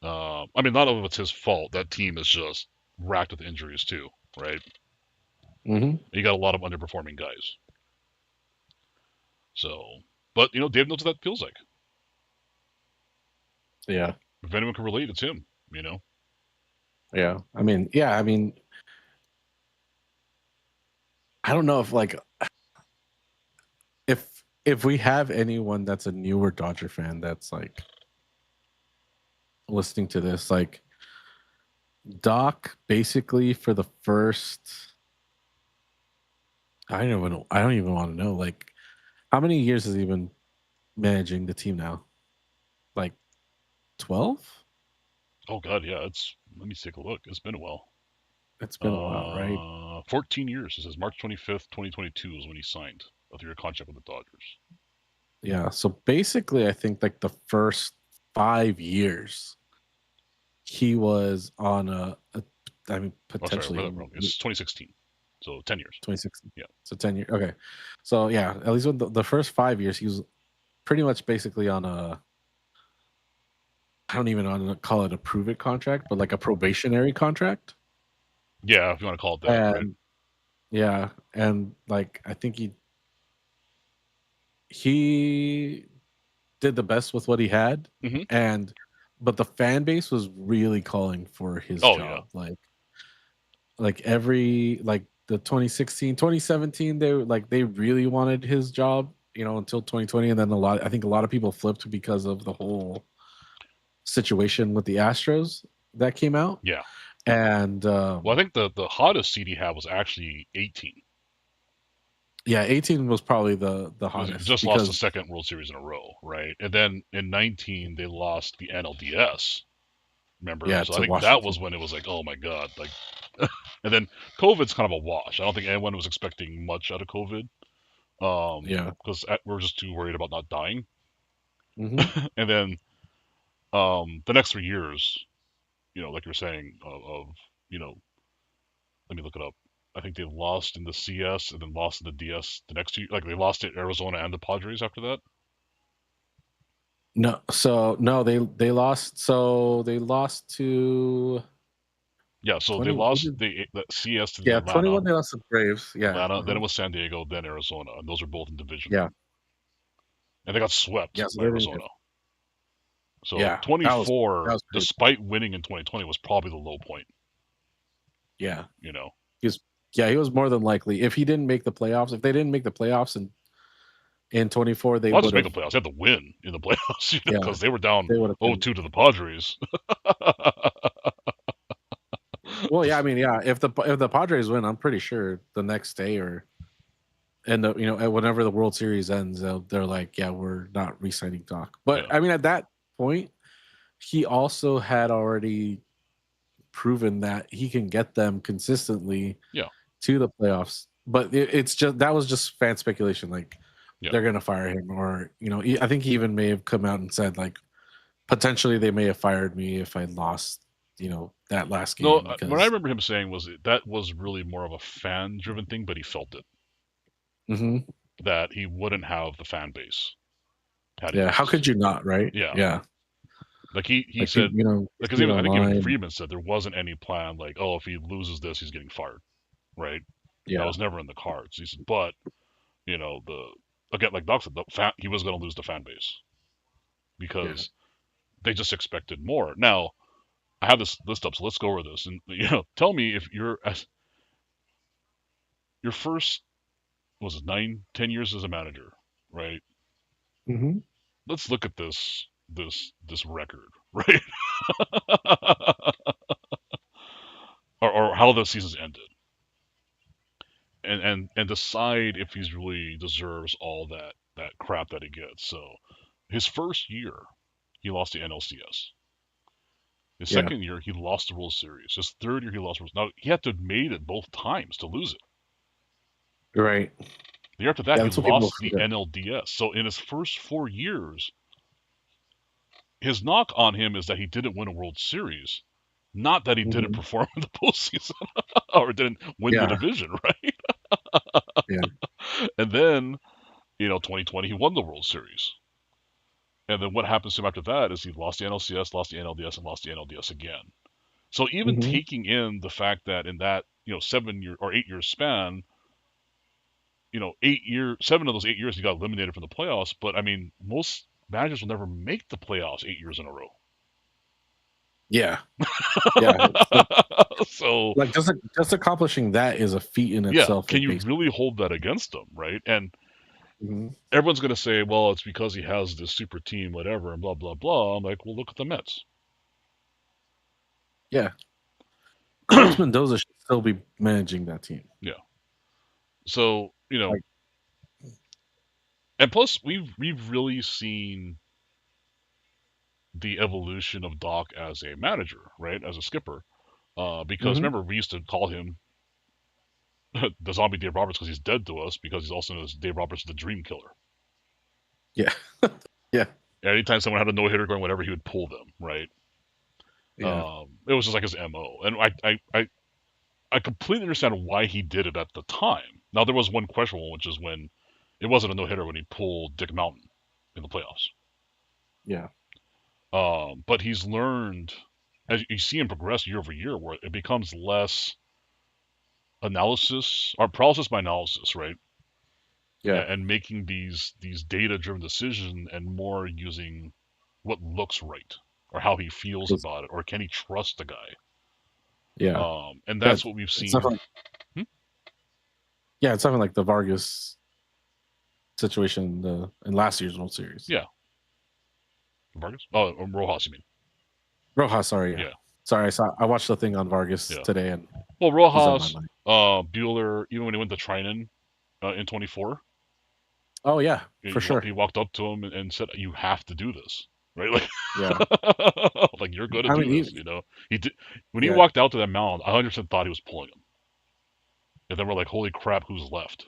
I mean, not all of it's his fault. That team is just racked with injuries too, right? Mm-hmm. You got a lot of underperforming guys. So, but Dave knows what that feels like. Yeah. If anyone can relate, it's him. Yeah. I mean, I don't know if we have anyone that's a newer Dodger fan that's like listening to this, like Doc basically for the first I don't even want to know, like how many years has he been managing the team now? Like 12? Oh God, yeah. Let me take a look. It's been a while. It's been a while, right? 14 years. It says March 25th, 2022 is when he signed a 3-year contract with the Dodgers. Yeah. So basically, I think like the first 5 years, he was on I mean, potentially. Oh, sorry, wrong. It's 2016. So 10 years. 2016. Yeah. So 10 years. Okay. So yeah, at least with the first 5 years, he was pretty much basically on I don't even want to call it a prove it contract, but like a probationary contract. Yeah, if you want to call it that. And right? yeah, and like I think he did the best with what he had, but the fan base was really calling for his job. Yeah. Like every like the 2016, 2017, they really wanted his job, until 2020, and then I think a lot of people flipped because of the whole situation with the Astros that came out. Yeah. And well, I think the hottest seed he had was actually 18. Yeah, 18 was probably the hottest. Just lost the second World Series in a row, right? And then in 19 they lost the NLDS. Remember? Yeah, so I think Washington. That was when it was like, oh my god, like. And then COVID's kind of a wash. I don't think anyone was expecting much out of COVID. Yeah, because we're just too worried about not dying. Mm-hmm. And then the next 3 years, like you're saying, let me look it up. I think they lost in the CS and then lost in the DS the next 2. Like they lost at Arizona and the Padres after that. No, they lost. So they lost to Yeah, so 20. they lost the CS to the 21. Atlanta, They lost to Braves. Yeah, Atlanta. Then it was San Diego, then Arizona, and those are both in division. Yeah. And they got swept Yeah, so by they didn't Arizona. get- So Yeah, that 24, was crazy. despite winning in 2020, was probably the low point. Yeah, You know, he was more than likely. If he didn't make the playoffs, if they didn't make the playoffs in 24, they not would just make have. the playoffs, they had to win in the playoffs, because they were down They would have 0-2 to the Padres. Well, yeah, I mean, yeah. If the Padres win, I'm pretty sure the next day whenever the World Series ends, they're like, yeah, we're not re-signing Doc. But Yeah. I mean, at that point, he also had already proven that he can get them consistently to the playoffs. But it's just that was just fan speculation. Like they're gonna fire him, or I think he even may have come out and said like potentially they may have fired me if I lost. That last game. No, what I remember him saying was that was really more of a fan-driven thing, but he felt it. Mm-hmm. That he wouldn't have the fan base. How could you not, right? Yeah. Like he said, because I think even Friedman said there wasn't any plan. Like, oh, if he loses this, he's getting fired, right? Yeah, that was never in the cards. He said, but again, like Doc said, he was going to lose the fan base because they just expected more. Now, I have this list up, so let's go over this and tell me if your first 9-10 years as a manager, right? Mm-hmm. Let's look at this record, right? or how the season's ended, and decide if he's really deserves all that crap that he gets. So, his first year, he lost the NLCS. His second year, he lost the World Series. His third year, he lost. Now he had to have made it both times to lose it. Right. The year after that, he lost the NLDS. So in his first 4 years, his knock on him is that he didn't win a World Series, not that he didn't perform in the postseason or didn't win the division, right? And then, 2020, he won the World Series. And then what happens to him after that is he lost the NLCS, lost the NLDS, and lost the NLDS again. So even taking in the fact that in that 7 year or 8 year span, 7 of those 8 years he got eliminated from the playoffs. But I mean, most managers will never make the playoffs 8 years in a row. Yeah. So like just accomplishing that is a feat in itself. Can you really hold that against him, right? And everyone's going to say, well, it's because he has this super team, whatever, and blah, blah, blah. I'm like, well, look at the Mets. Yeah. Carlos Mendoza should still be managing that team. Yeah. So, and plus we've really seen the evolution of Doc as a manager, right? As a skipper. Because remember, we used to call him the zombie Dave Roberts because he's dead to us, because he's also known as Dave Roberts, the dream killer. Yeah. Yeah. Anytime someone had a no-hitter going, whatever, he would pull them, right? Yeah. It was just like his MO. And I completely understand why he did it at the time. Now, there was one questionable, which is when it wasn't a no-hitter when he pulled Dick Mountain in the playoffs. Yeah. But he's learned, as you see him progress year over year, where it becomes less analysis or paralysis by analysis, right? Yeah. And making these data-driven decisions and more using what looks right or how he feels about it, or can he trust the guy? Yeah. And that's what we've seen. Yeah, it's something like the Vargas situation in last year's World Series. Yeah. Vargas? Oh, Rojas, you mean? Rojas, sorry. Yeah. Sorry, I watched the thing on Vargas today, and Rojas, Bueller, even when he went to Trinan in 24. Oh yeah, for sure. He walked up to him and said, "You have to do this." Right? Like, like you're going to do this. He did when he walked out to that mound. I 100% thought he was pulling him, and then we're like, "Holy crap, who's left?"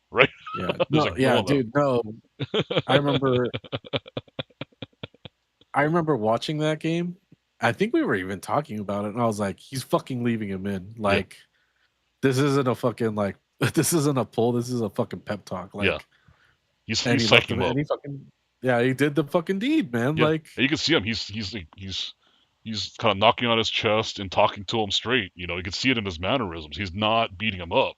Right? Yeah, dude. No, I remember watching that game. I think we were even talking about it, and I was like, "He's fucking leaving him in. Like, this isn't a fucking this isn't a pull. This is a fucking pep talk." Like, he's psyching him up. he did the fucking deed, man. Yeah, Like, and you can see him. He's kind of knocking on his chest and talking to him straight. You can see it in his mannerisms. He's not beating him up.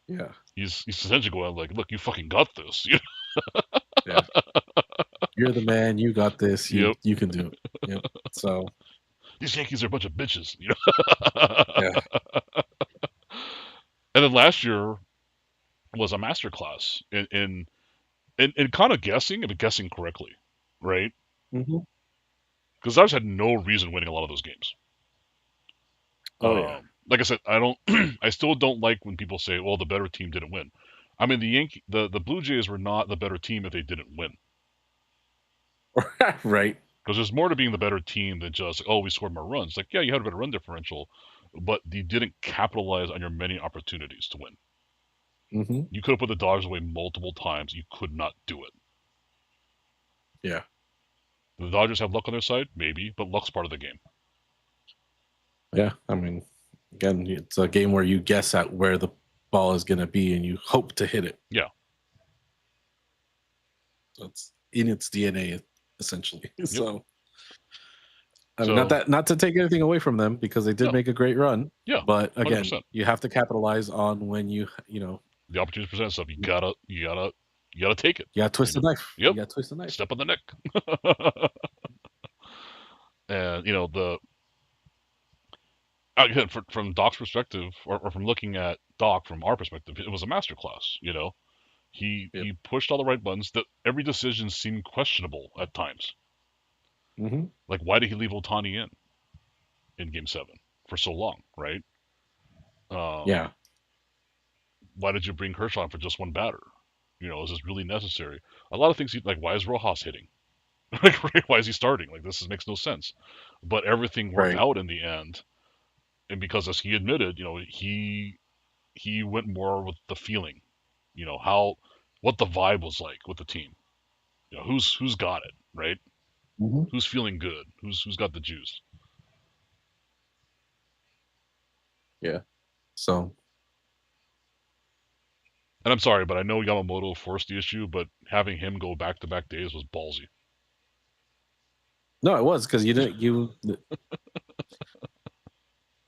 yeah, He's essentially going like, "Look, you fucking got this." yeah. You're the man. You got this. Yep. You can do it. Yep. So These Yankees are a bunch of bitches. yeah. And then last year was a masterclass in kind of guessing, but guessing correctly, right? Mm-hmm. Because Dodgers had no reason winning a lot of those games. Oh yeah. Like I said, I still don't like when people say, "Well, the better team didn't win." I mean, the Blue Jays were not the better team if they didn't win. Right. Because there's more to being the better team than just, oh, we scored more runs. Like, yeah, you had a better run differential, but you didn't capitalize on your many opportunities to win. Mm-hmm. You could have put the Dodgers away multiple times. You could not do it. Yeah. The Dodgers have luck on their side, maybe, but luck's part of the game. Yeah. I mean, again, it's a game where you guess at where the ball is going to be and you hope to hit it. Yeah. So it's in its DNA, essentially. Yep. So, I mean, not to take anything away from them because they did make a great run. Yeah. But again, 100%. you have to capitalize on when you know the opportunity presents itself. You gotta take it. You gotta twist the knife. Yep. You gotta twist the knife. Step on the neck. And again, from Doc's perspective, or from looking at Doc from our perspective, it was a masterclass. He pushed all the right buttons. That every decision seemed questionable at times. Mm-hmm. Like, why did he leave Ohtani in Game 7 for so long, right? Yeah. Why did you bring Kershaw in for just one batter? Is this really necessary? A lot of things, like, why is Rojas hitting? Like, why is he starting? Like, this makes no sense. But everything worked out in the end. And because, as he admitted, he went more with the feeling, what the vibe was like with the team. Who's got it, right? Mm-hmm. Who's feeling good? Who's got the juice? Yeah. So. And I'm sorry, but I know Yamamoto forced the issue, but having him go back-to-back days was ballsy. No, it was because you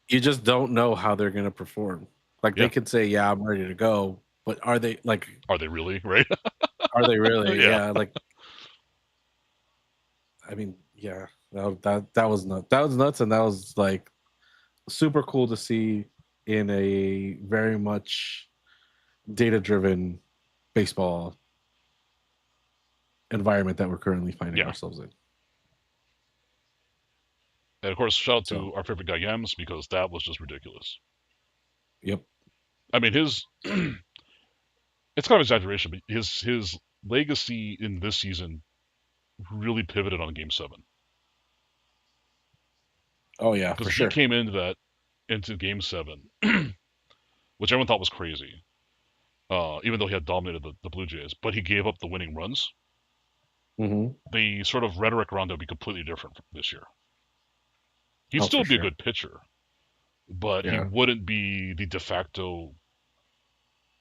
just don't know how they're going to perform. Like they could say, "Yeah, I'm ready to go," but are they really, right? Are they really? Yeah. Like, I mean, yeah, that was nuts. That was nuts, and that was like super cool to see in a very much data-driven baseball environment that we're currently finding ourselves in. And of course, shout out to our favorite guy Yams, because that was just ridiculous. Yep. I mean, it's kind of exaggeration, but his legacy in this season really pivoted on Game 7. Oh yeah, for sure. He came into Game 7, which everyone thought was crazy, even though he had dominated the Blue Jays, but he gave up the winning runs. Mm-hmm. The sort of rhetoric around it would be completely different this year. He'd still be a good pitcher, but he wouldn't be the de facto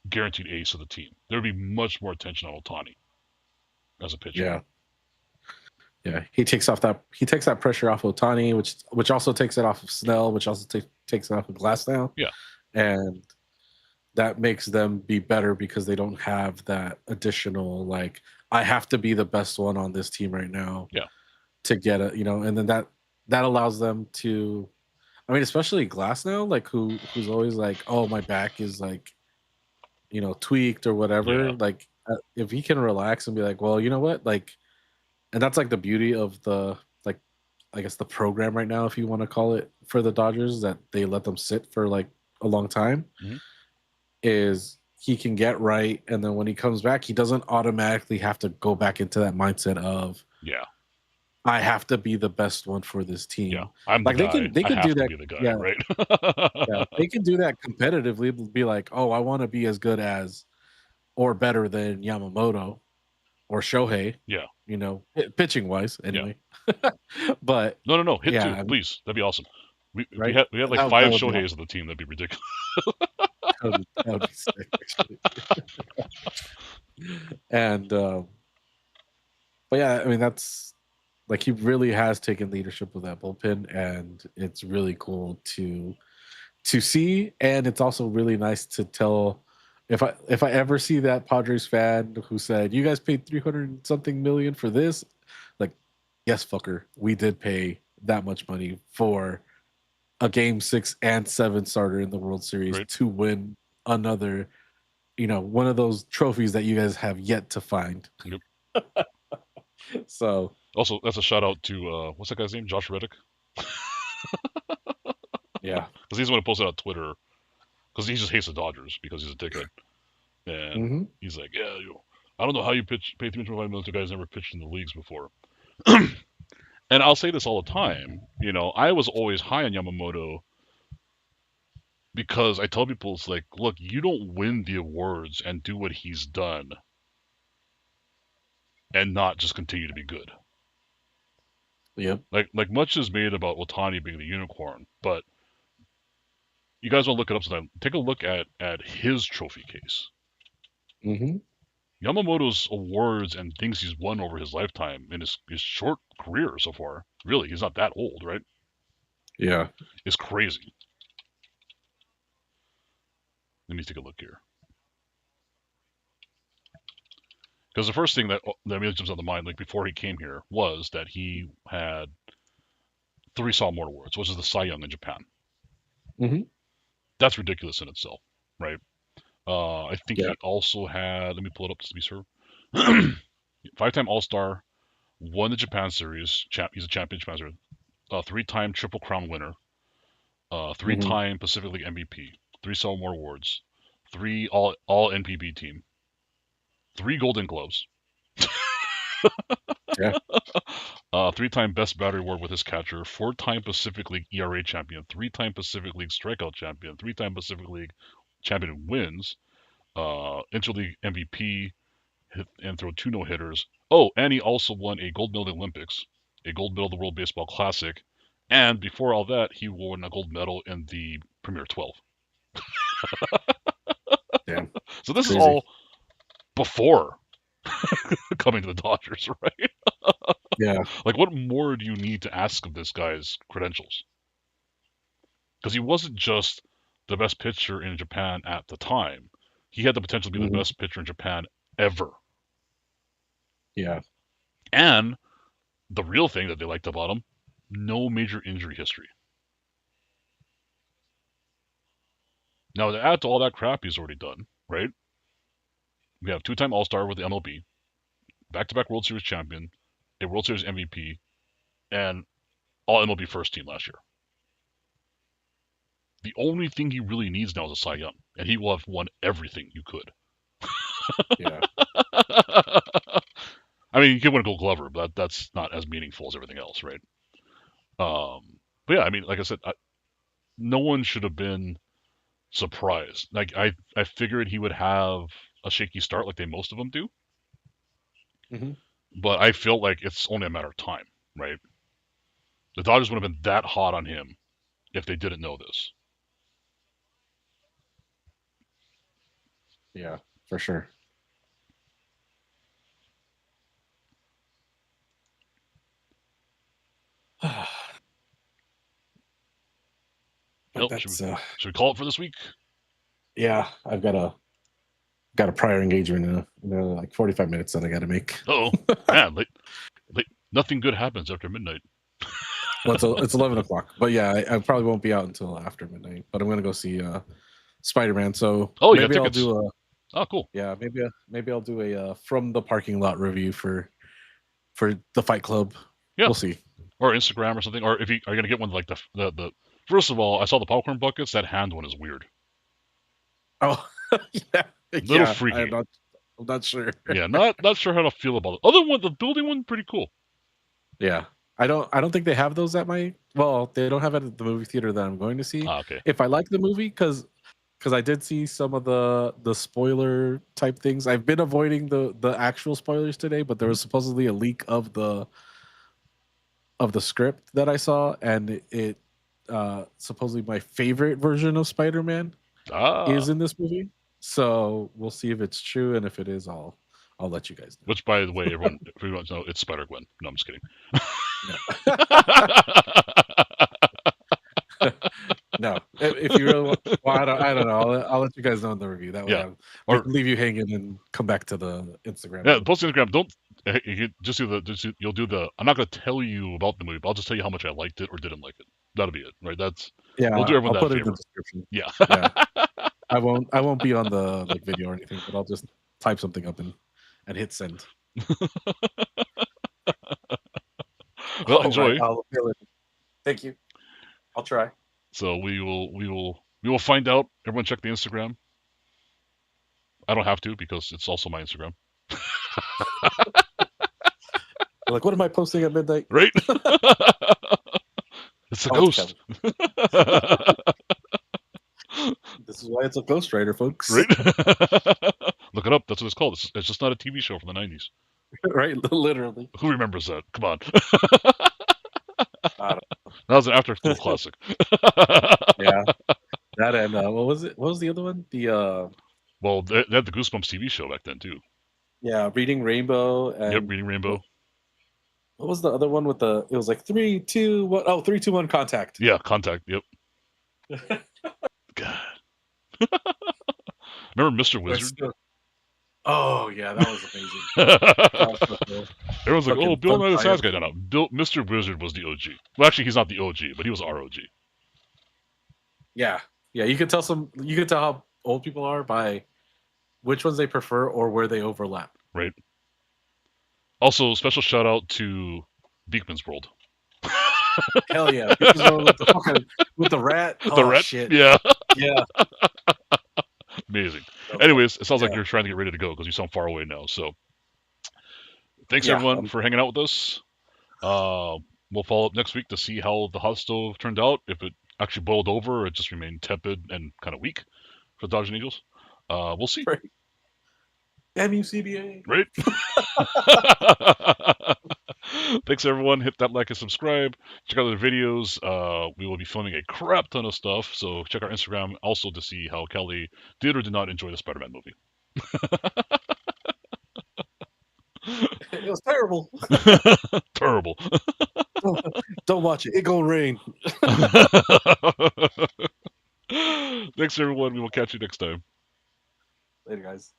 guaranteed ace of the team. There would be much more attention on Ohtani as a pitcher. Yeah. Yeah, he takes that pressure off Ohtani, which also takes it off of Snell, which also takes it off of Glasnow. Yeah, and that makes them be better because they don't have that additional like I have to be the best one on this team right now. Yeah, to get it, and then that allows them to, I mean, especially Glasnow, like who's always like, oh, my back is like, tweaked or whatever. Yeah. Like if he can relax and be like, well, you know what, like. And that's like the beauty of the, like, I guess the program right now, if you want to call it, for the Dodgers, that they let them sit for like a long time, is he can get right. And then when he comes back, he doesn't automatically have to go back into that mindset of, I have to be the best one for this team. Yeah, I'm like the they can do that. Be the guy, right? They can do that competitively. Be like, oh, I want to be as good as or better than Yamamoto or Shohei. Yeah. Pitching wise, anyway. Yeah. But no, hit two, please. That'd be awesome. We had like 5 Shoheis on the team. That'd be ridiculous. that would be sick, actually. And But yeah, I mean that's like he really has taken leadership with that bullpen, and it's really cool to see, and it's also really nice to tell. If I ever see that Padres fan who said you guys paid 300 something million for this, like, yes, fucker, we did pay that much money for a game 6 and 7 starter in the World Series Right. to win another, one of those trophies that you guys have yet to find. Yep. So Also, that's a shout out to what's that guy's name? Josh Reddick. yeah. Because he's the one who posted on Twitter. Because he just hates the Dodgers because he's a dickhead. And he's like, yeah, I don't know how you pay $325 million to guys never pitched in the leagues before. And I'll say this all the time. I was always high on Yamamoto because I tell people it's like, look, you don't win the awards and do what he's done and not just continue to be good. Yep. Like much is made about Ohtani being the unicorn, but you guys want to look it up sometime. Take a look at his trophy case. Yamamoto's awards and things he's won over his lifetime in his short career so far, really, he's not that old, right? Yeah. It's crazy. Let me take a look here. Because the first thing that immediately jumps on the mind, like before he came here, was that he had 3 Cy Young awards, which is the Cy Young in Japan. That's ridiculous in itself, right? I think he also had, let me pull it up just to be sure, 5-time All-Star, won the Japan Series, he's a champion Japan Series, 3-time Triple Crown winner, 3-time Pacific League MVP, 3 Cy Young awards, 3 all NPB team, 3 Golden Gloves. Yeah. 3-time Best Battery Award with his catcher, 4-time Pacific League ERA champion, 3-time Pacific League strikeout champion, 3-time Pacific League champion in wins, Interleague MVP, and throw 2 no-hitters. Oh, and he also won a gold medal in the Olympics, a gold medal in the World Baseball Classic, and before all that, he won a gold medal in the Premier 12. Damn. So this is all before coming to the Dodgers, right? Yeah. Like, what more do you need to ask of this guy's credentials? Because he wasn't just the best pitcher in Japan at the time. He had the potential to be the best pitcher in Japan ever. Yeah. And the real thing that they liked about him, no major injury history. Now, to add to all that crap he's already done, right? We have 2-time All-Star with the MLB, back-to-back World Series champion, a World Series MVP, and all MLB first team last year. The only thing he really needs now is a Cy Young, and he will have won everything you could. Yeah. I mean, you can win a Gold Glover, but that's not as meaningful as everything else, right? But yeah, I mean, like I said, no one should have been surprised. Like I figured he would have a shaky start, like most of them do. But I feel like it's only a matter of time, right? The Dodgers would have been that hot on him if they didn't know this. Yeah, for sure. Nope, should we call it for this week? Yeah, I've got a prior engagement in like 45 minutes that I got to make. Oh, man, nothing good happens after midnight. Well, it's 11 o'clock, but yeah, I probably won't be out until after midnight. But I'm gonna go see Spider-Man. So maybe I'll do Oh, cool. Yeah, maybe I'll do a from the parking lot review for the Fight Club. Yeah, we'll see. Or Instagram or something. Or if you are gonna get one like the first of all, I saw the popcorn buckets. That hand one is weird. Oh, yeah, little freaky. I'm not sure. Yeah, not sure how to feel about it. Other one, the building one, pretty cool. Yeah, I don't think they have those at they don't have it at the movie theater that I'm going to see. Okay. If I like the movie, because I did see some of the spoiler type things. I've been avoiding the actual spoilers today, but there was supposedly a leak of the script that I saw, and it supposedly my favorite version of Spider-Man is in this movie. So we'll see if it's true, and if it is, I'll I'll let you guys know. Which, by the way, everyone, if you don't know, it's Spider-Gwen. No, I'm just kidding. No, if you really want, well, I don't know. I'll let you guys know in the review. That way, Yeah. we Or- can leave you hanging and come back to the Instagram. Yeah, post Instagram. Don't you just do the. You'll do the. I'm not going to tell you about the movie, but I'll just tell you how much I liked it or didn't like it. That'll be it, right? That's Yeah, we'll do everyone I'll that put it in favor. the description. Yeah. Yeah, I won't be on the video or anything, but I'll just type something up and hit send. Well, enjoy. Right, I'll feel it. Thank you. I'll try. So we will find out. Everyone check the Instagram. I don't have to because it's also my Instagram. Like, what am I posting at midnight? Right? It's a Oh, ghost. This is why it's a ghostwriter, folks. Right? Look it up. That's what it's called. It's just not a TV show from the 90s. Right, literally. Who remembers that? Come on. I don't That was an after-school classic. Yeah, that and what was it? What was the other one? The Well, they had the Goosebumps TV show back then too. yeah, Reading Rainbow. And Yep, Reading Rainbow. what was the other one with the? It was like 3, 2, 1. Oh, 3, 2, 1, contact. Yeah, Contact. Yep. God. Remember Mr. Wizard? Oh yeah, that was amazing. That was so cool. Everyone's like, Fucking "Oh, Bill Nye the Vampire. Science Guy." No, Mr. Wizard was the OG. Well, actually, he's not the OG, but he was our OG. Yeah, you can tell how old people are by which ones they prefer or where they overlap. Right. Also, special shout out to Beekman's World. Hell yeah, with the rat. The Oh, rat. shit. Yeah. Yeah. Amazing. Anyways, it sounds like Yeah. you're trying to get ready to go because you sound far away now. So, thanks Yeah, everyone for hanging out with us. We'll follow up next week to see how the hot stove turned out. If it actually boiled over, or it just remained tepid and kind of weak for the Dodgers and Eagles. We'll see. Right. Damn you, CBA. Right? Thanks everyone. Hit that like and subscribe. Check out the videos. We will be filming a crap ton of stuff, so check our Instagram also to see how Kelly did or did not enjoy the Spider-Man movie. It was terrible. Terrible. Don't watch it. It gonna rain. Thanks everyone. We will catch you next time. Later, guys.